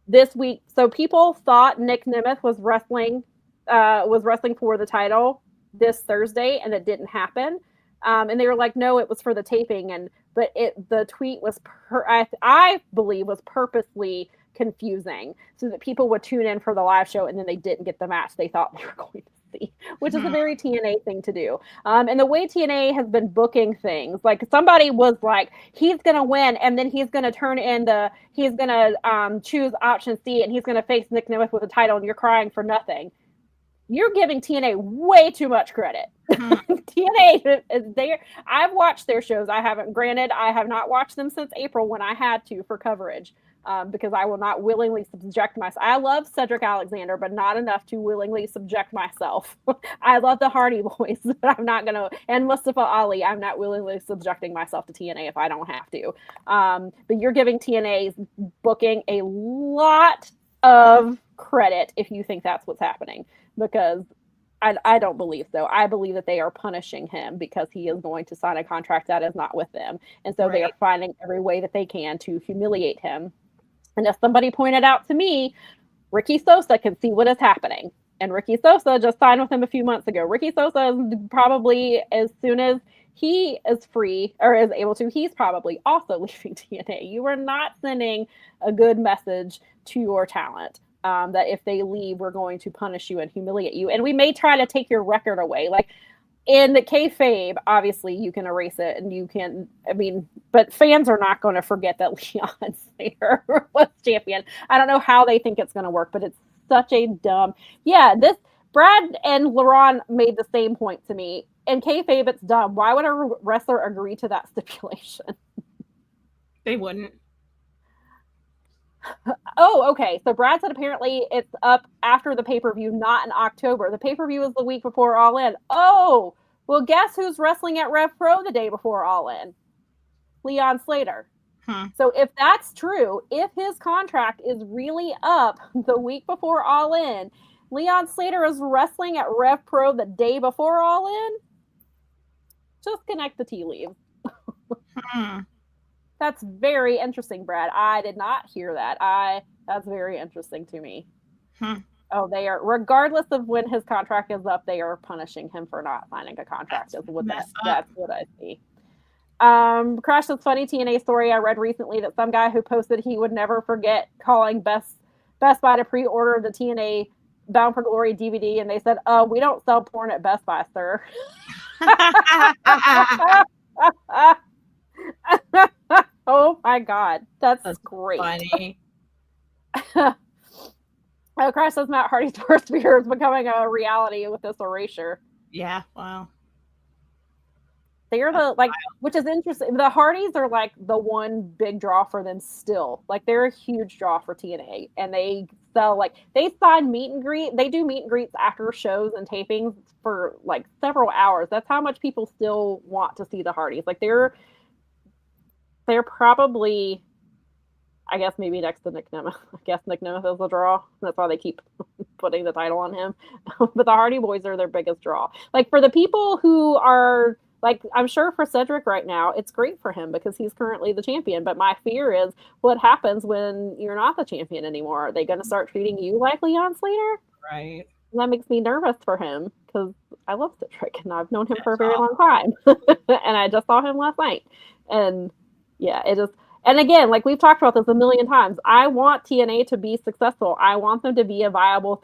this week. So people thought Nick Nemeth was wrestling for the title this Thursday, and it didn't happen. And they were like, no, it was for the taping. But the tweet was, I believe, was purposely confusing so that people would tune in for the live show and then they didn't get the match they thought they were going to see, which is a very TNA thing to do. And the way TNA has been booking things, like somebody was like, he's going to win and then he's going to he's going to choose option C and he's going to face Nick Nemeth with a title and you're crying for nothing. You're giving TNA way too much credit. TNA is there. I've watched their shows. I have not watched them since April when I had to for coverage. Because I will not willingly subject myself. I love Cedric Alexander, but not enough to willingly subject myself. I love the Hardy Boys, but I'm not going to, and Mustafa Ali, I'm not willingly subjecting myself to TNA if I don't have to. But you're giving TNA's booking a lot of credit if you think that's what's happening, because I don't believe so. I believe that they are punishing him because he is going to sign a contract that is not with them. And so They are finding every way that they can to humiliate him. And as somebody pointed out to me, Ricky Sosa can see what is happening. And Ricky Sosa just signed with him a few months ago. Ricky Sosa is probably, as soon as he is free or is able to, he's probably also leaving TNA. You are not sending a good message to your talent. That if they leave, we're going to punish you and humiliate you. And we may try to take your record away. Like in the kayfabe, obviously you can erase it and you can, but fans are not going to forget that Leon Slater was champion. I don't know how they think it's going to work, but it's such a dumb, Brad and LaRon made the same point to me. In kayfabe, it's dumb. Why would a wrestler agree to that stipulation? They wouldn't. Oh, okay. So Brad said apparently it's up after the pay-per-view, not in October. The pay-per-view is the week before All In. Oh, well, guess who's wrestling at Rev Pro the day before All In? Leon Slater. So if that's true, if his contract is really up the week before All In, Leon Slater is wrestling at Rev Pro the day before All In? Just connect the tea leaves. That's very interesting, Brad. I did not hear that. That's very interesting to me. Oh, they are, regardless of when his contract is up, they are punishing him for not signing a contract. That's what I see. Crash, this funny TNA story I read recently that some guy who posted he would never forget calling Best Buy to pre-order the TNA Bound for Glory DVD, and they said, we don't sell porn at Best Buy, sir. Oh my God, that's great. Funny. Crash says Matt Hardy's worst fear is becoming a reality with this erasure. Yeah, wow. They're which is interesting. The Hardys are like the one big draw for them still. Like they're a huge draw for TNA, and they sell they sign meet and greet. They do meet and greets after shows and tapings for like several hours. That's how much people still want to see the Hardys. Like they're probably, I guess maybe next to Nick Nemeth. I guess Nick Nemeth is a draw. That's why they keep putting the title on him. But the Hardy Boys are their biggest draw. Like for the people who are I'm sure for Cedric right now, it's great for him because he's currently the champion. But my fear is what happens when you're not the champion anymore? Are they going to start treating you like Leon Slater? Right. And that makes me nervous for him because I love Cedric and I've known him for a very long time. And I just saw him last night. And yeah, it is. And again, like we've talked about this a million times, I want TNA to be successful. I want them to be a viable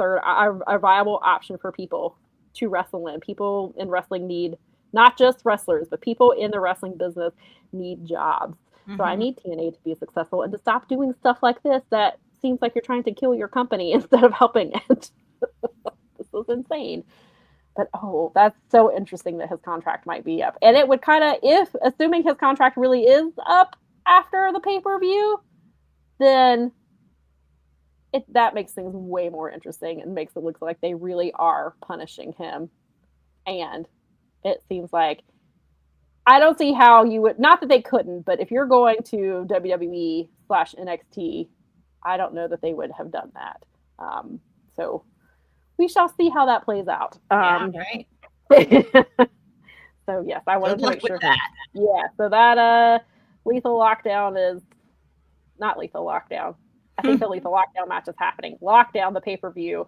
option for people to wrestle in. People in wrestling need, not just wrestlers, but people in the wrestling business need jobs. Mm-hmm. So I need TNA to be successful and to stop doing stuff like this that seems like you're trying to kill your company instead of helping it. This is insane. But that's so interesting that his contract might be up. And it would kind of, assuming his contract really is up after the pay-per-view, then that makes things way more interesting and makes it look like they really are punishing him. And it seems like I don't see how you would, not that they couldn't, but if you're going to WWE/NXT, I don't know that they would have done that. So we shall see how that plays out. Right. So yes, I wanted to make sure that. Yeah, so that Lethal Lockdown is not Lethal Lockdown. I think the Lethal Lockdown match is happening. Lockdown, the pay-per-view,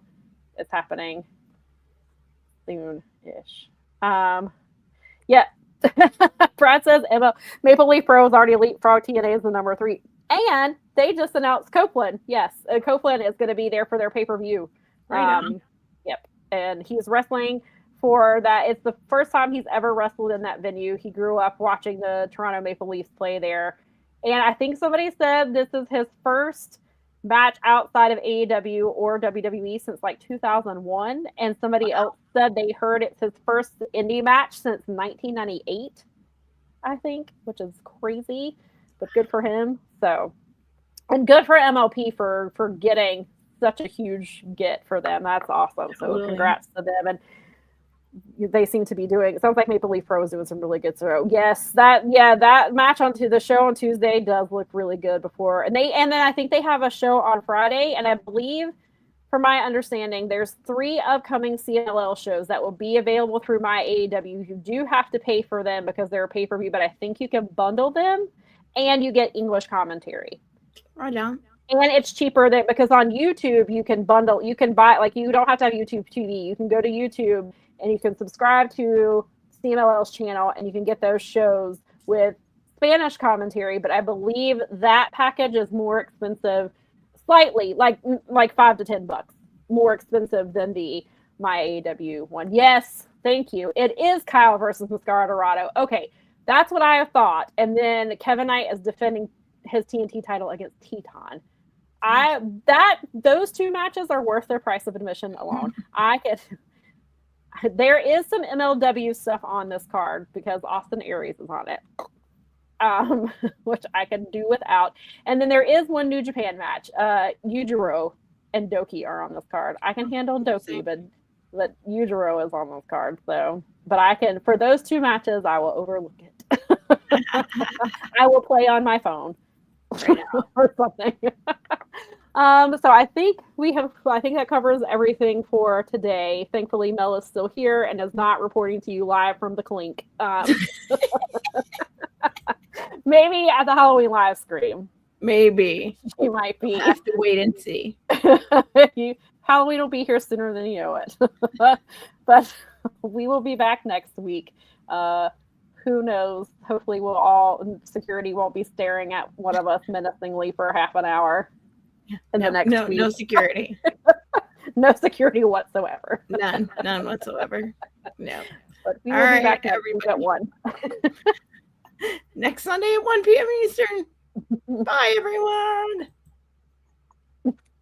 is happening soon-ish. Yeah. Brad says Maple Leaf Pro is already leapfrog TNA is the number 3. And they just announced Copeland. Yes, Copeland is going to be there for their pay-per-view. Yep. And he's wrestling for that. It's the first time he's ever wrestled in that venue. He grew up watching the Toronto Maple Leafs play there. And I think somebody said this is his first match outside of AEW or WWE since 2001. And somebody else said they heard it's his first indie match since 1998, I think, which is crazy, but good for him. So, and good for MLP for getting such a huge get for them. That's awesome. So congrats to them. And they seem to be doing, it sounds like Maple Leaf Pro is doing some really good stuff. Yes, that match onto the show on Tuesday does look really good before. And then I think they have a show on Friday. And I believe, from my understanding, there's 3 upcoming CMLL shows that will be available through my AEW. You do have to pay for them because they're a pay-per-view, but I think you can bundle them and you get English commentary. Right on. And it's cheaper because on YouTube you can bundle, you can buy, you don't have to have YouTube TV. You can go to YouTube and you can subscribe to CMLL's channel and you can get those shows with Spanish commentary. But I believe that package is more expensive, slightly, like $5 to $10 more expensive than the My AEW one. Yes, thank you. It is Kyle versus Mascara Dorado. Okay, that's what I thought. And then Kevin Knight is defending his TNT title against Teton. Those 2 matches are worth their price of admission alone. There is some MLW stuff on this card because Austin Aries is on it, which I can do without. And then there is one New Japan match. Yujiro and Doki are on this card. I can handle Doki, but Yujiro is on this card. So, but I can, for those 2 matches, I will overlook it. I will play on my phone or something. So I think that covers everything for today. Thankfully, Mel is still here and is not reporting to you live from the clink. Maybe at the Halloween live stream. Maybe. She might be. We'll have to wait and see. Halloween will be here sooner than you know it. But we will be back next week. Who knows? Hopefully security won't be staring at one of us menacingly for half an hour in the next week. No security. No security whatsoever. None whatsoever. No. But we will be back next week at 1. Next Sunday at 1 p.m. Eastern. Bye, everyone.